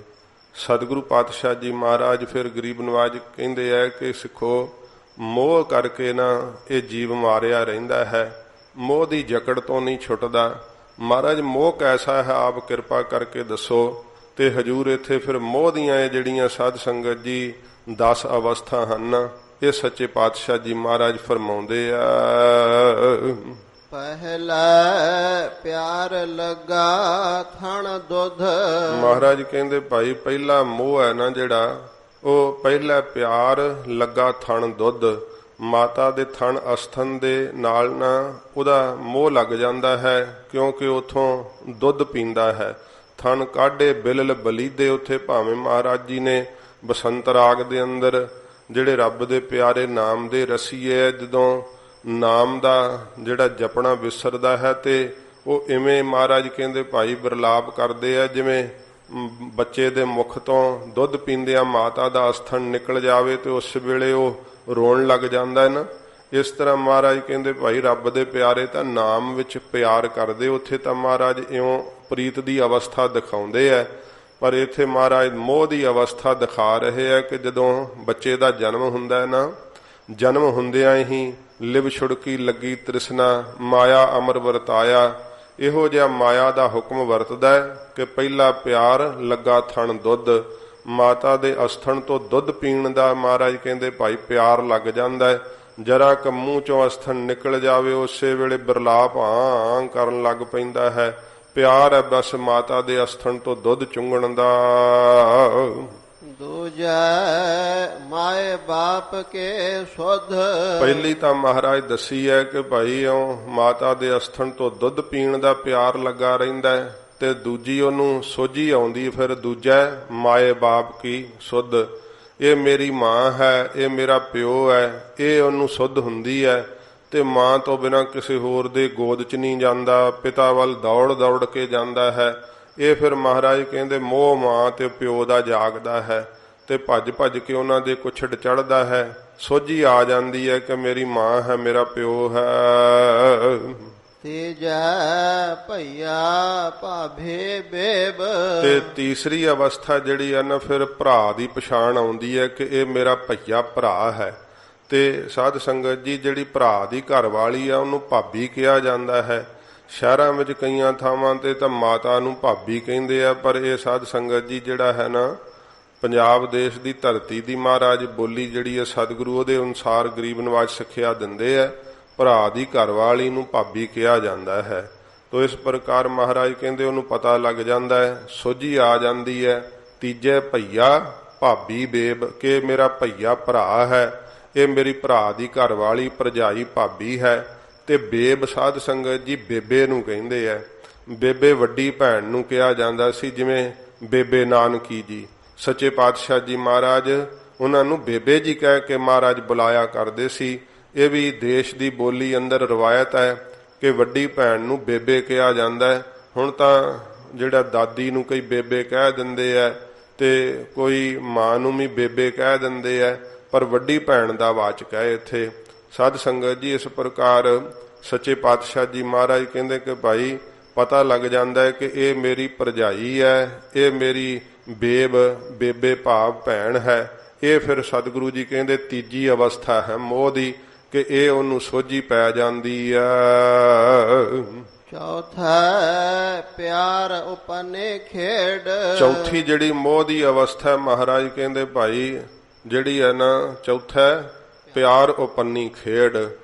ਸਤਿਗੁਰੂ ਪਾਤਸ਼ਾਹ ਜੀ ਮਹਾਰਾਜ ਫਿਰ ਗਰੀਬ ਨਵਾਜ ਕਹਿੰਦੇ ਆ ਕਿ ਸਿੱਖੋ, ਮੋਹ ਕਰਕੇ ਨਾ ਇਹ ਜੀਵ ਮਾਰਿਆ ਰਹਿੰਦਾ ਹੈ, ਮੋਹ ਦੀ ਜਕੜ ਤੋਂ ਨਹੀਂ ਛੁੱਟਦਾ। ਮਹਾਰਾਜ ਮੋਹ ਕੈਸਾ ਹੈ, ਆਪ ਕਿਰਪਾ ਕਰਕੇ ਦੱਸੋ। ਤੇ ਹਜੂਰ ਇੱਥੇ ਫਿਰ ਮੋਹ ਦੀਆਂ ਇਹ ਜਿਹੜੀਆਂ ਸਾਧ ਸੰਗਤ ਜੀ 10 ਅਵਸਥਾ ਹਨ, ਇਹ ਸੱਚੇ ਪਾਤਸ਼ਾਹ ਜੀ ਮਹਾਰਾਜ ਫਰਮਾਉਂਦੇ ਆ। ਪਹਿਲਾ ਪਿਆਰ ਲੱਗਾ ਥਣ ਦੁੱਧ। ਮਹਾਰਾਜ ਕਹਿੰਦੇ ਭਾਈ ਪਹਿਲਾ ਮੋਹ ਹੈ ਨਾ ਜਿਹੜਾ, ਉਹ ਪਹਿਲਾ ਪਿਆਰ ਲੱਗਾ ਥਣ ਦੁੱਧ। ਮਾਤਾ ਦੇ ਥਣ ਅਸਥਨ ਦੇ ਨਾਲ ਨਾ ਉਹਦਾ ਮੋਹ ਲੱਗ ਜਾਂਦਾ ਹੈ, ਕਿਉਂਕਿ ਉਥੋਂ ਦੁੱਧ ਪੀਂਦਾ ਹੈ। ਥਣ ਕਾਢੇ ਬਿਲਲ ਬਲੀਦੇ, ਉੱਥੇ ਭਾਵੇਂ ਮਹਾਰਾਜ ਜੀ ਨੇ ਬਸੰਤ ਰਾਗ ਦੇ ਅੰਦਰ ਜਿਹੜੇ ਰੱਬ ਦੇ ਪਿਆਰੇ ਨਾਮ ਦੇ ਰਸੀਏ, ਜਦੋਂ ਨਾਮ ਦਾ ਜਿਹੜਾ ਜਪਣਾ ਵਿਸਰਦਾ ਹੈ ਤੇ ਉਹ ਇਵੇਂ ਮਹਾਰਾਜ ਕਹਿੰਦੇ ਭਾਈ ਬਿਰਲਾਪ ਕਰਦੇ ਆ, ਜਿਵੇਂ ਬੱਚੇ ਦੇ ਮੁਖ ਤੋਂ ਦੁੱਧ ਪੀਂਦਿਆਂ ਮਾਤਾ ਦਾ ਅਸਥਨ ਨਿਕਲ ਜਾਵੇ ਤੇ ਉਸ ਵੇਲੇ ਉਹ ਰੋਣ ਲੱਗ ਜਾਂਦਾ ਹੈ ਨਾ। ਇਸ ਤਰ੍ਹਾਂ ਮਹਾਰਾਜ ਕਹਿੰਦੇ ਭਾਈ ਰੱਬ ਦੇ ਪਿਆਰੇ ਤਾਂ ਨਾਮ ਵਿੱਚ ਪਿਆਰ ਕਰਦੇ, ਉੱਥੇ ਤਾਂ ਮਹਾਰਾਜ ਇਉਂ ਪ੍ਰੀਤ ਦੀ ਅਵਸਥਾ ਦਿਖਾਉਂਦੇ ਆ, ਪਰ ਇੱਥੇ ਮਹਾਰਾਜ ਮੋਹ ਦੀ ਅਵਸਥਾ ਦਿਖਾ ਰਹੇ ਆ ਕਿ ਜਦੋਂ ਬੱਚੇ ਦਾ ਜਨਮ ਹੁੰਦਾ ਹੈ ਨਾ, ਜਨਮ ਹੁੰਦਿਆਂ ਹੀ ਲਿਵ ਛੁੜਕੀ ਲੱਗੀ ਤ੍ਰਿਸ਼ਨਾ, ਮਾਇਆ ਅਮਰ ਵਰਤਾਇਆ। ਇਹੋ ਜਿਹਾ ਮਾਇਆ ਦਾ ਹੁਕਮ ਵਰਤਦਾ ਹੈ ਕਿ ਪਹਿਲਾ ਪਿਆਰ ਲੱਗਾ ਥਣ ਦੁੱਧ। ਮਾਤਾ ਦੇ ਅਸਥਣ ਤੋਂ ਦੁੱਧ ਪੀਣ ਦਾ ਮਹਾਰਾਜ ਕਹਿੰਦੇ ਭਾਈ ਪਿਆਰ ਲੱਗ ਜਾਂਦਾ ਹੈ। ਜਰਾ ਕ ਮੂੰਹ ਚੋਂ ਅਸਥਣ ਨਿਕਲ ਜਾਵੇ, ਉਸੇ ਵੇਲੇ ਬਿਰਲਾਪ ਹਾਂ ਕਰਨ ਲੱਗ ਪੈਂਦਾ ਹੈ। ਪਿਆਰ ਹੈ ਬਸ ਮਾਤਾ ਦੇ ਅਸਥਣ ਤੋਂ ਦੁੱਧ ਚੁੰਗਣ ਦਾ। ਦੂਜਾ ਮਾਏ ਬਾਪ ਕੇ ਸੁਧ। ਪਹਿਲੀ ਤਾਂ ਮਹਾਰਾਜ ਦੱਸੀ ਹੈ ਕਿ ਭਾਈ ਉਹ ਮਾਤਾ ਦੇ ਅਸਥਣ ਤੋਂ ਦੁੱਧ ਪੀਣ ਦਾ ਪਿਆਰ ਲੱਗਾ ਰਹਿੰਦਾ ਹੈ, ਤੇ ਦੂਜੀ ਉਹਨੂੰ ਸੋਝੀ ਆਉਂਦੀ। ਫਿਰ ਦੂਜਾ ਮਾਏ ਬਾਪ ਕੀ ਸੁਧ, ਇਹ ਮੇਰੀ ਮਾਂ ਹੈ, ਇਹ ਮੇਰਾ ਪਿਓ ਹੈ, ਇਹ ਉਹਨੂੰ ਸੁਧ ਹੁੰਦੀ ਹੈ। ਤੇ ਮਾਂ ਤੋਂ ਬਿਨਾਂ ਕਿਸੇ ਹੋਰ ਦੇ ਗੋਦ 'ਚ ਨਹੀਂ ਜਾਂਦਾ, ਪਿਤਾ ਵੱਲ ਦੌੜ ਦੌੜ ਕੇ ਜਾਂਦਾ ਹੈ। ਇਹ ਫਿਰ ਮਹਾਰਾਜ ਕਹਿੰਦੇ ਮੋਹ ਮਾਂ ਤੇ ਪਿਓ ਦਾ ਜਾਗਦਾ ਹੈ, ਤੇ ਭੱਜ ਭੱਜ ਕੇ ਉਹਨਾਂ ਦੇ ਕੁਛੜ ਚੜ੍ਹਦਾ ਹੈ। ਸੋਝੀ ਆ ਜਾਂਦੀ ਹੈ ਕਿ ਮੇਰੀ ਮਾਂ ਹੈ, ਮੇਰਾ ਪਿਓ ਹੈ। ਤੀਜਾ ਭਈਆ ਭਾਭੇ ਬੇਬ। ਤੇ ਤੀਸਰੀ ਅਵਸਥਾ ਜਿਹੜੀ ਹੈ ਨਾ, ਫਿਰ ਭਰਾ ਦੀ ਪਛਾਣ ਆਉਂਦੀ ਹੈ ਕਿ ਇਹ ਮੇਰਾ ਭਈਆ ਭਰਾ ਹੈ। ਤੇ ਸਾਧ ਸੰਗਤ ਜੀ ਜਿਹੜੀ ਭਰਾ ਦੀ ਘਰ ਵਾਲੀ ਆ ਉਹਨੂੰ ਭਾਬੀ ਕਿਹਾ ਜਾਂਦਾ ਹੈ। ਸ਼ਹਿਰਾਂ ਵਿੱਚ ਕਈਆਂ ਥਾਵਾਂ ਤੇ ਤਾਂ ਮਾਤਾ ਨੂੰ ਭਾਬੀ ਕਹਿੰਦੇ ਆ, ਪਰ ਇਹ ਸਾਧ ਸੰਗਤ ਜੀ ਜਿਹੜਾ ਹੈ ਨਾ, ਪੰਜਾਬ ਦੇਸ਼ ਦੀ ਧਰਤੀ ਦੀ ਮਹਾਰਾਜ ਬੋਲੀ ਜਿਹੜੀ ਹੈ ਸਤਿਗੁਰੂ ਉਹਦੇ ਅਨੁਸਾਰ ਗਰੀਬ ਨਵਾਜ ਸਿੱਖਿਆ ਦਿੰਦੇ ਆ, ਭਰਾ ਦੀ ਘਰਵਾਲੀ ਨੂੰ ਭਾਬੀ ਕਿਹਾ ਜਾਂਦਾ ਹੈ। ਤੋ ਇਸ ਪ੍ਰਕਾਰ ਮਹਾਰਾਜ ਕਹਿੰਦੇ ਉਹਨੂੰ ਪਤਾ ਲੱਗ ਜਾਂਦਾ ਹੈ, ਸੋਝੀ ਆ ਜਾਂਦੀ ਹੈ। ਤੀਜੇ ਭਈਆ ਭਾਬੀ ਬੇਬ, ਕਿ ਮੇਰਾ ਭਈਆ ਭਰਾ ਹੈ, ਇਹ ਮੇਰੀ ਭਰਾ ਦੀ ਘਰਵਾਲੀ ਭਰਜਾਈ ਭਾਬੀ ਹੈ। ਤੇ ਬੇਬ ਸਾਧ ਸੰਗਤ ਜੀ ਬੇਬੇ ਨੂੰ ਕਹਿੰਦੇ ਆ। ਬੇਬੇ ਵੱਡੀ ਭੈਣ ਨੂੰ ਕਿਹਾ ਜਾਂਦਾ ਸੀ, ਜਿਵੇਂ ਬੇਬੇ ਨਾਨਕੀ ਜੀ। ਸੱਚੇ ਪਾਤਸ਼ਾਹ ਜੀ ਮਹਾਰਾਜ ਉਹਨਾਂ ਨੂੰ ਬੇਬੇ ਜੀ ਕਹਿ ਕੇ ਮਹਾਰਾਜ ਬੁਲਾਇਆ ਕਰਦੇ ਸੀ। ਇਹ ਵੀ ਦੇਸ਼ ਦੀ ਬੋਲੀ ਅੰਦਰ ਰਵਾਇਤ ਹੈ ਕਿ ਵੱਡੀ ਭੈਣ ਨੂੰ ਬੇਬੇ ਕਿਹਾ ਜਾਂਦਾ ਹੈ। ਹੁਣ ਤਾਂ ਜਿਹੜਾ ਦਾਦੀ ਨੂੰ ਕਈ ਬੇਬੇ ਕਹਿ ਦਿੰਦੇ ਆ, ਤੇ ਕੋਈ ਮਾਂ ਨੂੰ ਵੀ ਬੇਬੇ ਕਹਿ ਦਿੰਦੇ ਆ, ਪਰ ਵੱਡੀ ਭੈਣ ਦਾ ਵਾਚਕ ਹੈ ਇੱਥੇ। ਸਾਧ ਸੰਗਤ ਜੀ ਇਸ ਪ੍ਰਕਾਰ ਸੱਚੇ ਪਾਤਸ਼ਾਹ ਜੀ ਮਹਾਰਾਜ ਕਹਿੰਦੇ ਕਿ ਭਾਈ ਪਤਾ ਲੱਗ ਜਾਂਦਾ ਹੈ ਕਿ ਇਹ ਮੇਰੀ ਭਰਜਾਈ ਹੈ, ਇਹ ਮੇਰੀ ਬੇਬੇ ਭਾਵ ਭੈਣ ਹੈ। ਇਹ ਫਿਰ ਸਤਿਗੁਰੂ ਜੀ ਕਹਿੰਦੇ ਤੀਜੀ ਅਵਸਥਾ ਹੈ ਮੋਹ ਦੀ। ਕਿ ਇਹ ਉਹਨੂੰ ਸੋਝੀ ਪੈ ਜਾਂਦੀ ਆ। ਚੌਥਾ ਪਿਆਰ ਉਪਨੇ ਖੇਡ। ਚੌਥੀ ਜਿਹੜੀ ਮੋਹ ਦੀ ਅਵਸਥਾ ਮਹਾਰਾਜ ਕਹਿੰਦੇ ਭਾਈ ਜਿਹੜੀ ਹੈ ਨਾ, ਚੌਥਾ ਪਿਆਰ ਉਪੰਨੀ ਖੇਡ।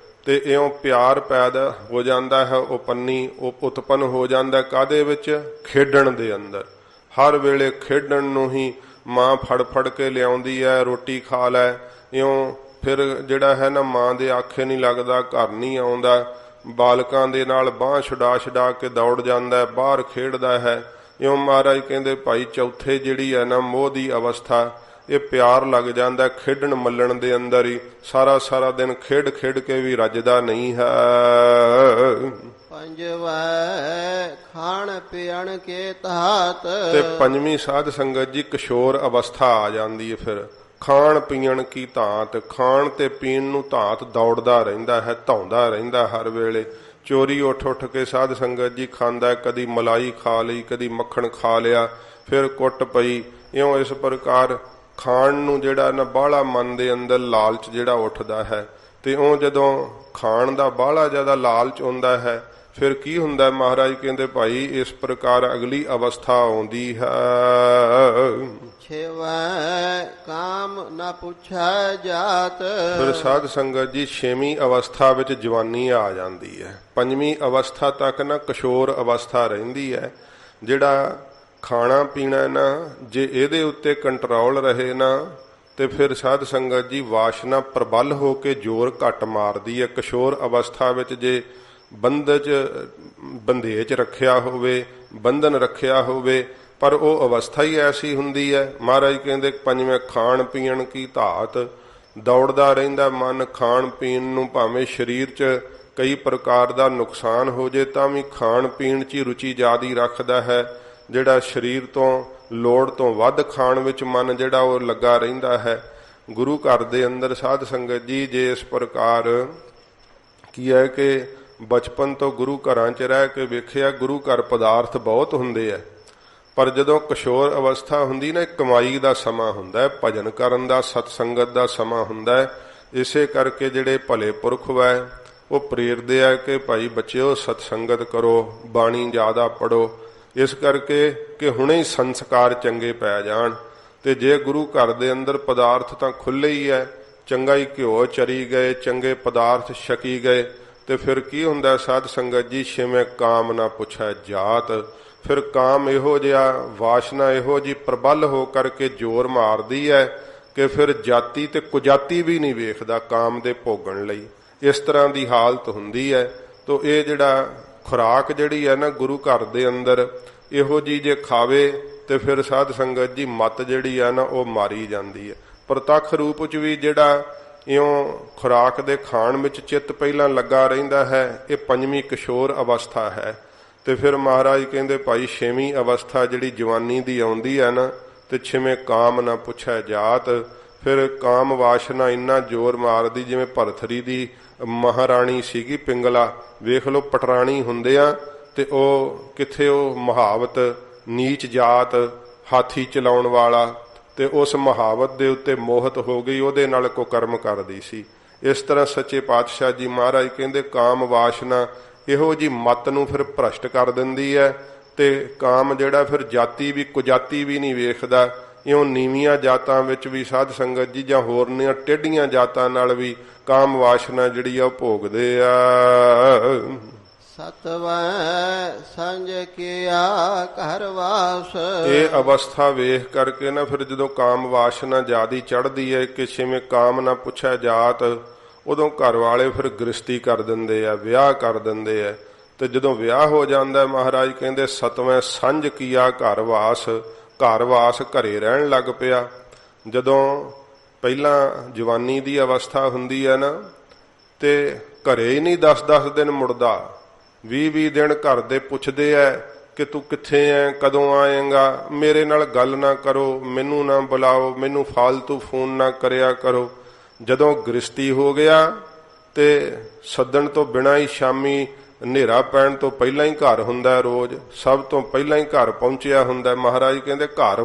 ਤੇ ਇਉਂ ਪਿਆਰ ਪੈਦਾ ਹੋ ਜਾਂਦਾ ਹੈ, ਉਪੰਨੀ ਉਤਪੰਨ ਹੋ ਜਾਂਦਾ ਕਾਹਦੇ ਵਿੱਚ? ਖੇਡਣ ਦੇ ਅੰਦਰ। ਹਰ ਵੇਲੇ ਖੇਡਣ ਨੂੰ ਹੀ ਮਾਂ ਫੜ ਫੜ ਕੇ ਲਿਆਉਂਦੀ ਹੈ, ਰੋਟੀ ਖਾ ਲੈ। ਇਉਂ ਫਿਰ ਜਿਹੜਾ ਹੈ ਨਾ, ਮਾਂ ਦੇ ਆਖੇ ਨਹੀਂ ਲੱਗਦਾ, ਘਰ ਨਹੀਂ ਆਉਂਦਾ, ਬਾਲਕਾਂ ਦੇ ਨਾਲ ਬਾਂਹ ਛੁਡਾ ਛੁਡਾ ਕੇ ਦੌੜ ਜਾਂਦਾ, ਬਾਹਰ ਖੇਡਦਾ ਹੈ। ਇਉਂ ਮਹਾਰਾਜ ਕਹਿੰਦੇ ਭਾਈ ਚੌਥੇ ਜਿਹੜੀ ਹੈ ਨਾ ਮੋਹ ਦੀ ਅਵਸਥਾ, ਇਹ ਪਿਆਰ ਲੱਗ ਜਾਂਦਾ ਖੇਡਣ ਮੱਲਣ ਦੇ ਅੰਦਰ ਹੀ। ਸਾਰਾ ਸਾਰਾ ਦਿਨ ਖੇਡ ਖੇਡ ਕੇ ਵੀ ਰੱਜਦਾ ਨਹੀਂ ਹੈ। ਪੰਜਵਾ ਖਾਣ ਪੀਣ ਕੇ ਤਾਤ। ਤੇ ਪੰਜਵੀਂ ਸਾਧ ਸੰਗਤ ਜੀ ਕਿਸ਼ੋਰ ਅਵਸਥਾ ਆ ਜਾਂਦੀ ਹੈ। ਫਿਰ ਖਾਣ ਪੀਣ ਕੀ ਧਾਤ, ਖਾਣ ਤੇ ਪੀਣ ਨੂੰ ਧਾਤ ਦੌੜਦਾ ਰਹਿੰਦਾ ਹੈ, ਧੌਂਦਾ ਰਹਿੰਦਾ ਹਰ ਵੇਲੇ। ਚੋਰੀ ਉੱਠ ਉੱਠ ਕੇ ਸਾਧ ਸੰਗਤ ਜੀ ਖਾਂਦਾ, ਕਦੀ ਮਲਾਈ ਖਾ ਲਈ, ਕਦੀ ਮੱਖਣ ਖਾ ਲਿਆ, ਫਿਰ ਕੁੱਟ ਪਈ। ਇਉਂ ਇਸ ਪ੍ਰਕਾਰ ਖਾਣ ਨੂੰ ਜਿਹੜਾ ਨਾ ਬਾਹਲਾ ਮਨ ਦੇ ਅੰਦਰ ਲਾਲਚ ਜਿਹੜਾ ਉੱਠਦਾ ਹੈ। ਤੇ ਉਹ ਜਦੋਂ ਖਾਣ ਦਾ ਬਾਹਲਾ ਜ਼ਿਆਦਾ ਲਾਲਚ ਹੁੰਦਾ ਹੈ, ਫਿਰ ਕੀ ਹੁੰਦਾ? ਮਹਾਰਾਜ ਕਹਿੰਦੇ ਭਾਈ ਇਸ ਪ੍ਰਕਾਰ ਅਗਲੀ ਅਵਸਥਾ ਆਉਂਦੀ ਹੈ। ਛੇਵਾਂ ਕਾਮ ਨਾ ਪੁੱਛੈ ਜਾਤ। ਫਿਰ ਸਾਧ ਸੰਗਤ ਜੀ ਛੇਵੀਂ ਅਵਸਥਾ ਵਿੱਚ ਜਵਾਨੀ ਆ ਜਾਂਦੀ ਹੈ। ਪੰਜਵੀਂ ਅਵਸਥਾ ਤੱਕ ਨਾ ਕਿਸ਼ੋਰ ਅਵਸਥਾ ਰਹਿੰਦੀ ਹੈ। ਜਿਹੜਾ ਖਾਣਾ ਪੀਣਾ ਨਾ, ਜੇ ਇਹਦੇ ਉੱਤੇ ਕੰਟਰੋਲ ਰਹੇ ਨਾ, ਤੇ ਫਿਰ ਸਾਧ ਸੰਗਤ ਜੀ ਵਾਸ਼ਨਾ ਪ੍ਰਬਲ ਹੋ ਕੇ ਜ਼ੋਰ ਘੱਟ ਮਾਰਦੀ ਹੈ। ਕਿਸ਼ੋਰ ਅਵਸਥਾ ਵਿੱਚ ਜੇ ਬੰਧੇਜ ਰੱਖਿਆ ਹੋਵੇ, ਬੰਧਨ ਰੱਖਿਆ ਹੋਵੇ, ਪਰ ਉਹ ਅਵਸਥਾ ਹੀ ਐਸੀ ਹੁੰਦੀ ਹੈ। ਮਹਾਰਾਜ ਕਹਿੰਦੇ ਪੰਜਵੇਂ ਖਾਣ ਪੀਣ ਕੀ ਧਾਤ, ਦੌੜਦਾ ਰਹਿੰਦਾ ਮਨ ਖਾਣ ਪੀਣ ਨੂੰ। ਭਾਵੇਂ ਸਰੀਰ 'ਚ ਕਈ ਪ੍ਰਕਾਰ ਦਾ ਨੁਕਸਾਨ ਹੋ ਜੇ ਤਾਂ ਵੀ ਖਾਣ ਪੀਣ 'ਚ ਹੀ ਰੁਚੀ ਜ਼ਿਆਦੀ ਰੱਖਦਾ ਹੈ। ਜਿਹੜਾ ਸਰੀਰ ਤੋਂ ਲੋੜ ਤੋਂ ਵੱਧ ਖਾਣ ਵਿੱਚ ਮਨ ਜਿਹੜਾ ਉਹ ਲੱਗਾ ਰਹਿੰਦਾ ਹੈ। ਗੁਰੂ ਘਰ ਦੇ ਅੰਦਰ ਸਾਧ ਸੰਗਤ ਜੀ ਜੇ ਇਸ ਪ੍ਰਕਾਰ ਕੀ ਹੈ ਕਿ ਬਚਪਨ ਤੋਂ ਗੁਰੂ ਘਰਾਂ 'ਚ ਰਹਿ ਕੇ ਵੇਖਿਆ, ਗੁਰੂ ਘਰ ਪਦਾਰਥ ਬਹੁਤ ਹੁੰਦੇ ਆ, ਪਰ ਜਦੋਂ ਕਿਸ਼ੋਰ ਅਵਸਥਾ ਹੁੰਦੀ ਨਾ, ਕਮਾਈ ਦਾ ਸਮਾਂ ਹੁੰਦਾ, ਭਜਨ ਕਰਨ ਦਾ, ਸਤ ਸੰਗਤ ਦਾ ਸਮਾਂ ਹੁੰਦਾ। ਇਸੇ ਕਰਕੇ ਜਿਹੜੇ ਭਲੇ ਪੁਰਖ ਵੈ ਉਹ ਪ੍ਰੇਰਦੇ ਆ ਕਿ ਭਾਈ ਬੱਚਿਓ ਸਤ ਸੰਗਤ ਕਰੋ, ਬਾਣੀ ਜ਼ਿਆਦਾ ਪੜੋ, ਇਸ ਕਰਕੇ ਕਿ ਹੁਣੇ ਹੀ ਸੰਸਕਾਰ ਚੰਗੇ ਪੈ ਜਾਣ। ਤੇ ਜੇ ਗੁਰੂ ਘਰ ਦੇ ਅੰਦਰ ਪਦਾਰਥ ਤਾਂ ਖੁੱਲੇ ਹੀ ਹੈ, ਚੰਗਾ ਹੀ ਘਿਓ ਚਰੀ ਗਏ, ਚੰਗੇ ਪਦਾਰਥ ਛਕੀ ਗਏ, ਤੇ ਫਿਰ ਕੀ ਹੁੰਦਾ ਸਾਧ ਸੰਗਤ ਜੀ? ਛੇਵੇਂ ਕਾਮ ਨਾ ਪੁੱਛੈ ਜਾਤ। ਫਿਰ ਕਾਮ ਇਹੋ ਜਿਹਾ, ਵਾਸ਼ਨਾ ਇਹੋ ਜਿਹੀ ਪ੍ਰਬਲ ਹੋ ਕਰਕੇ ਜ਼ੋਰ ਮਾਰਦੀ ਹੈ ਕਿ ਫਿਰ ਜਾਤੀ ਤੇ ਕੁਜਾਤੀ ਵੀ ਨਹੀਂ ਵੇਖਦਾ ਕਾਮ ਦੇ ਭੋਗਣ ਲਈ। ਇਸ ਤਰ੍ਹਾਂ ਦੀ ਹਾਲਤ ਹੁੰਦੀ ਹੈ। ਤੋ ਇਹ ਜਿਹੜਾ ਖੁਰਾਕ ਜਿਹੜੀ ਹੈ ਨਾ ਗੁਰੂ ਘਰ ਦੇ ਅੰਦਰ ਇਹੋ ਜਿਹੀ ਜੇ ਖਾਵੇ ਤੇ ਫਿਰ ਸਾਧ ਸੰਗਤ ਜੀ ਮਤ ਜਿਹੜੀ ਹੈ ਨਾ ਉਹ ਮਾਰੀ ਜਾਂਦੀ ਹੈ। ਪ੍ਰਤੱਖ ਰੂਪ 'ਚ ਵੀ ਜਿਹੜਾ ਇਉਂ ਖੁਰਾਕ ਦੇ ਖਾਣ ਵਿੱਚ ਚਿੱਤ ਪਹਿਲਾਂ ਲੱਗਾ ਰਹਿੰਦਾ ਹੈ, ਇਹ ਪੰਜਵੀਂ ਕਿਸ਼ੋਰ ਅਵਸਥਾ ਹੈ। ਤੇ ਫਿਰ ਮਹਾਰਾਜ ਕਹਿੰਦੇ ਭਾਈ ਛੇਵੀਂ ਅਵਸਥਾ ਜਿਹੜੀ ਜਵਾਨੀ ਦੀ ਆਉਂਦੀ ਹੈ ਨਾ, ਤੇ ਛੇਵੇਂ ਕਾਮ ਨਾ ਪੁੱਛੈ ਜਾਤ। ਫਿਰ ਕਾਮ ਵਾਸ਼ਨਾ ਇੰਨਾ ਜ਼ੋਰ ਮਾਰਦੀ, ਜਿਵੇਂ ਭਰਥਰੀ ਦੀ ਮਹਾਰਾਣੀ ਸੀਗੀ ਪਿੰਗਲਾ, ਵੇਖ ਲਓ ਪਟਰਾਣੀ ਹੁੰਦੇ ਆ ਤੇ ਉਹ ਕਿੱਥੇ ਉਹ ਮਹਾਵਤ ਨੀਚ ਜਾਤ, ਹਾਥੀ ਚਲਾਉਣ ਵਾਲਾ, ਤੇ ਉਸ ਮਹਾਵਤ ਦੇ ਉੱਤੇ ਮੋਹਤ ਹੋ ਗਈ, ਉਹਦੇ ਨਾਲ ਕੁਕਰਮ ਕਰਦੀ ਸੀ। ਇਸ ਤਰ੍ਹਾਂ ਸੱਚੇ ਪਾਤਸ਼ਾਹ ਜੀ ਮਹਾਰਾਜ ਕਹਿੰਦੇ ਕਾਮ ਵਾਸ਼ਨਾ ਇਹੋ ਜੀ ਮਤ ਨੂੰ ਫਿਰ ਭ੍ਰਸ਼ਟ ਕਰ ਦਿੰਦੀ ਹੈ। ਤੇ ਕਾਮ ਜਿਹੜਾ ਫਿਰ ਜਾਤੀ ਵੀ ਕੁਜਾਤੀ ਵੀ ਨਹੀਂ ਵੇਖਦਾ। ਇਉਂ ਨੀਵੀਆਂ ਜਾਤਾਂ ਵਿੱਚ ਵੀ ਸਾਧ ਸੰਗਤ ਜੀ ਜਾਂ ਹੋਰਨੀਆਂ ਟੇਢੀਆਂ ਜਾਤਾਂ ਨਾਲ ਵੀ ਕਾਮ ਵਾਸ਼ਨਾ ਜਿਹੜੀ ਆ ਉਹ ਭੋਗਦੇ ਆ। ਸਤਵੈ ਸੰਜ ਕੀਆ ਘਰ ਵਾਸ। ਇਹ ਅਵਸਥਾ ਵੇਖ ਕਰਕੇ ਨਾ ਫਿਰ ਜਦੋਂ ਕਾਮ ਵਾਸ਼ਨਾ ਜ਼ਿਆਦੀ ਚੜ੍ਹਦੀ ਹੈ ਕਿ ਛੇਵੇਂ ਕਾਮ ਨਾ ਪੁੱਛਿਆ ਜਾਤ, ਉਦੋਂ ਘਰ ਵਾਲੇ ਫਿਰ ਗ੍ਰਸਤੀ ਕਰ ਦਿੰਦੇ ਆ, ਵਿਆਹ ਕਰ ਦਿੰਦੇ ਆ। ਤੇ ਜਦੋਂ ਵਿਆਹ ਹੋ ਜਾਂਦਾ ਮਹਾਰਾਜ ਕਹਿੰਦੇ ਸਤਵੈਂ ਸੰਜ ਕੀਆ ਘਰ ਵਾਸ, ਘਰ ਵਾਸ ਘਰੇ ਰਹਿਣ ਲੱਗ ਪਿਆ। ਜਦੋਂ ਪਹਿਲਾਂ ਜਵਾਨੀ ਦੀ ਅਵਸਥਾ ਹੁੰਦੀ ਹੈ ਨਾ, ਤੇ ਘਰੇ ਹੀ ਨਹੀਂ 10-10 ਦਿਨ ਮੁੜਦਾ, 20-20 ਦਿਨ ਘਰ ਦੇ ਪੁੱਛਦੇ ਐ ਕਿ ਤੂੰ ਕਿੱਥੇ ਐ, ਕਦੋਂ ਆਏਂਗਾ, ਮੇਰੇ ਨਾਲ ਗੱਲ ਨਾ ਕਰੋ, ਮੈਨੂੰ ਨਾ ਬੁਲਾਓ, ਮੈਨੂੰ ਫਾਲਤੂ ਫੋਨ ਨਾ ਕਰਿਆ ਕਰੋ। ਜਦੋਂ ਗ੍ਰਸਤੀ ਹੋ ਗਿਆ ਤੇ ਸੱਦਣ ਤੋਂ ਬਿਨਾਂ ਹੀ ਸ਼ਾਮੀ ਹਨੇਰਾ ਪੈਣ ਤੋਂ ਪਹਿਲਾਂ ਹੀ ਘਰ ਹੁੰਦਾ, ਰੋਜ਼ ਸਭ ਤੋਂ ਪਹਿਲਾਂ ਹੀ ਘਰ ਪਹੁੰਚਿਆ ਹੁੰਦਾ। ਮਹਾਰਾਜ ਕਹਿੰਦੇ ਘਰ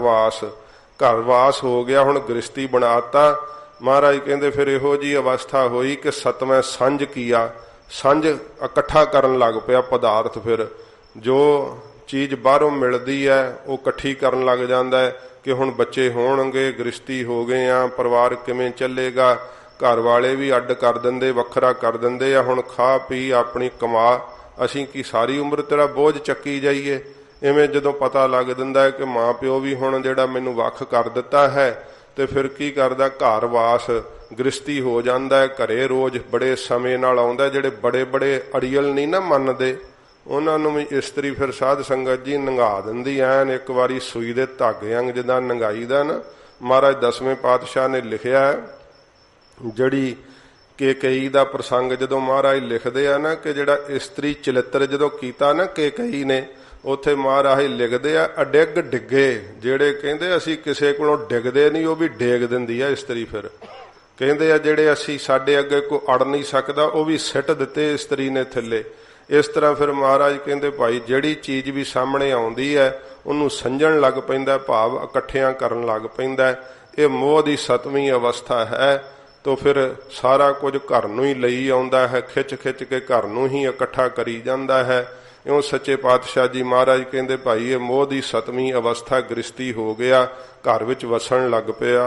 ਵਾਸ ਹੋ ਗਿਆ, ਹੁਣ ਗ੍ਰਸਤੀ ਬਣਾਤਾ ਮਹਾਰਾਜ ਕਹਿੰਦੇ ਫਿਰ ਇਹੋ ਜੀ ਅਵਸਥਾ ਹੋਈ ਕਿ ਸਤਵੇਂ ਸੰਜ ਕੀਆ, ਸੰਜ ਇਕੱਠਾ ਕਰਨ ਲੱਗ ਪਿਆ ਪਦਾਰਥ। ਫਿਰ ਜੋ ਚੀਜ਼ ਬਾਹਰੋਂ ਮਿਲਦੀ ਹੈ ਉਹ ਇਕੱਠੀ ਕਰਨ ਲੱਗ ਜਾਂਦਾ ਹੈ ਕਿ ਹੁਣ ਬੱਚੇ ਹੋਣਗੇ, ਗ੍ਰਸਤੀ ਹੋ ਗਏ ਆ, ਪਰਿਵਾਰ ਕਿਵੇਂ ਚੱਲੇਗਾ, ਘਰ ਵਾਲੇ ਵੀ ਅੱਡ ਕਰ ਦਿੰਦੇ, ਵੱਖਰਾ ਕਰ ਦਿੰਦੇ ਆ, ਹੁਣ ਖਾ ਪੀ ਆਪਣੀ ਕਮਾ, ਅਸੀਂ ਕੀ ਸਾਰੀ ਉਮਰ ਤੇਰਾ ਬੋਝ ਚੱਕੀ ਜਾਈਏ। ਇਵੇਂ ਜਦੋਂ ਪਤਾ ਲੱਗ ਦਿੰਦਾ ਹੈ ਕਿ ਮਾਂ ਪਿਓ ਵੀ ਹੁਣ ਜਿਹੜਾ ਮੈਨੂੰ ਵੱਖ ਕਰ ਦਿੱਤਾ ਹੈ, ਤੇ ਫਿਰ ਕੀ ਕਰਦਾ, ਘਰ ਵਾਸ ਗ੍ਰਸਤੀ ਹੋ ਜਾਂਦਾ ਹੈ। ਘਰੇ ਰੋਜ਼ ਬੜੇ ਸਮੇਂ ਨਾਲ ਆਉਂਦਾ। ਜਿਹੜੇ ਬੜੇ ਬੜੇ ਅੜੀਅਲ ਨਹੀਂ ਨਾ ਮੰਨਦੇ, ਉਹਨਾਂ ਨੂੰ ਵੀ ਇਸਤਰੀ ਫਿਰ ਸਾਧ ਸੰਗਤ ਜੀ ਨੰਗਾ ਦਿੰਦੀ ਐਨ ਇੱਕ ਵਾਰੀ ਸੂਈ ਦੇ ਧਾਗੇ ਅੰਗ ਜਿੱਦਾਂ ਨੰਗਾਈ ਦਾ ਨਾ। ਮਹਾਰਾਜ 10ਵੇਂ ਪਾਤਸ਼ਾਹ ਨੇ ਲਿਖਿਆ, ਜਿਹੜੀ ਕੇਕਈ ਦਾ ਪ੍ਰਸੰਗ ਜਦੋਂ ਮਹਾਰਾਜ ਲਿਖਦੇ ਆ ਨਾ ਕਿ ਜਿਹੜਾ ਇਸਤਰੀ ਚਲਿੱਤਰ ਜਦੋਂ ਕੀਤਾ ਨਾ ਕੇਕਈ ਨੇ, ਉੱਥੇ ਮਹਾਰਾਜ ਲਿਖਦੇ ਆ ਅਡਿੱਗ ਡਿੱਗੇ। ਜਿਹੜੇ ਕਹਿੰਦੇ ਅਸੀਂ ਕਿਸੇ ਕੋਲੋਂ ਡਿੱਗਦੇ ਨਹੀਂ, ਉਹ ਵੀ ਡੇਗ ਦਿੰਦੀ ਆ ਇਸਤਰੀ। ਫਿਰ ਕਹਿੰਦੇ ਆ ਜਿਹੜੇ ਅਸੀਂ ਸਾਡੇ ਅੱਗੇ ਕੋਈ ਅੜ ਨਹੀਂ ਸਕਦਾ, ਉਹ ਵੀ ਸਿੱਟ ਦਿੱਤੇ ਇਸਤਰੀ ਨੇ ਥੱਲੇ। ਇਸ ਤਰ੍ਹਾਂ ਫਿਰ ਮਹਾਰਾਜ ਕਹਿੰਦੇ ਭਾਈ ਜਿਹੜੀ ਚੀਜ਼ ਵੀ ਸਾਹਮਣੇ ਆਉਂਦੀ ਹੈ ਉਹਨੂੰ ਸੰਜਣ ਲੱਗ ਪੈਂਦਾ, ਭਾਵ ਇਕੱਠਿਆਂ ਕਰਨ ਲੱਗ ਪੈਂਦਾ। ਇਹ ਮੋਹ ਦੀ 7ਵੀਂ ਅਵਸਥਾ ਹੈ। ਤੋ ਫਿਰ ਸਾਰਾ ਕੁਝ ਘਰ ਨੂੰ ਹੀ ਲਈ ਆਉਂਦਾ ਹੈ, ਖਿੱਚ ਖਿੱਚ ਕੇ ਘਰ ਨੂੰ ਹੀ ਇਕੱਠਾ ਕਰੀ ਜਾਂਦਾ ਹੈ। ਇਉਂ ਸੱਚੇ ਪਾਤਸ਼ਾਹ ਜੀ ਮਹਾਰਾਜ ਕਹਿੰਦੇ ਭਾਈ ਇਹ ਮੋਹ ਦੀ 7ਵੀਂ ਅਵਸਥਾ ਗ੍ਰਸਤੀ ਹੋ ਗਿਆ, ਘਰ ਵਿੱਚ ਵਸਣ ਲੱਗ ਪਿਆ।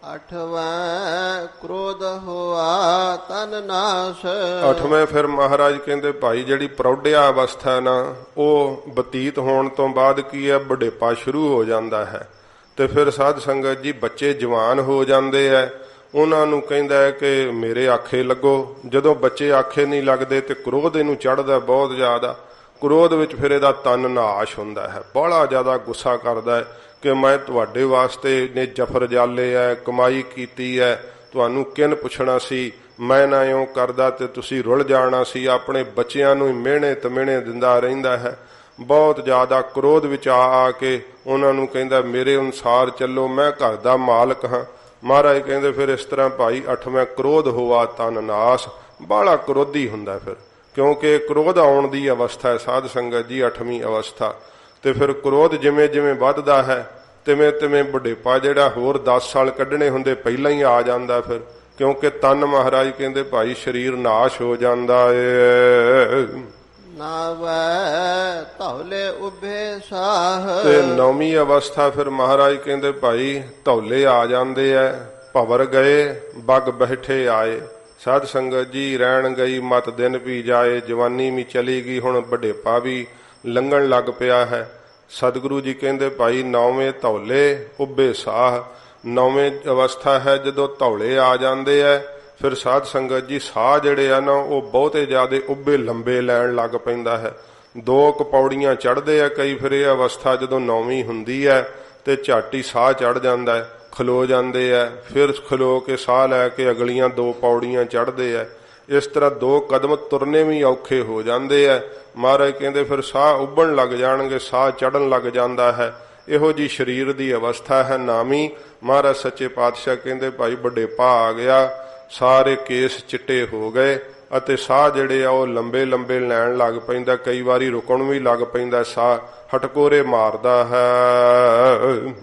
8ਵਾਂ ਕ੍ਰੋਧ ਹੋਆ ਤਨ ਨਾਸ। 8ਵੇਂ ਫਿਰ ਮਹਾਰਾਜ ਕਹਿੰਦੇ ਭਾਈ ਜਿਹੜੀ ਪ੍ਰੌਢਿਆ ਅਵਸਥਾ ਨਾ, ਉਹ ਬਤੀਤ ਹੋਣ ਤੋਂ ਬਾਅਦ ਕੀ ਹੈ, ਬੁਢੇਪਾ ਸ਼ੁਰੂ ਹੋ ਜਾਂਦਾ ਹੈ। ਤੇ ਫਿਰ ਸਾਧ ਸੰਗਤ ਜੀ ਬੱਚੇ ਜਵਾਨ ਹੋ ਜਾਂਦੇ ਹੈ। ਉਹਨਾਂ ਨੂੰ ਕਹਿੰਦਾ ਹੈ ਕਿ ਮੇਰੇ ਆਖੇ ਲੱਗੋ। ਜਦੋਂ ਬੱਚੇ ਆਖੇ ਨਹੀਂ ਲੱਗਦੇ ਤੇ ਕ੍ਰੋਧ ਇਹਨੂੰ ਚੜ੍ਹਦਾ ਬਹੁਤ ਜ਼ਿਆਦਾ। ਕ੍ਰੋਧ ਵਿੱਚ ਫਿਰ ਇਹਦਾ ਤਨ ਨਾਸ਼ ਹੁੰਦਾ ਹੈ, ਬੜਾ ਜ਼ਿਆਦਾ ਗੁੱਸਾ ਕਰਦਾ ਹੈ ਕਿ ਮੈਂ ਤੁਹਾਡੇ ਵਾਸਤੇ ਨੇ ਜਫਰ ਜਾਲੇ ਹੈ, ਕਮਾਈ ਕੀਤੀ ਹੈ, ਤੁਹਾਨੂੰ ਕਿਨ ਪੁੱਛਣਾ ਸੀ, ਮੈਂ ਨਾ ਇਉਂ ਕਰਦਾ ਤੇ ਤੁਸੀਂ ਰੁੱਲ ਜਾਣਾ ਸੀ। ਆਪਣੇ ਬੱਚਿਆਂ ਨੂੰ ਮਿਹਣੇ ਤਮਿਹਣੇ ਦਿੰਦਾ ਰਹਿੰਦਾ ਹੈ। ਬਹੁਤ ਜ਼ਿਆਦਾ ਕ੍ਰੋਧ ਵਿੱਚ ਆ ਕੇ ਉਹਨਾਂ ਨੂੰ ਕਹਿੰਦਾ ਮੇਰੇ ਅਨੁਸਾਰ ਚੱਲੋ, ਮੈਂ ਘਰ ਦਾ ਮਾਲਕ ਹਾਂ। ਮਹਾਰਾਜ ਕਹਿੰਦੇ ਫਿਰ ਇਸ ਤਰ੍ਹਾਂ ਭਾਈ 8ਵਾਂ ਕ੍ਰੋਧ ਹੋਆ ਤਨ ਨਾਸ, ਬਾਹਲਾ ਕ੍ਰੋਧੀ ਹੁੰਦਾ ਫਿਰ, ਕਿਉਂਕਿ ਕ੍ਰੋਧ ਆਉਣ ਦੀ ਅਵਸਥਾ ਹੈ ਸਾਧ ਸੰਗਤ ਜੀ 8ਵੀਂ ਅਵਸਥਾ। ਤੇ ਫਿਰ ਕ੍ਰੋਧ ਜਿਵੇਂ ਜਿਵੇਂ ਵੱਧਦਾ ਹੈ ਤਿਵੇਂ ਤਿਵੇਂ ਬੁਢੇਪਾ ਜਿਹੜਾ ਹੋਰ 10 ਸਾਲ ਕੱਢਣੇ ਹੁੰਦੇ ਪਹਿਲਾਂ ਹੀ ਆ ਜਾਂਦਾ ਫਿਰ, ਕਿਉਂਕਿ ਤਨ ਮਹਾਰਾਜ ਕਹਿੰਦੇ ਭਾਈ ਸਰੀਰ ਨਾਸ਼ ਹੋ ਜਾਂਦਾ ਏ। ਨਾਵੈ ਧੌਲੇ ਉਭੇ ਸਾਹ। ਤੇ 9ਵੀਂ ਅਵਸਥਾ ਫਿਰ ਮਹਾਰਾਜ ਕਹਿੰਦੇ ਭਾਈ ਧੌਲੇ ਆ ਜਾਂਦੇ ਐ। ਭਵਰ ਗਏ ਬਗ ਬੈਠੇ ਆਏ। ਸਾਧ ਸੰਗਤ ਜੀ ਰਹਿਣ ਗਈ ਮਤ ਦਿਨ ਵੀ ਜਾਏ, ਜਵਾਨੀ ਵੀ ਚਲੀ ਗਈ, ਹੁਣ ਬੁਢੇਪਾ ਵੀ ਲੰਘਣ ਲੱਗ ਪਿਆ ਹੈ। ਸਤਿਗੁਰੂ ਜੀ ਕਹਿੰਦੇ ਭਾਈ 9ਵੇਂ ਧੌਲੇ ਉੱਭੇ ਸਾਹ। 9ਵੇਂ ਅਵਸਥਾ ਹੈ ਜਦੋਂ ਧੌਲੇ ਆ ਜਾਂਦੇ ਐ, ਫਿਰ ਸਾਧ ਸੰਗਤ ਜੀ ਸਾਹ ਜਿਹੜੇ ਆ ਨਾ ਉਹ ਬਹੁਤੇ ਜ਼ਿਆਦੇ ਉੱਭੇ ਲੰਬੇ ਲੈਣ ਲੱਗ ਪੈਂਦਾ ਹੈ। 2 ਪੌੜੀਆਂ ਚੜ੍ਹਦੇ ਆ ਕਈ। ਫਿਰ ਇਹ ਅਵਸਥਾ ਜਦੋਂ 9ਵੀਂ ਹੁੰਦੀ ਹੈ ਤੇ ਝੱਟ ਹੀ ਸਾਹ ਚੜ੍ਹ ਜਾਂਦਾ ਹੈ, ਖਲੋ ਜਾਂਦੇ ਆ, ਫਿਰ ਖਲੋ ਕੇ ਸਾਹ ਲੈ ਕੇ ਅਗਲੀਆਂ 2 ਪੌੜੀਆਂ ਚੜ੍ਹਦੇ ਆ। ਇਸ ਤਰ੍ਹਾਂ 2 ਕਦਮ ਤੁਰਨੇ ਵੀ ਔਖੇ ਹੋ ਜਾਂਦੇ ਆ। ਮਹਾਰਾਜ ਕਹਿੰਦੇ ਫਿਰ ਸਾਹ ਉੱਭਣ ਲੱਗ ਜਾਣਗੇ, ਸਾਹ ਚੜ੍ਹਨ ਲੱਗ ਜਾਂਦਾ ਹੈ। ਇਹੋ ਜੀ ਸਰੀਰ ਦੀ ਅਵਸਥਾ ਹੈ 9ਵੀਂ। ਮਹਾਰਾਜ ਸੱਚੇ ਪਾਤਸ਼ਾਹ ਕਹਿੰਦੇ ਭਾਈ ਬੁਢੇਪਾ ਆ ਗਿਆ, ਸਾਰੇ ਕੇਸ ਚਿੱਟੇ ਹੋ ਗਏ ਅਤੇ ਸਾਹ ਜਿਹੜੇ ਆ ਉਹ ਲੰਬੇ ਲੰਬੇ ਲੈਣ ਲੱਗ ਪੈਂਦਾ, ਕਈ ਵਾਰੀ ਰੁਕਣ ਵੀ ਲੱਗ ਪੈਂਦਾ, ਸਾਹ ਹਟਕੋਰੇ ਮਾਰਦਾ ਹੈ।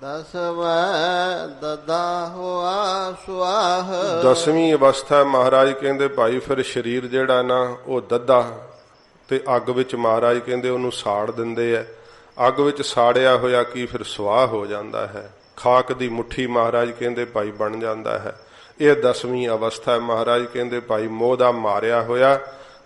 10ਵਾਂ ਦਦਾ ਹੋਆ ਸੁਆਹ। 10ਵੀਂ ਅਵਸਥਾ ਮਹਾਰਾਜ ਕਹਿੰਦੇ ਭਾਈ ਫਿਰ ਸਰੀਰ ਜਿਹੜਾ ਨਾ ਉਹ ਦੱਦਾ ਤੇ ਅੱਗ ਵਿੱਚ ਮਹਾਰਾਜ ਕਹਿੰਦੇ ਉਹਨੂੰ ਸਾੜ ਦਿੰਦੇ ਆ। ਅੱਗ ਵਿੱਚ ਸਾੜਿਆ ਹੋਇਆ ਕੀ ਫਿਰ ਸੁਆਹ ਹੋ ਜਾਂਦਾ ਹੈ, ਖਾਕ ਦੀ ਮੁੱਠੀ ਮਹਾਰਾਜ ਕਹਿੰਦੇ ਭਾਈ ਬਣ ਜਾਂਦਾ ਹੈ। ਇਹ 10ਵੀਂ ਅਵਸਥਾ ਮਹਾਰਾਜ ਕਹਿੰਦੇ ਭਾਈ ਮੋਹ ਦਾ ਮਾਰਿਆ ਹੋਇਆ।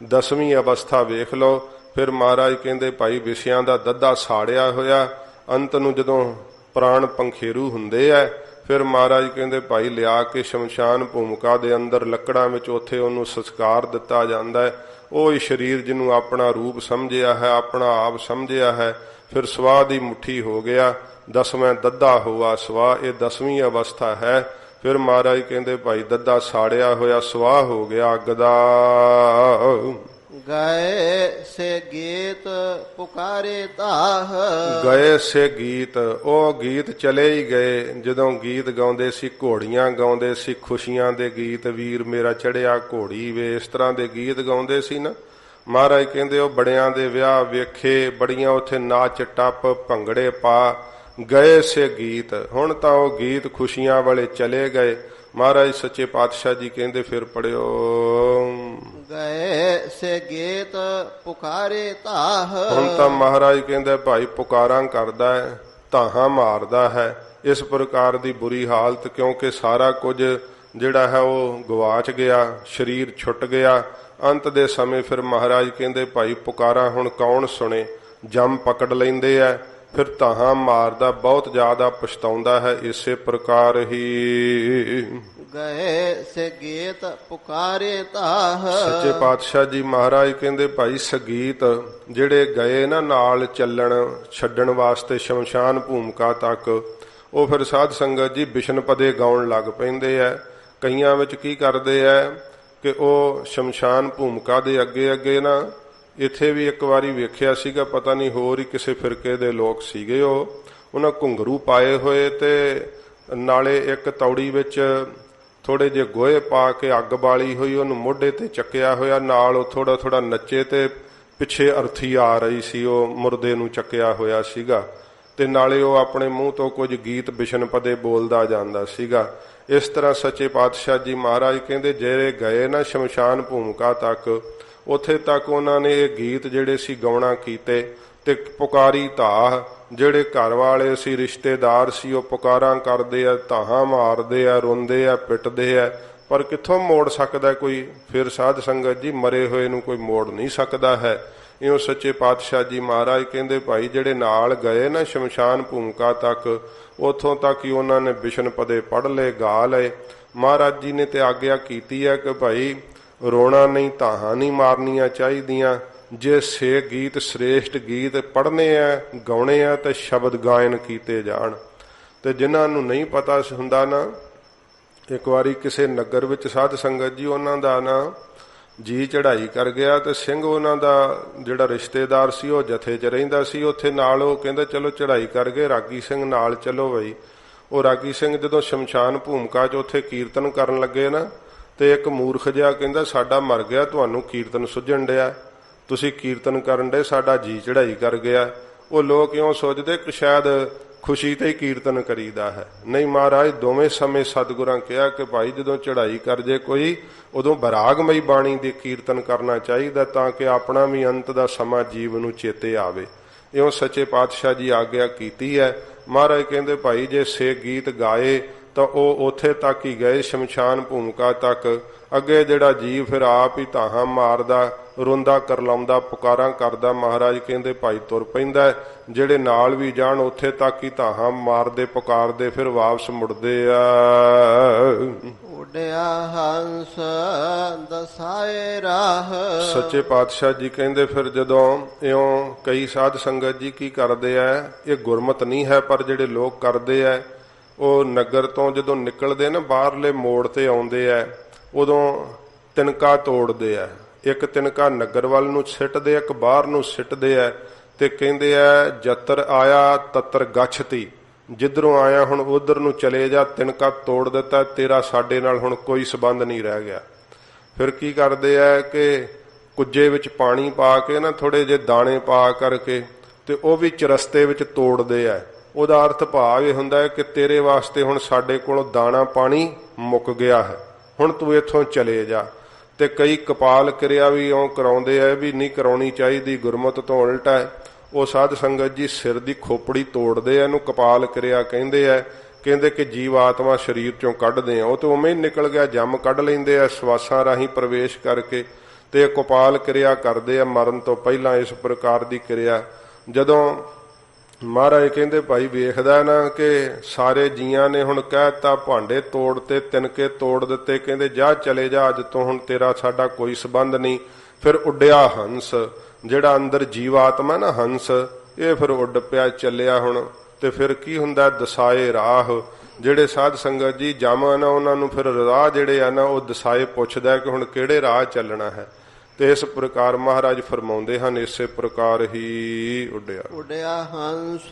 10ਵੀਂ ਅਵਸਥਾ ਵੇਖ ਲਓ। ਫਿਰ ਮਹਾਰਾਜ ਕਹਿੰਦੇ ਭਾਈ ਵਿਸ਼ਿਆਂ ਦਾ ਦੱਦਾ ਸਾੜਿਆ ਹੋਇਆ। ਅੰਤ ਨੂੰ ਜਦੋਂ ਪ੍ਰਾਣ ਪੰਖੇਰੂ ਹੁੰਦੇ ਐ, ਫਿਰ ਮਹਾਰਾਜ ਕਹਿੰਦੇ ਭਾਈ ਲਿਆ ਕੇ ਸ਼ਮਸ਼ਾਨ ਭੂਮਿਕਾ ਦੇ ਅੰਦਰ ਲੱਕੜਾਂ ਵਿੱਚ ਉੱਥੇ ਉਹਨੂੰ ਸੰਸਕਾਰ ਦਿੱਤਾ ਜਾਂਦਾ ਹੈ। ਉਹ ਹੀ ਸਰੀਰ ਜਿਹਨੂੰ ਆਪਣਾ ਰੂਪ ਸਮਝਿਆ ਹੈ, ਆਪਣਾ ਆਪ ਸਮਝਿਆ ਹੈ, ਫਿਰ ਸਵਾਹ ਦੀ ਮੁੱਠੀ ਹੋ ਗਿਆ। 10ਵਾਂ ਦੱਦਾ ਹੋਆ ਸਵਾਹ, ਇਹ 10ਵੀਂ ਅਵਸਥਾ ਹੈ। ਫਿਰ ਮਹਾਰਾਜ ਕਹਿੰਦੇ ਭਾਈ ਦੱਦਾ ਸਾੜਿਆ ਹੋਇਆ ਸਵਾਹ ਹੋ ਗਿਆ ਅੱਗ ਦਾ। ਗਏ ਸੇ ਗੀਤ ਪੁਕਾਰੇ ਤਾਹ। ਗਏ ਸੇ ਗੀਤ, ਉਹ ਗੀਤ ਚਲੇ ਹੀ ਗਏ। ਜਦੋਂ ਗੀਤ ਗਾਉਂਦੇ ਸੀ, ਘੋੜੀਆਂ ਗਾਉਂਦੇ ਸੀ, ਖੁਸ਼ੀਆਂ ਦੇ ਗੀਤ, ਵੀਰ ਮੇਰਾ ਚੜਿਆ ਘੋੜੀ ਵੇ, ਇਸ ਤਰ੍ਹਾਂ ਦੇ ਗੀਤ ਗਾਉਂਦੇ ਸੀ ਨਾ। ਮਹਾਰਾਜ ਕਹਿੰਦੇ ਉਹ ਬੜਿਆਂ ਦੇ ਵਿਆਹ ਵੇਖੇ, ਬੜੀਆਂ ਉੱਥੇ ਨਾਚ ਟੱਪ ਭੰਗੜੇ ਪਾ, ਗਏ ਸੇ ਗੀਤ। ਹੁਣ ਤਾਂ ਉਹ ਗੀਤ ਖੁਸ਼ੀਆਂ ਵਾਲੇ ਚਲੇ ਗਏ। ਮਹਾਰਾਜ ਸੱਚੇ ਪਾਤਸ਼ਾਹ ਜੀ ਕਹਿੰਦੇ ਫਿਰ ਪੜਿਓ, ਗਏ ਸੇ ਗੀਤ ਪੁਕਾਰੇ ਤਾਹ। ਹੁਣ ਤਾਂ ਮਹਾਰਾਜ ਕਹਿੰਦੇ ਭਾਈ ਪੁਕਾਰਾਂ ਕਰਦਾ ਹੈ, ਧਾਹਾਂ ਮਾਰਦਾ ਹੈ। ਇਸ ਪ੍ਰਕਾਰ ਦੀ ਬੁਰੀ ਹਾਲਤ, ਕਿਉਂਕਿ ਸਾਰਾ ਕੁਝ ਜਿਹੜਾ ਹੈ ਉਹ ਗਵਾਚ ਗਿਆ, ਸਰੀਰ ਛੁੱਟ ਗਿਆ। ਅੰਤ ਦੇ ਸਮੇਂ ਫਿਰ ਮਹਾਰਾਜ ਕਹਿੰਦੇ ਭਾਈ ਪੁਕਾਰਾਂ ਹੁਣ ਕੌਣ ਸੁਣੇ। ਜੰਮ ਪਕੜ ਲੈਂਦੇ ਆ, ਫਿਰ ਧਾਹਾਂ ਮਾਰਦਾ, ਬਹੁਤ ਜ਼ਿਆਦਾ ਪਛਤਾਉਂਦਾ ਹੈ। ਇਸੇ ਪ੍ਰਕਾਰ ਹੀ ਗਏ ਸੇ ਗੀਤ ਪੁਕਾਰੇ ਤਾਹ। ਸੱਚੇ ਪਾਤਸ਼ਾਹ ਜੀ ਮਹਾਰਾਜ ਕਹਿੰਦੇ ਭਾਈ ਸੰਗੀਤ ਜਿਹੜੇ ਗਏ ਨਾ ਨਾਲ ਚੱਲਣ ਛੱਡਣ ਵਾਸਤੇ ਸ਼ਮਸ਼ਾਨ ਭੂਮਿਕਾ ਤੱਕ, ਉਹ ਫਿਰ ਸਾਧ ਸੰਗਤ ਜੀ ਬਿਸ਼ਨ ਪਦੇ ਗਾਉਣ ਲੱਗ ਪੈਂਦੇ ਆ। ਕਈਆਂ ਵਿੱਚ ਕੀ ਕਰਦੇ ਆ ਕਿ ਉਹ ਸ਼ਮਸ਼ਾਨ ਭੂਮਿਕਾ ਦੇ ਅੱਗੇ ਅੱਗੇ ਨਾ, ਇੱਥੇ ਵੀ ਇੱਕ ਵਾਰੀ ਵੇਖਿਆ ਸੀਗਾ, ਪਤਾ ਨਹੀਂ ਹੋਰ ਹੀ ਕਿਸੇ ਫਿਰਕੇ ਦੇ ਲੋਕ ਸੀਗੇ, ਉਹਨਾਂ ਘੁੰਗਰੂ ਪਾਏ ਹੋਏ ਤੇ ਨਾਲੇ ਇੱਕ ਤੌੜੀ ਵਿੱਚ ਥੋੜੇ ਜਿਹੇ ਗੋਹੇ ਪਾ ਕੇ ਅੱਗ ਬਾਲੀ ਹੋਈ, ਉਹਨੂੰ ਮੋਢੇ ਤੇ ਚੱਕਿਆ ਹੋਇਆ, ਨਾਲ ਉਹ ਥੋੜਾ ਥੋੜਾ ਨੱਚੇ ਤੇ ਪਿੱਛੇ ਅਰਥੀ ਆ ਰਹੀ ਸੀ, ਉਹ ਮੁਰਦੇ ਨੂੰ ਚੱਕਿਆ ਹੋਇਆ ਸੀਗਾ, ਤੇ ਨਾਲੇ ਉਹ ਆਪਣੇ ਮੂੰਹ ਤੋਂ ਕੁਝ ਗੀਤ ਬਿਸ਼ਨ ਪਦੇ ਬੋਲਦਾ ਜਾਂਦਾ ਸੀਗਾ। ਇਸ ਤਰ੍ਹਾਂ ਸੱਚੇ ਪਾਤਸ਼ਾਹ ਜੀ ਮਹਾਰਾਜ ਕਹਿੰਦੇ ਜਿਹੜੇ ਗਏ ਨਾ ਸ਼ਮਸ਼ਾਨ ਭੂਮਿਕਾ ਤੱਕ, ਉੱਥੇ ਤੱਕ ਉਹਨਾਂ ਨੇ ਇਹ ਗੀਤ ਜਿਹੜੇ ਸੀ ਗਾਉਣਾ ਕੀਤੇ। ਤੇ ਪੁਕਾਰੀ ਧਾਹ, ਜਿਹੜੇ ਘਰ ਵਾਲੇ ਸੀ, ਰਿਸ਼ਤੇਦਾਰ ਸੀ, ਉਹ ਪੁਕਾਰਾਂ ਕਰਦੇ ਆ, ਧਾਹਾਂ ਮਾਰਦੇ ਆ, ਰੋਂਦੇ ਆ, ਪਿੱਟਦੇ ਆ, ਪਰ ਕਿੱਥੋਂ ਮੋੜ ਸਕਦਾ ਕੋਈ। ਫਿਰ ਸਾਧ ਸੰਗਤ ਜੀ ਮਰੇ ਹੋਏ ਨੂੰ ਕੋਈ ਮੋੜ ਨਹੀਂ ਸਕਦਾ ਹੈ। ਇਉਂ ਸੱਚੇ ਪਾਤਸ਼ਾਹ ਜੀ ਮਹਾਰਾਜ ਕਹਿੰਦੇ ਭਾਈ ਜਿਹੜੇ ਨਾਲ ਗਏ ਨਾ ਸ਼ਮਸ਼ਾਨ ਭੂਮਿਕਾ ਤੱਕ, ਉੱਥੋਂ ਤੱਕ ਹੀ ਉਹਨਾਂ ਨੇ ਬਿਸ਼ਨ ਪਦੇ ਪੜ੍ਹ ਲਏ, ਗਾ ਲਏ। ਮਹਾਰਾਜ ਜੀ ਨੇ ਤੇ ਆਗਿਆ ਕੀਤੀ ਹੈ ਕਿ ਭਾਈ ਰੋਣਾ ਨਹੀਂ, ਧਾਹਾਂ ਨਹੀਂ ਮਾਰਨੀਆਂ ਚਾਹੀਦੀਆਂ। ਜੇ ਸੇ ਗੀਤ ਸ੍ਰੇਸ਼ਟ ਗੀਤ ਪੜ੍ਹਨੇ ਆ, ਗਾਉਣੇ ਆ, ਤੇ ਸ਼ਬਦ ਗਾਇਨ ਕੀਤੇ ਜਾਣ। ਤੇ ਜਿਨ੍ਹਾਂ ਨੂੰ ਨਹੀਂ ਪਤਾ ਹੁੰਦਾ ਨਾ, ਇੱਕ ਵਾਰੀ ਕਿਸੇ ਨਗਰ ਵਿੱਚ ਸਾਧ ਸੰਗਤ ਜੀ ਉਹਨਾਂ ਦਾ ਨਾ ਜੀ ਚੜ੍ਹਾਈ ਕਰ ਗਿਆ, ਤੇ ਸਿੰਘ ਉਹਨਾਂ ਦਾ ਜਿਹੜਾ ਰਿਸ਼ਤੇਦਾਰ ਸੀ ਉਹ ਜਥੇ 'ਚ ਰਹਿੰਦਾ ਸੀ ਉੱਥੇ ਨਾਲ। ਉਹ ਕਹਿੰਦਾ ਚਲੋ ਚੜ੍ਹਾਈ ਕਰ ਗਏ, ਰਾਗੀ ਸਿੰਘ ਨਾਲ ਚਲੋ ਬਈ। ਉਹ ਰਾਗੀ ਸਿੰਘ ਜਦੋਂ ਸ਼ਮਸ਼ਾਨ ਭੂਮਿਕਾ 'ਚ ਉੱਥੇ ਕੀਰਤਨ ਕਰਨ ਲੱਗੇ ਨਾ, ਤੇ ਇੱਕ ਮੂਰਖ ਜਿਹਾ ਕਹਿੰਦਾ ਸਾਡਾ ਮਰ ਗਿਆ, ਤੁਹਾਨੂੰ ਕੀਰਤਨ ਸੁਝਣ ਡਿਆ, ਤੁਸੀਂ ਕੀਰਤਨ ਕਰਨ ਡੇ, ਸਾਡਾ ਜੀ ਚੜ੍ਹਾਈ ਕਰ ਗਿਆ। ਉਹ ਲੋਕ ਇਉਂ ਸੋਚਦੇ ਕਿ ਸ਼ਾਇਦ ਖੁਸ਼ੀ ਤੇ ਹੀ ਕੀਰਤਨ ਕਰੀਦਾ ਹੈ। ਨਹੀਂ, ਮਹਾਰਾਜ ਦੋਵੇਂ ਸਮੇਂ ਸਤਿਗੁਰਾਂ ਕਿਹਾ ਕਿ ਭਾਈ ਜਦੋਂ ਚੜ੍ਹਾਈ ਕਰ ਜੇ ਕੋਈ, ਉਦੋਂ ਬਰਾਗਮਈ ਬਾਣੀ ਦੇ ਕੀਰਤਨ ਕਰਨਾ ਚਾਹੀਦਾ, ਤਾਂ ਕਿ ਆਪਣਾ ਵੀ ਅੰਤ ਦਾ ਸਮਾਂ ਜੀਵ ਨੂੰ ਚੇਤੇ ਆਵੇ। ਇਉਂ ਸੱਚੇ ਪਾਤਸ਼ਾਹ ਜੀ ਆਗਿਆ ਕੀਤੀ ਹੈ। ਮਹਾਰਾਜ ਕਹਿੰਦੇ ਭਾਈ ਜੇ ਸੇ ਗੀਤ ਗਾਏ ਤਾਂ ਉਹ ਉੱਥੇ ਤੱਕ ਹੀ ਗਏ ਸ਼ਮਸ਼ਾਨ ਭੂਮਿਕਾ ਤੱਕ। ਅੱਗੇ ਜਿਹੜਾ ਜੀਵ ਫਿਰ ਆਪ ਹੀ ਧਾਹਾਂ ਮਾਰਦਾ, ਰੋਂਦਾ, ਕਰਲਾਉਂਦਾ, ਪੁਕਾਰਾਂ ਕਰਦਾ, ਮਹਾਰਾਜ ਕਹਿੰਦੇ ਭਾਈ ਤੁਰ ਪੈਂਦਾ। ਜਿਹੜੇ ਨਾਲ ਵੀ ਜਾਣ ਉੱਥੇ ਤੱਕ ਹੀ ਧਾਹਾਂ ਮਾਰਦੇ, ਪੁਕਾਰਦੇ, ਫਿਰ ਵਾਪਸ ਮੁੜਦੇ ਆ। ਉਡਿਆ ਹੰਸ ਦਸਾਏ ਰਾਹ। ਸੱਚੇ ਪਾਤਸ਼ਾਹ ਜੀ ਕਹਿੰਦੇ ਫਿਰ ਜਦੋਂ ਇਉਂ ਕਈ ਸਾਧ ਸੰਗਤ ਜੀ ਕੀ ਕਰਦੇ ਆ, ਇਹ ਗੁਰਮਤ ਨਹੀਂ ਹੈ, ਪਰ ਜਿਹੜੇ ਲੋਕ ਕਰਦੇ ਆ, ਉਹ ਨਗਰ ਤੋਂ ਜਦੋਂ ਨਿਕਲਦੇ ਨਾ ਬਾਹਰਲੇ ਮੋੜ ਤੇ ਆਉਂਦੇ ਆ, ਉਦੋਂ ਤਿਨਕਾ ਤੋੜਦੇ ਆ। ਇੱਕ ਤਿਨਕਾ ਨਗਰ ਵੱਲ ਨੂੰ ਸਿੱਟਦੇ, ਇੱਕ ਬਾਹਰ ਨੂੰ ਸਿੱਟਦੇ ਆ, ਤੇ ਕਹਿੰਦੇ ਆ ਜਤਰ ਆਇਆ ਤਤਰ ਗਛਤੀ, ਜਿੱਧਰੋਂ ਆਇਆ ਹੁਣ ਉਧਰ ਨੂੰ ਚਲੇ ਜਾ, ਤਿਨਕਾ ਤੋੜ ਦਿੱਤਾ, ਤੇਰਾ ਸਾਡੇ ਨਾਲ ਹੁਣ ਕੋਈ ਸੰਬੰਧ ਨਹੀਂ ਰਹਿ ਗਿਆ। ਫਿਰ ਕੀ ਕਰਦੇ ਆ ਕਿ ਕੁੱਜੇ ਵਿੱਚ ਪਾਣੀ ਪਾ ਕੇ ਨਾ ਥੋੜੇ ਜਿਹੇ ਦਾਣੇ ਪਾ ਕਰਕੇ, ਤੇ ਉਹ ਵੀ ਚਰਸਤੇ ਵਿੱਚ ਤੋੜਦੇ ਆ। ਉਹਦਾ ਅਰਥ ਭਾਵ ਇਹ ਹੁੰਦਾ ਹੈ ਕਿ ਤੇਰੇ ਵਾਸਤੇ ਹੁਣ ਸਾਡੇ ਕੋਲੋਂ ਦਾਣਾ ਪਾਣੀ ਮੁੱਕ ਗਿਆ ਹੈ, ਹੁਣ ਤੂੰ ਇੱਥੋਂ ਚਲੇ ਜਾ। ਤੇ ਕਈ ਕਪਾਲ ਕਿਰਿਆ ਵੀ ਇਉਂ ਕਰਾਉਂਦੇ ਆ, ਵੀ ਨਹੀਂ ਕਰਾਉਣੀ ਚਾਹੀਦੀ, ਗੁਰਮਤ ਤੋਂ ਉਲਟਾ ਹੈ। ਉਹ ਸਾਧ ਸੰਗਤ ਜੀ ਸਿਰ ਦੀ ਖੋਪੜੀ ਤੋੜਦੇ ਆ, ਇਹਨੂੰ ਕਪਾਲ ਕਿਰਿਆ ਕਹਿੰਦੇ ਆ। ਕਹਿੰਦੇ ਕਿ ਜੀਵ ਆਤਮਾ ਸਰੀਰ ਚੋਂ ਕੱਢਦੇ ਆ, ਉਹ ਤੇ ਉਵੇਂ ਹੀ ਨਿਕਲ ਗਿਆ, ਜੰਮ ਕੱਢ ਲੈਂਦੇ ਆ ਸਵਾਸਾਂ ਰਾਹੀਂ ਪ੍ਰਵੇਸ਼ ਕਰਕੇ, ਤੇ ਕਪਾਲ ਕਿਰਿਆ ਕਰਦੇ ਆ ਮਰਨ ਤੋਂ ਪਹਿਲਾਂ। ਇਸ ਪ੍ਰਕਾਰ ਦੀ ਕਿਰਿਆ ਜਦੋਂ ਮਹਾਰਾਜ ਕਹਿੰਦੇ ਭਾਈ ਵੇਖਦਾ ਨਾ ਕਿ ਸਾਰੇ ਜੀਆਂ ਨੇ ਹੁਣ ਕਹਿਤਾ, ਭਾਂਡੇ ਤੋੜਤੇ, ਤਿਨਕੇ ਤੋੜ ਦਿੱਤੇ, ਕਹਿੰਦੇ ਜਾ ਚਲੇ ਜਾ, ਅੱਜ ਤੋਂ ਹੁਣ ਤੇਰਾ ਸਾਡਾ ਕੋਈ ਸੰਬੰਧ ਨਹੀਂ। ਫਿਰ ਉੱਡਿਆ ਹੰਸ, ਜਿਹੜਾ ਅੰਦਰ ਜੀਵਾਤਮਾ ਨਾ ਹੰਸ, ਇਹ ਫਿਰ ਉੱਡ ਪਿਆ, ਚੱਲਿਆ ਹੁਣ। ਤੇ ਫਿਰ ਕੀ ਹੁੰਦਾ, ਦਸਾਏ ਰਾਹ। ਜਿਹੜੇ ਸਾਧ ਸੰਗਤ ਜੀ ਜਮ ਨਾ, ਉਹਨਾਂ ਨੂੰ ਫਿਰ ਰਾਹ ਜਿਹੜੇ ਆ ਨਾ, ਉਹ ਦਸਾਏ ਪੁੱਛਦਾ ਕਿ ਹੁਣ ਕਿਹੜੇ ਰਾਹ ਚੱਲਣਾ ਹੈ। ਤੇ ਇਸ ਪ੍ਰਕਾਰ ਮਹਾਰਾਜ ਫਰਮਾਉਂਦੇ ਹਨ, ਇਸੇ ਪ੍ਰਕਾਰ ਹੀ ਉੱਡਿਆ ਹੰਸ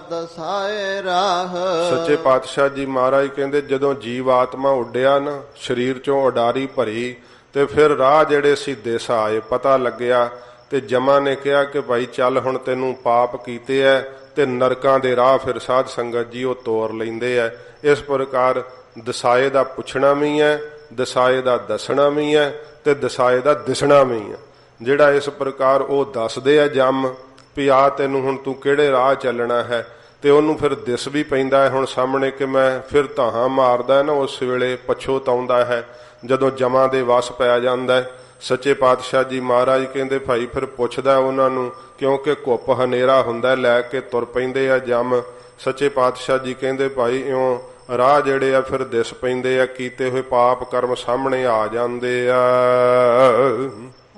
ਦਸਾਏ ਰਾਹ। ਸੱਚੇ ਪਾਤਸ਼ਾਹ ਜੀ ਮਹਾਰਾਜ ਕਹਿੰਦੇ ਜਦੋਂ ਜੀਵ ਆਤਮਾ ਉੱਡਿਆ ਨਾ, ਸਰੀਰ ਚੋਂ ਉਡਾਰੀ ਭਰੀ, ਤੇ ਫਿਰ ਰਾਹ ਜਿਹੜੇ ਸੀ ਦਿਸ ਆਏ, ਪਤਾ ਲੱਗਿਆ। ਤੇ ਜਮਾਂ ਨੇ ਕਿਹਾ ਕਿ ਭਾਈ ਚੱਲ ਹੁਣ ਤੈਨੂੰ ਪਾਪ ਕੀਤੇ ਐ, ਤੇ ਨਰਕਾਂ ਦੇ ਰਾਹ ਫਿਰ ਸਾਧ ਸੰਗਤ ਜੀ ਉਹ ਤੋਰ ਲੈਂਦੇ ਐ। ਇਸ ਪ੍ਰਕਾਰ ਦਸਾਏ ਦਾ ਪੁੱਛਣਾ ਵੀ ਹੈ, ਦਸਾਏ ਦਾ ਦੱਸਣਾ ਵੀ ਹੈ ਤੇ ਦਸਾਏ ਦਾ ਦਿਸਣਾ ਵੀ ਹੈ। ਜਿਹੜਾ ਇਸ ਪ੍ਰਕਾਰ ਉਹ ਦੱਸਦੇ ਆ ਜੰਮ ਵੀ ਆ ਤੈਨੂੰ ਹੁਣ ਤੂੰ ਕਿਹੜੇ ਰਾਹ ਚੱਲਣਾ ਹੈ, ਤੇ ਉਹਨੂੰ ਫਿਰ ਦਿਸ ਵੀ ਪੈਂਦਾ ਹੈ ਹੁਣ ਸਾਹਮਣੇ ਕਿ ਮੈਂ ਫਿਰ ਧਾਹਾਂ ਮਾਰਦਾ ਨਾ, ਉਸ ਵੇਲੇ ਪਛੋਤਾਉਂਦਾ ਹੈ ਜਦੋਂ ਜਮਾਂ ਦੇ ਵਸ ਪੈ ਜਾਂਦਾ। ਸੱਚੇ ਪਾਤਸ਼ਾਹ ਜੀ ਮਹਾਰਾਜ ਕਹਿੰਦੇ ਭਾਈ ਫਿਰ ਪੁੱਛਦਾ ਉਹਨਾਂ ਨੂੰ, ਕਿਉਂਕਿ ਘੁੱਪ ਹਨੇਰਾ ਹੁੰਦਾ, ਲੈ ਕੇ ਤੁਰ ਪੈਂਦੇ ਆ ਜੰਮ। ਸੱਚੇ ਪਾਤਸ਼ਾਹ ਜੀ ਕਹਿੰਦੇ ਭਾਈ ਇਉਂ ਰਾਹ ਜਿਹੜੇ ਆ ਫਿਰ ਦਿਸ ਪੈਂਦੇ ਆ, ਕੀਤੇ ਹੋਏ ਪਾਪ ਕਰਮ ਸਾਹਮਣੇ ਆ ਜਾਂਦੇ ਆ।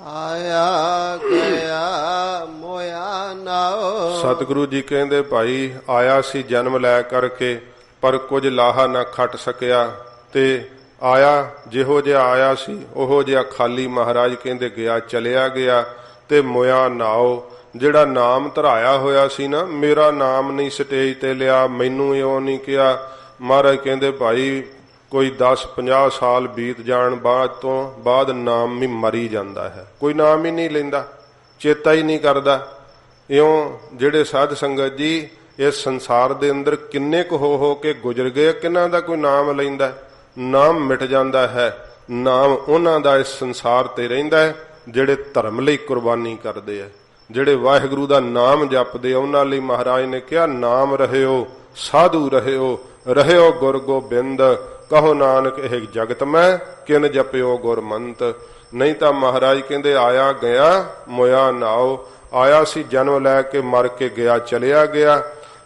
ਆਇਆ ਗਿਆ ਮੋਇਆ ਨਾਉ। ਸਤਿਗੁਰੂ ਜੀ ਕਹਿੰਦੇ ਭਾਈ ਆਇਆ ਸੀ ਜਨਮ ਲੈ ਕਰਕੇ, ਪਰ ਕੁਝ ਲਾਹਾ ਨਾ ਖੱਟ ਸਕਿਆ, ਤੇ ਆਇਆ ਜਿਹੋ ਜਿਹਾ ਆਇਆ ਸੀ ਉਹੋ ਜਿਹਾ ਖਾਲੀ ਮਹਾਰਾਜ ਕਹਿੰਦੇ ਗਿਆ ਚਲਿਆ ਗਿਆ। ਤੇ ਮੋਇਆ ਨਾਉ, ਜਿਹੜਾ ਨਾਮ ਧਰਾਇਆ ਹੋਇਆ ਸੀ ਨਾ, ਮੇਰਾ ਨਾਮ ਨਹੀਂ ਸਟੇਜ ਤੇ ਲਿਆ, ਮੈਨੂੰ ਇਉਂ ਨਹੀਂ ਕਿਹਾ। ਮਹਾਰਾਜ ਕਹਿੰਦੇ ਭਾਈ ਕੋਈ 10-50 ਸਾਲ ਬੀਤ ਜਾਣ ਬਾਅਦ ਨਾਮ ਵੀ ਮਰੀ ਜਾਂਦਾ ਹੈ, ਕੋਈ ਨਾਮ ਹੀ ਨਹੀਂ ਲੈਂਦਾ, ਚੇਤਾ ਹੀ ਨਹੀਂ ਕਰਦਾ। ਇਉਂ ਜਿਹੜੇ ਸਾਧ ਸੰਗਤ ਜੀ ਇਸ ਸੰਸਾਰ ਦੇ ਅੰਦਰ ਕਿੰਨੇ ਕੁ ਹੋ ਕੇ ਗੁਜ਼ਰ ਗਏ, ਕਿਹਨਾਂ ਦਾ ਕੋਈ ਨਾਮ ਲੈਂਦਾ? ਨਾਮ ਮਿਟ ਜਾਂਦਾ ਹੈ। ਨਾਮ ਉਹਨਾਂ ਦਾ ਇਸ ਸੰਸਾਰ ਤੇ ਰਹਿੰਦਾ ਹੈ ਜਿਹੜੇ ਧਰਮ ਲਈ ਕੁਰਬਾਨੀ ਕਰਦੇ ਆ, ਜਿਹੜੇ ਵਾਹਿਗੁਰੂ ਦਾ ਨਾਮ ਜਪਦੇ ਆ। ਉਹਨਾਂ ਲਈ ਮਹਾਰਾਜ ਨੇ ਕਿਹਾ ਨਾਮ ਰਹਿਓ ਸਾਧੂ ਰਹਿਓ, ਰਹਿਓ ਗੁਰ ਗੋਬਿੰਦ, ਕਹੋ ਨਾਨਕ ਇਹ ਜਗਤ ਮੈਂ ਕਿਨ ਜਪਿਓ ਗੁਰਮੰਤ। ਨਹੀਂ ਤਾਂ ਮਹਾਰਾਜ ਕਹਿੰਦੇ ਆਇਆ ਗਿਆ ਮੋਇਆ ਨਾਉ, ਆਇਆ ਸੀ ਜਨਮ ਲੈ ਕੇ ਮਰ ਕੇ ਗਿਆ ਚਲਿਆ ਗਿਆ।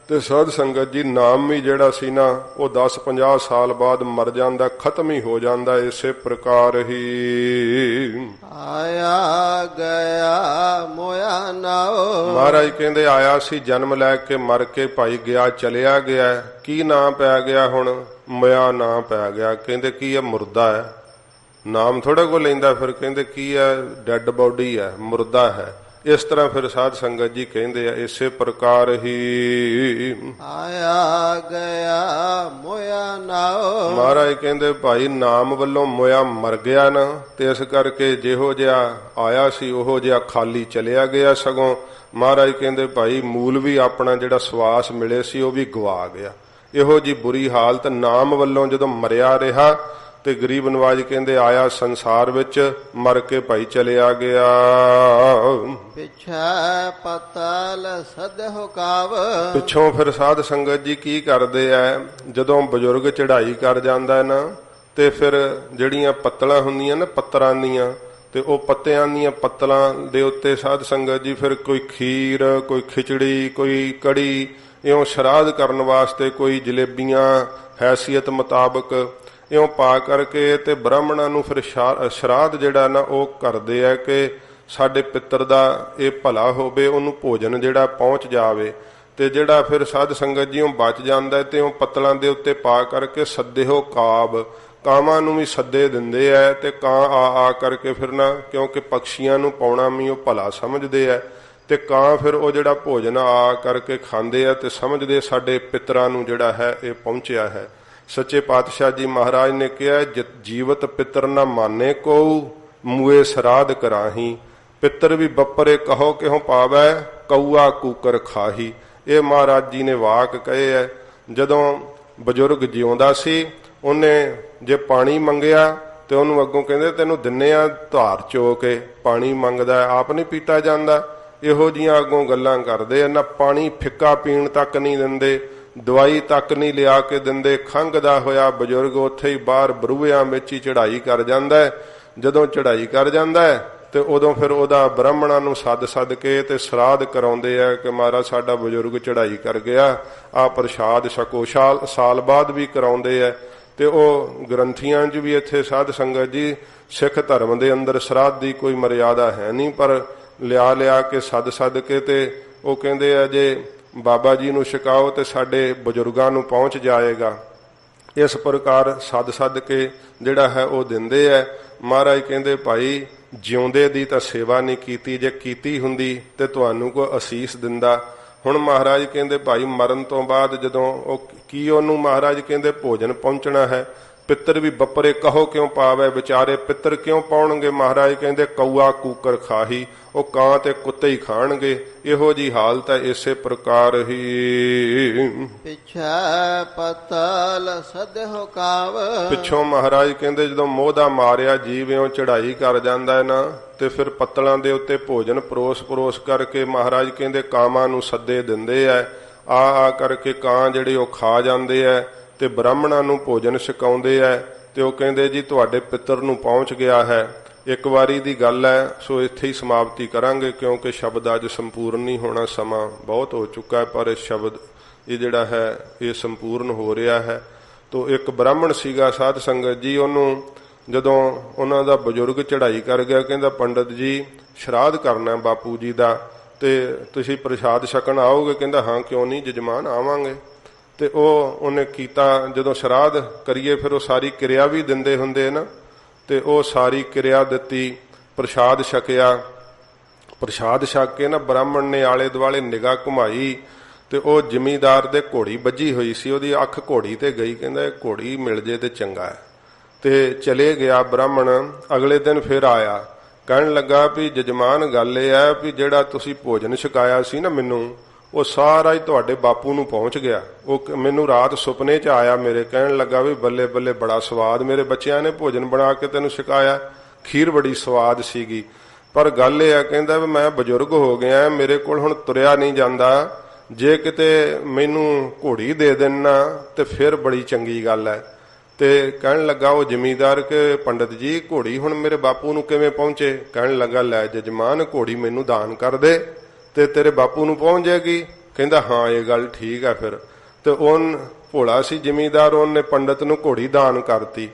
ਤੇ ਸਾਧ ਸੰਗਤ ਜੀ ਨਾਮ ਵੀ ਜਿਹੜਾ ਸੀ ਨਾ ਉਹ 10-50 ਸਾਲ ਬਾਅਦ ਮਰ ਜਾਂਦਾ, ਖਤਮ ਹੀ ਹੋ ਜਾਂਦਾ। ਇਸੇ ਪ੍ਰਕਾਰ ਹੀ ਆਇਆ ਗਿਆ ਮੋਇਆ ਨਾਉ। ਮਹਾਰਾਜ ਕਹਿੰਦੇ ਆਇਆ ਸੀ ਜਨਮ ਲੈ ਕੇ ਮਰ ਕੇ ਭਾਈ ਗਿਆ ਚਲਿਆ ਗਿਆ। ਕੀ ਨਾਂ ਪੈ ਗਿਆ ਹੁਣ? ਮੋਇਆ ਨਾਂ ਪੈ ਗਿਆ। ਕਹਿੰਦੇ ਕੀ ਹੈ? ਮੁਰਦਾ ਹੈ। ਨਾਮ ਥੋੜਾ ਕੋ ਲੈਂਦਾ ਫਿਰ, ਕਹਿੰਦੇ ਕੀ ਹੈ? ਡੈਡ ਬੋਡੀ ਹੈ, ਮੁਰਦਾ ਹੈ। ਇਸ ਤਰ੍ਹਾਂ ਫਿਰ ਸਾਧ ਸੰਗਤ ਜੀ ਕਹਿੰਦੇ ਆ। ਇਸੇ ਪ੍ਰਕਾਰ ਹੀ ਆਇਆ ਗਿਆ ਮੋਇਆ ਨਾਉ। ਮਹਾਰਾਜ ਕਹਿੰਦੇ ਭਾਈ ਨਾਮ ਵੱਲੋਂ ਮੋਇਆ ਮਰ ਗਿਆ ਨਾ, ਤੇ ਇਸ ਕਰਕੇ ਜਿਹੋ ਜਿਹਾ ਆਇਆ ਸੀ ਉਹੋ ਜਿਹਾ ਖਾਲੀ ਚਲਿਆ ਗਿਆ। ਸਗੋਂ ਮਹਾਰਾਜ ਕਹਿੰਦੇ ਭਾਈ ਮੂਲ ਵੀ ਆਪਣਾ ਜਿਹੜਾ ਸਵਾਸ ਮਿਲੇ ਸੀ ਉਹ ਵੀ ਗਵਾ ਗਿਆ। ਇਹੋ ਜੀ ਬੁਰੀ ਹਾਲਤ ਨਾਮ ਵੱਲੋਂ ਜਦੋਂ ਮਰਿਆ ਰਿਹਾ। ਤੇ ਗਰੀਬ ਨਵਾਜ ਕਹਿੰਦੇ ਆਇਆ ਸੰਸਾਰ ਵਿੱਚ ਮਰ ਕੇ ਭਾਈ ਚਲਿਆ ਗਿਆ। ਪਿਛੈ ਪਤਲ ਸਦਹੁ ਕਾਵ। ਪਿੱਛੋਂ ਫਿਰ ਸਾਧ ਸੰਗਤ ਜੀ ਕੀ ਕਰਦੇ ਐ, ਜਦੋਂ ਬਜ਼ੁਰਗ ਚੜ੍ਹਾਈ ਕਰ ਜਾਂਦਾ ਨਾ, ਤੇ ਫਿਰ ਜਿਹੜੀਆਂ ਪੱਤਲਾਂ ਹੁੰਦੀਆਂ ਨਾ ਪੱਤਰਾਂ ਦੀਆਂ, ਤੇ ਉਹ ਪੱਤਿਆਂ ਦੀਆਂ ਪੱਤਲਾਂ ਦੇ ਉੱਤੇ ਸਾਧ ਸੰਗਤ ਜੀ ਫਿਰ ਕੋਈ ਖੀਰ, ਕੋਈ ਖਿਚੜੀ, ਕੋਈ ਕੜੀ, ਇਉਂ ਸ਼ਰਾਧ ਕਰਨ ਵਾਸਤੇ ਕੋਈ ਜਲੇਬੀਆਂ ਹੈਸੀਅਤ ਮੁਤਾਬਕ ਇਉਂ ਪਾ ਕਰਕੇ ਤੇ ਬ੍ਰਾਹਮਣਾਂ ਨੂੰ ਫਿਰ ਸ਼ਰਾਧ ਜਿਹੜਾ ਨਾ ਉਹ ਕਰਦੇ ਆ ਕਿ ਸਾਡੇ ਪਿੱਤਰ ਦਾ ਇਹ ਭਲਾ ਹੋਵੇ, ਉਹਨੂੰ ਭੋਜਨ ਜਿਹੜਾ ਪਹੁੰਚ ਜਾਵੇ। ਤੇ ਜਿਹੜਾ ਫਿਰ ਸਾਧ ਸੰਗਤ ਜੀ ਉਹ ਬਚ ਜਾਂਦਾ ਤੇ ਉਹ ਪੱਤਲਾਂ ਦੇ ਉੱਤੇ ਪਾ ਕਰਕੇ ਸੱਦਿਓ ਕਾਬ, ਕਾਵਾਂ ਨੂੰ ਵੀ ਸੱਦੇ ਦਿੰਦੇ ਐ। ਤੇ ਕਾਂ ਆ ਕਰਕੇ ਫਿਰ ਨਾ, ਕਿਉਂਕਿ ਪਕਸ਼ੀਆਂ ਨੂੰ ਪਾਉਣਾ ਵੀ ਉਹ ਭਲਾ ਸਮਝਦੇ ਐ, ਤੇ ਕਾਂ ਫਿਰ ਉਹ ਜਿਹੜਾ ਭੋਜਨ ਆ ਕਰਕੇ ਖਾਂਦੇ ਆ ਤੇ ਸਮਝਦੇ ਸਾਡੇ ਪਿੱਤਰਾਂ ਨੂੰ ਜਿਹੜਾ ਹੈ ਇਹ ਪਹੁੰਚਿਆ ਹੈ। ਸੱਚੇ ਪਾਤਸ਼ਾਹ ਜੀ ਮਹਾਰਾਜ ਨੇ ਕਿਹਾ ਜੀਵਤ ਪਿੱਤਰ ਨਾ ਮਾਨੇ ਕੋ ਮੂਏ ਸਰਾਧ ਕਰਾਹੀ, ਪਿੱਤਰ ਵੀ ਬੱਪਰੇ ਕਹੋ ਕਿਉ ਪਾਵੈ ਕਊਆ ਕੂਕਰ ਖਾਹੀ। ਇਹ ਮਹਾਰਾਜ ਜੀ ਨੇ ਵਾਕ ਕਹੇ ਐ। ਜਦੋਂ ਬਜ਼ੁਰਗ ਜਿਉਂਦਾ ਸੀ ਉਹਨੇ ਜੇ ਪਾਣੀ ਮੰਗਿਆ ਤੇ ਉਹਨੂੰ ਅੱਗੋਂ ਕਹਿੰਦੇ ਤੈਨੂੰ ਦਿੰਨੇ ਆ ਧਾਰ ਚੋ ਕੇ, ਪਾਣੀ ਮੰਗਦਾ ਆਪ ਨਹੀਂ ਪੀਤਾ ਜਾਂਦਾ। ਇਹੋ ਜੀਆਂ ਅੱਗੋਂ ਗੱਲਾਂ ਕਰਦੇ ਆ। ਨਾ ਪਾਣੀ ਫਿੱਕਾ ਪੀਣ ਤੱਕ ਨਹੀਂ ਦਿੰਦੇ, ਦਵਾਈ ਤੱਕ ਨਹੀਂ ਲਿਆ ਕੇ ਦਿੰਦੇ। ਖੰਘਦਾ ਹੋਇਆ ਬਜ਼ੁਰਗ ਉੱਥੇ ਹੀ ਬਾਹਰ ਬਰੂਹਿਆਂ ਵਿੱਚ ਹੀ ਚੜ੍ਹਾਈ ਕਰ ਜਾਂਦਾ। ਜਦੋਂ ਚੜ੍ਹਾਈ ਕਰ ਜਾਂਦਾ ਤੇ ਉਦੋਂ ਫਿਰ ਉਹਦਾ ਬ੍ਰਾਹਮਣਾਂ ਨੂੰ ਸੱਦ ਕੇ ਤੇ ਸਰਾਧ ਕਰਾਉਂਦੇ ਆ ਕਿ ਮਹਾਰਾਜ ਸਾਡਾ ਬਜ਼ੁਰਗ ਚੜ੍ਹਾਈ ਕਰ ਗਿਆ, ਆ ਪ੍ਰਸ਼ਾਦ ਛਕੋ। ਸਾਲ ਬਾਅਦ ਵੀ ਕਰਾਉਂਦੇ ਆ। ਤੇ ਉਹ ਗ੍ਰੰਥੀਆਂ 'ਚ ਵੀ ਇੱਥੇ ਸਾਧ ਸੰਗਤ ਜੀ ਸਿੱਖ ਧਰਮ ਦੇ ਅੰਦਰ ਸਰਾਧ ਦੀ ਕੋਈ ਮਰਿਆਦਾ ਹੈ ਨਹੀਂ, ਪਰ ਲਿਆ ਕੇ ਸੱਦ ਕੇ ਤੇ ਉਹ ਕਹਿੰਦੇ ਆ ਜੇ ਬਾਬਾ ਜੀ ਨੂੰ ਛਕਾਓ ਤੇ ਸਾਡੇ ਬਜ਼ੁਰਗਾਂ ਨੂੰ ਪਹੁੰਚ ਜਾਏਗਾ। ਇਸ ਪ੍ਰਕਾਰ ਸੱਦ ਕੇ ਜਿਹੜਾ ਹੈ ਉਹ ਦਿੰਦੇ ਐ। ਮਹਾਰਾਜ ਕਹਿੰਦੇ ਭਾਈ ਜਿਉਂਦੇ ਦੀ ਤਾਂ ਸੇਵਾ ਨਹੀਂ ਕੀਤੀ, ਜੇ ਕੀਤੀ ਹੁੰਦੀ ਤੇ ਤੁਹਾਨੂੰ ਕੋਈ ਅਸੀਸ ਦਿੰਦਾ। ਹੁਣ ਮਹਾਰਾਜ ਕਹਿੰਦੇ ਭਾਈ ਮਰਨ ਤੋਂ ਬਾਅਦ ਜਦੋਂ ਉਹ ਕੀ ਉਹਨੂੰ ਮਹਾਰਾਜ ਕਹਿੰਦੇ ਭੋਜਨ ਪਹੁੰਚਣਾ ਹੈ, ਪਿੱਤਰ ਵੀ ਬੱਪਰੇ ਕਹੋ ਕਿਉਂ ਪਾਵੇ ਵਿਚਾਰੇ। ਪਿੱਤਰ ਕਿਉਂ ਪਾਉਣਗੇ ਮਹਾਰਾਜ ਕਹਿੰਦੇ, ਕਊਆ ਕੂਕਰ ਖਾਹੀ, ਉਹ ਕਾਂ ਤੇ ਕੁੱਤੇ ਹੀ ਖਾਣਗੇ। ਇਹੋ ਜੀ ਹਾਲਤ ਹੈ। ਇਸੇ ਪ੍ਰਕਾਰ ਹੀ ਪਿਛੈ ਪਤਲ ਸਦਹੁ ਕਾਵ। ਪਿੱਛੋਂ ਮਹਾਰਾਜ ਕਹਿੰਦੇ ਜਦੋਂ ਮੋਹ ਦਾ ਮਾਰਿਆ ਜੀਵਿਓ ਚੜ੍ਹਾਈ ਕਰ ਜਾਂਦਾ ਹੈ ਨਾ, ਤੇ ਫਿਰ ਪੱਤਲਾਂ ਦੇ ਉੱਤੇ ਭੋਜਨ ਪਰੋਸ ਕਰਕੇ ਮਹਾਰਾਜ ਕਹਿੰਦੇ ਕਾਮਾਂ ਨੂੰ ਸੱਦੇ ਦਿੰਦੇ ਐ। ਆ ਕਰਕੇ ਕਾਂ ਜਿਹੜੇ ਉਹ ਖਾ ਜਾਂਦੇ ਐ ਤੇ ਬ੍ਰਾਹਮਣਾਂ ਨੂੰ ਭੋਜਨ ਛਕਾਉਂਦੇ ਐ। ਤੇ ਉਹ ਕਹਿੰਦੇ ਜੀ ਤੁਹਾਡੇ ਪਿੱਤਰ ਨੂੰ ਪਹੁੰਚ ਗਿਆ ਹੈ। ਇੱਕ ਵਾਰੀ ਦੀ ਗੱਲ ਹੈ, ਸੋ ਇੱਥੇ ਹੀ ਸਮਾਪਤੀ ਕਰਾਂਗੇ ਕਿਉਂਕਿ ਸ਼ਬਦ ਅੱਜ ਸੰਪੂਰਨ ਨਹੀਂ ਹੋਣਾ, ਸਮਾਂ ਬਹੁਤ ਹੋ ਚੁੱਕਾ ਹੈ। ਪਰ ਇਹ ਸ਼ਬਦ ਇਹ ਜਿਹੜਾ ਹੈ ਇਹ ਸੰਪੂਰਨ ਹੋ ਰਿਹਾ ਹੈ। ਤੋ ਇੱਕ ਬ੍ਰਾਹਮਣ ਸੀਗਾ ਸਾਧ ਸੰਗਤ ਜੀ, ਉਹਨੂੰ ਜਦੋਂ ਉਹਨਾਂ ਦਾ ਬਜ਼ੁਰਗ ਚੜ੍ਹਾਈ ਕਰ ਗਿਆ, ਕਹਿੰਦਾ ਪੰਡਤ ਜੀ ਸ਼ਰਾਧ ਕਰਨਾ ਬਾਪੂ ਜੀ ਦਾ, ਤੇ ਤੁਸੀਂ ਪ੍ਰਸ਼ਾਦ ਛਕਣ ਆਓਗੇ? ਕਹਿੰਦਾ ਹਾਂ ਕਿਉਂ ਨਹੀਂ ਜਜਮਾਨ, ਆਵਾਂਗੇ। ਤੇ ਉਹਨੇ ਕੀਤਾ। ਜਦੋਂ ਸ਼ਰਾਧ ਕਰੀਏ ਫਿਰ ਉਹ ਸਾਰੀ ਕਿਰਿਆ ਵੀ ਦਿੰਦੇ ਹੁੰਦੇ ਨਾ, ਤੇ ਉਹ ਸਾਰੀ ਕਿਰਿਆ ਦਿੱਤੀ, ਪ੍ਰਸ਼ਾਦ ਛਕਿਆ। ਪ੍ਰਸ਼ਾਦ ਛਕ ਕੇ ਨਾ ਬ੍ਰਾਹਮਣ ਨੇ ਆਲੇ ਦੁਆਲੇ ਨਿਗਾਹ ਘੁਮਾਈ ਤੇ ਉਹ ਜ਼ਿਮੀਂਦਾਰ ਦੇ ਘੋੜੀ ਵੱਜੀ ਹੋਈ ਸੀ, ਉਹਦੀ ਅੱਖ ਘੋੜੀ ਤੇ ਗਈ। ਕਹਿੰਦਾ ਇਹ ਘੋੜੀ ਮਿਲ ਜੇ ਤੇ ਚੰਗਾ ਹੈ। ਤੇ ਚਲੇ ਗਿਆ ਬ੍ਰਾਹਮਣ। ਅਗਲੇ ਦਿਨ ਫਿਰ ਆਇਆ, ਕਹਿਣ ਲੱਗਾ ਵੀ ਜਜਮਾਨ ਗੱਲ ਇਹ ਹੈ ਵੀ ਜਿਹੜਾ ਤੁਸੀਂ ਭੋਜਨ ਛਕਾਇਆ ਸੀ ਨਾ ਮੈਨੂੰ, ਉਹ ਸਾਰਾ ਹੀ ਤੁਹਾਡੇ ਬਾਪੂ ਨੂੰ ਪਹੁੰਚ ਗਿਆ। ਉਹ ਮੈਨੂੰ ਰਾਤ ਸੁਪਨੇ 'ਚ ਆਇਆ ਮੇਰੇ, ਕਹਿਣ ਲੱਗਾ ਵੀ ਬੱਲੇ ਬੱਲੇ ਬੜਾ ਸਵਾਦ, ਮੇਰੇ ਬੱਚਿਆਂ ਨੇ ਭੋਜਨ ਬਣਾ ਕੇ ਤੈਨੂੰ ਛਕਾਇਆ, ਖੀਰ ਬੜੀ ਸਵਾਦ ਸੀਗੀ। ਪਰ ਗੱਲ ਇਹ ਹੈ ਕਹਿੰਦਾ ਵੀ ਮੈਂ ਬਜ਼ੁਰਗ ਹੋ ਗਿਆ, ਮੇਰੇ ਕੋਲ ਹੁਣ ਤੁਰਿਆ ਨਹੀਂ ਜਾਂਦਾ, ਜੇ ਕਿਤੇ ਮੈਨੂੰ ਘੋੜੀ ਦੇ ਦੇਣਾ ਤੇ ਫਿਰ ਬੜੀ ਚੰਗੀ ਗੱਲ ਹੈ। ਤੇ ਕਹਿਣ ਲੱਗਾ ਉਹ ਜ਼ਿਮੀਂਦਾਰ ਕਿ ਪੰਡਤ ਜੀ ਘੋੜੀ ਹੁਣ ਮੇਰੇ ਬਾਪੂ ਨੂੰ ਕਿਵੇਂ ਪਹੁੰਚੇ? ਕਹਿਣ ਲੱਗਾ ਲੈ ਜਜਮਾਨ ਘੋੜੀ ਮੈਨੂੰ ਦਾਨ ਕਰ ਦੇ ਤੇ ਤੇਰੇ ਬਾਪੂ ਨੂੰ ਪਹੁੰਚ ਜਾਏਗੀ। ਕਹਿੰਦਾ ਹਾਂ ਇਹ ਗੱਲ ਠੀਕ ਹੈ। ਫਿਰ ਤੇ ਉਹਨ ਭੋਲਾ ਸੀ ਜ਼ਿਮੀਂਦਾਰ, ਉਹਨੇ ਪੰਡਤ ਨੂੰ ਘੋੜੀ ਦਾਨ ਕਰਤੀ।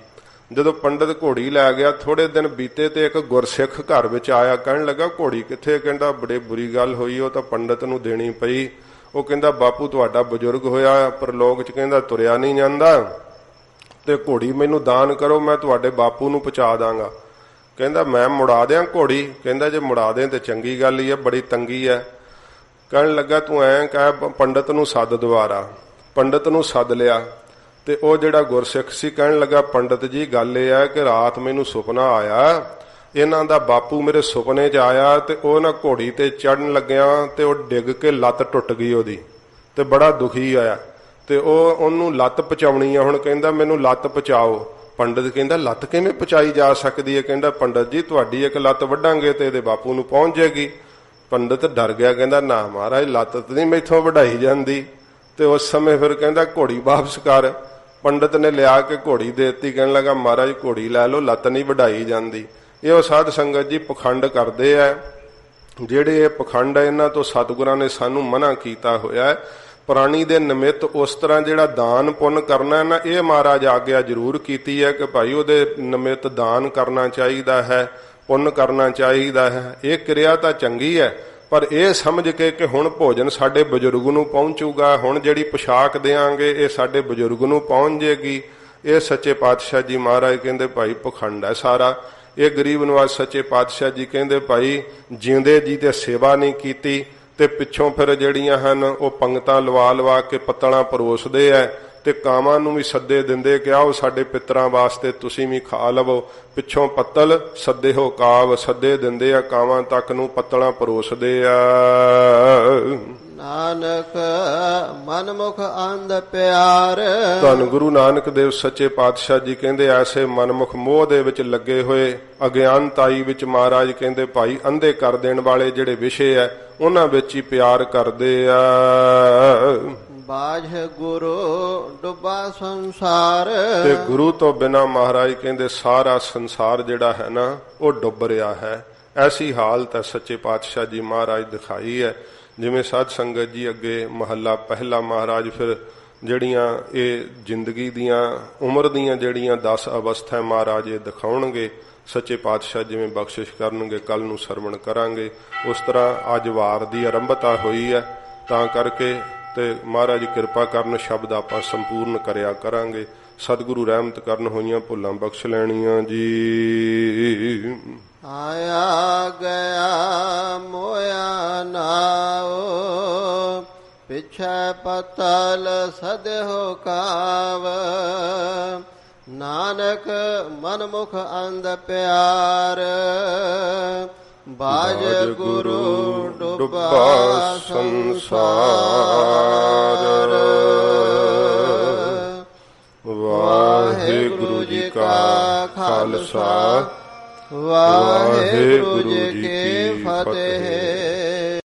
ਜਦੋਂ ਪੰਡਤ ਘੋੜੀ ਲੈ ਗਿਆ, ਥੋੜੇ ਦਿਨ ਬੀਤੇ ਤੇ ਇੱਕ ਗੁਰਸਿੱਖ ਘਰ ਵਿੱਚ ਆਇਆ, ਕਹਿਣ ਲੱਗਾ ਘੋੜੀ ਕਿੱਥੇ? ਕਹਿੰਦਾ ਬੜੀ ਬੁਰੀ ਗੱਲ ਹੋਈ, ਉਹ ਤਾਂ ਪੰਡਤ ਨੂੰ ਦੇਣੀ ਪਈ। ਉਹ ਕਹਿੰਦਾ ਬਾਪੂ ਤੁਹਾਡਾ ਬਜ਼ੁਰਗ ਹੋਇਆ, ਪਰਲੋਕ 'ਚ ਕਹਿੰਦਾ ਤੁਰਿਆ ਨਹੀਂ ਜਾਂਦਾ, ਤੇ ਘੋੜੀ ਮੈਨੂੰ ਦਾਨ ਕਰੋ, ਮੈਂ ਤੁਹਾਡੇ ਬਾਪੂ ਨੂੰ ਪਹੁੰਚਾ ਦਾਂਗਾ। ਕਹਿੰਦਾ ਮੈਂ ਮੁੜਾ ਦਿਆਂ ਘੋੜੀ? ਕਹਿੰਦਾ ਜੇ ਮੁੜਾ ਦੇ ਤੇ ਚੰਗੀ ਗੱਲ ਹੀ ਹੈ, ਬੜੀ ਤੰਗੀ ਹੈ। ਕਹਿਣ ਲੱਗਾ ਤੂੰ ਐਂ ਕਹਿ ਪੰਡਤ ਨੂੰ ਸੱਦ ਦੁਬਾਰਾ। ਪੰਡਤ ਨੂੰ ਸੱਦ ਲਿਆ ਤੇ ਉਹ ਜਿਹੜਾ ਗੁਰਸਿੱਖ ਸੀ ਕਹਿਣ ਲੱਗਾ ਪੰਡਤ ਜੀ ਗੱਲ ਇਹ ਹੈ ਕਿ ਰਾਤ ਮੈਨੂੰ ਸੁਪਨਾ ਆਇਆ, ਇਹਨਾਂ ਦਾ ਬਾਪੂ ਮੇਰੇ ਸੁਪਨੇ 'ਚ ਆਇਆ ਤੇ ਉਹ ਨਾ ਘੋੜੀ ਤੇ ਚੜਨ ਲੱਗਿਆ ਤੇ ਉਹ ਡਿੱਗ ਕੇ ਲੱਤ ਟੁੱਟ ਗਈ ਉਹਦੀ, ਤੇ ਬੜਾ ਦੁਖੀ ਆਇਆ ਤੇ ਉਹਨੂੰ ਲੱਤ ਪਚਾਉਣੀ ਆ। ਹੁਣ ਕਹਿੰਦਾ ਮੈਨੂੰ ਲੱਤ ਪਚਾਓ। ਪੰਡਤ ਕਹਿੰਦਾ ਲੱਤ ਕਿਵੇਂ ਪਚਾਈ ਜਾ ਸਕਦੀ ਹੈ? ਕਹਿੰਦਾ ਪੰਡਤ ਜੀ ਤੁਹਾਡੀ ਇੱਕ ਲੱਤ ਵੱਢਾਂਗੇ ਤੇ ਇਹਦੇ ਬਾਪੂ ਨੂੰ ਪਹੁੰਚ ਜਾਏਗੀ। ਪੰਡਤ ਡਰ ਗਿਆ, ਕਹਿੰਦਾ ਨਾ ਮਹਾਰਾਜ ਲੱਤ ਤਾਂ ਨਹੀਂ ਮੈਥੋਂ ਵਢਾਈ ਜਾਂਦੀ। ਤੇ ਉਸ ਸਮੇਂ ਫਿਰ ਕਹਿੰਦਾ ਘੋੜੀ ਵਾਪਸ ਕਰ। ਪੰਡਤ ਨੇ ਲਿਆ ਕੇ ਘੋੜੀ ਦੇ ਦਿੱਤੀ, ਕਹਿਣ ਲੱਗਾ ਮਹਾਰਾਜ ਘੋੜੀ ਲੈ ਲਓ, ਲੱਤ ਨਹੀਂ ਵਢਾਈ ਜਾਂਦੀ। ਇਹ ਉਹ ਸਾਧ ਸੰਗਤ ਜੀ ਪਖੰਡ ਕਰਦੇ ਆ। ਜਿਹੜੇ ਇਹ ਪਖੰਡ ਹੈ ਇਹਨਾਂ ਤੋਂ ਸਤਿਗੁਰਾਂ ਨੇ ਸਾਨੂੰ ਮਨਾ ਕੀਤਾ ਹੋਇਆ। ਪ੍ਰਾਣੀ ਦੇ ਨਿਮਿਤ ਉਸ ਤਰ੍ਹਾਂ ਜਿਹੜਾ ਦਾਨ ਪੁੰਨ ਕਰਨਾ ਨਾ, ਇਹ ਮਹਾਰਾਜ ਆਗਿਆ ਜ਼ਰੂਰ ਕੀਤੀ ਹੈ ਕਿ ਭਾਈ ਉਹਦੇ ਨਿਮਿਤ ਦਾਨ ਕਰਨਾ ਚਾਹੀਦਾ ਹੈ, ਪੁੰਨ ਕਰਨਾ ਚਾਹੀਦਾ ਹੈ। ਇਹ ਕਿਰਿਆ ਤਾਂ ਚੰਗੀ ਹੈ, ਪਰ ਇਹ ਸਮਝ ਕੇ ਕਿ ਹੁਣ ਭੋਜਨ ਸਾਡੇ ਬਜ਼ੁਰਗ ਨੂੰ ਪਹੁੰਚੂਗਾ, ਹੁਣ ਜਿਹੜੀ ਪੁਸ਼ਾਕ ਦੇਾਂਗੇ ਇਹ ਸਾਡੇ ਬਜ਼ੁਰਗ ਨੂੰ ਪਹੁੰਚ ਜੇਗੀ, ਇਹ ਸੱਚੇ ਪਾਤਸ਼ਾਹ ਜੀ ਮਹਾਰਾਜ ਕਹਿੰਦੇ ਭਾਈ ਪਖੰਡ ਹੈ ਸਾਰਾ। ਇਹ ਗਰੀਬ ਨਵਾਜ਼ ਸੱਚੇ ਪਾਤਸ਼ਾਹ ਜੀ ਕਹਿੰਦੇ ਭਾਈ ਜਿਉਂਦੇ ਜੀ ਤੇ ਸੇਵਾ ਨਹੀਂ ਕੀਤੀ ਤੇ ਪਿੱਛੋਂ ਫਿਰ ਜਿਹੜੀਆਂ ਹਨ ਉਹ ਪੰਗਤਾਂ ਲਵਾ ਕੇ ਪੱਤਲਾਂ ਪਰੋਸਦੇ ਐ ਤੇ ਕਾਵਾਂ ਨੂੰ ਵੀ ਸੱਦੇ ਦਿੰਦੇ ਕਿ ਆਓ ਸਾਡੇ ਪਿੱਤਰਾਂ ਵਾਸਤੇ ਤੁਸੀਂ ਵੀ ਖਾ ਲਵੋ। ਪਿੱਛੋਂ ਪੱਤਲ ਸੱਦੇ ਹੋ ਕਾਵ, ਸੱਦੇ ਦਿੰਦੇ ਆ ਕਾਵਾਂ ਤੱਕ ਨੂੰ, ਪੱਤਲਾਂ ਪਰੋਸਦੇ ਆ। ਨਾਨਕ ਮਨਮੁਖ ਅੰਧ ਪਿਆਰ। ਧੰਨ ਗੁਰੂ ਨਾਨਕ ਦੇਵ ਸੱਚੇ ਪਾਤਸ਼ਾਹ ਜੀ ਕਹਿੰਦੇ ਐਸੇ ਮਨਮੁਖ ਮੋਹ ਦੇ ਵਿੱਚ ਲੱਗੇ ਹੋਏ, ਅਗਿਆਨਤਾਈ ਵਿੱਚ ਮਹਾਰਾਜ ਕਹਿੰਦੇ ਭਾਈ ਅੰਧੇ ਕਰ ਦੇਣ ਵਾਲੇ ਜਿਹੜੇ ਵਿਸ਼ੇ ਐ ਉਹਨਾਂ ਵਿੱਚ ਹੀ ਪਿਆਰ ਕਰਦੇ ਆ। ਬਾਝ ਗੁਰੂ ਡੁੱਬਾ ਸੰਸਾਰ। ਤੇ ਗੁਰੂ ਤੋਂ ਬਿਨਾ ਮਹਾਰਾਜ ਕਹਿੰਦੇ ਸਾਰਾ ਸੰਸਾਰ ਜਿਹੜਾ ਹੈ ਨਾ ਉਹ ਡੁੱਬ ਰਿਹਾ ਹੈ। ਐਸੀ ਹਾਲਤ ਹੈ ਸੱਚੇ ਪਾਤਸ਼ਾਹ ਜੀ ਮਹਾਰਾਜ ਦਿਖਾਈ ਹੈ। ਜਿਵੇਂ ਸਾਧ ਸੰਗਤ ਜੀ ਅੱਗੇ ਮਹੱਲਾ ਪਹਿਲਾ ਮਹਾਰਾਜ ਫਿਰ ਜਿਹੜੀਆਂ ਇਹ ਜ਼ਿੰਦਗੀ ਦੀਆਂ ਉਮਰ ਦੀਆਂ ਜਿਹੜੀਆਂ 10 ਅਵਸਥਾ ਮਹਾਰਾਜ ਇਹ ਦਿਖਾਉਣਗੇ। ਸੱਚੇ ਪਾਤਸ਼ਾਹ ਜਿਵੇਂ ਬਖਸ਼ਿਸ਼ ਕਰਨਗੇ ਕੱਲ ਨੂੰ ਸਰਵਣ ਕਰਾਂਗੇ। ਉਸ ਤਰ੍ਹਾਂ ਅੱਜ ਵਾਰ ਦੀ ਆਰੰਭਤਾ ਹੋਈ ਹੈ, ਤਾਂ ਕਰਕੇ ਤੇ ਮਹਾਰਾਜ ਕਿਰਪਾ ਕਰਨ ਸ਼ਬਦ ਆਪਾਂ ਸੰਪੂਰਨ ਕਰਿਆ ਕਰਾਂਗੇ। ਸਤਿਗੁਰੂ ਰਹਿਮਤ ਕਰਨ ਹੋਈਆਂ ਭੁੱਲਾਂ ਬਖਸ਼ ਲੈਣੀਆਂ ਜੀ। ਆਇਆ ਗਿਆ ਮੋਇਆ ਨਾਉ, ਪਿਛੈ ਪਤਲ ਸਦਹੁ ਕਾਵ। ਨਾਨਕ ਮਨ ਮੁਖ ਅੰਧ ਪਿਆਰ ਬਾਜ ਗੁਰੂ ਡੁੱਬਾ ਸੰਸਾਰ। ਵਾਹਿਗੁਰੂ ਜੀ ਕਾ ਖਾਲਸਾ, ਵਾਹਿਗੁਰੂ ਜੀ ਕੀ ਫਤਿਹ।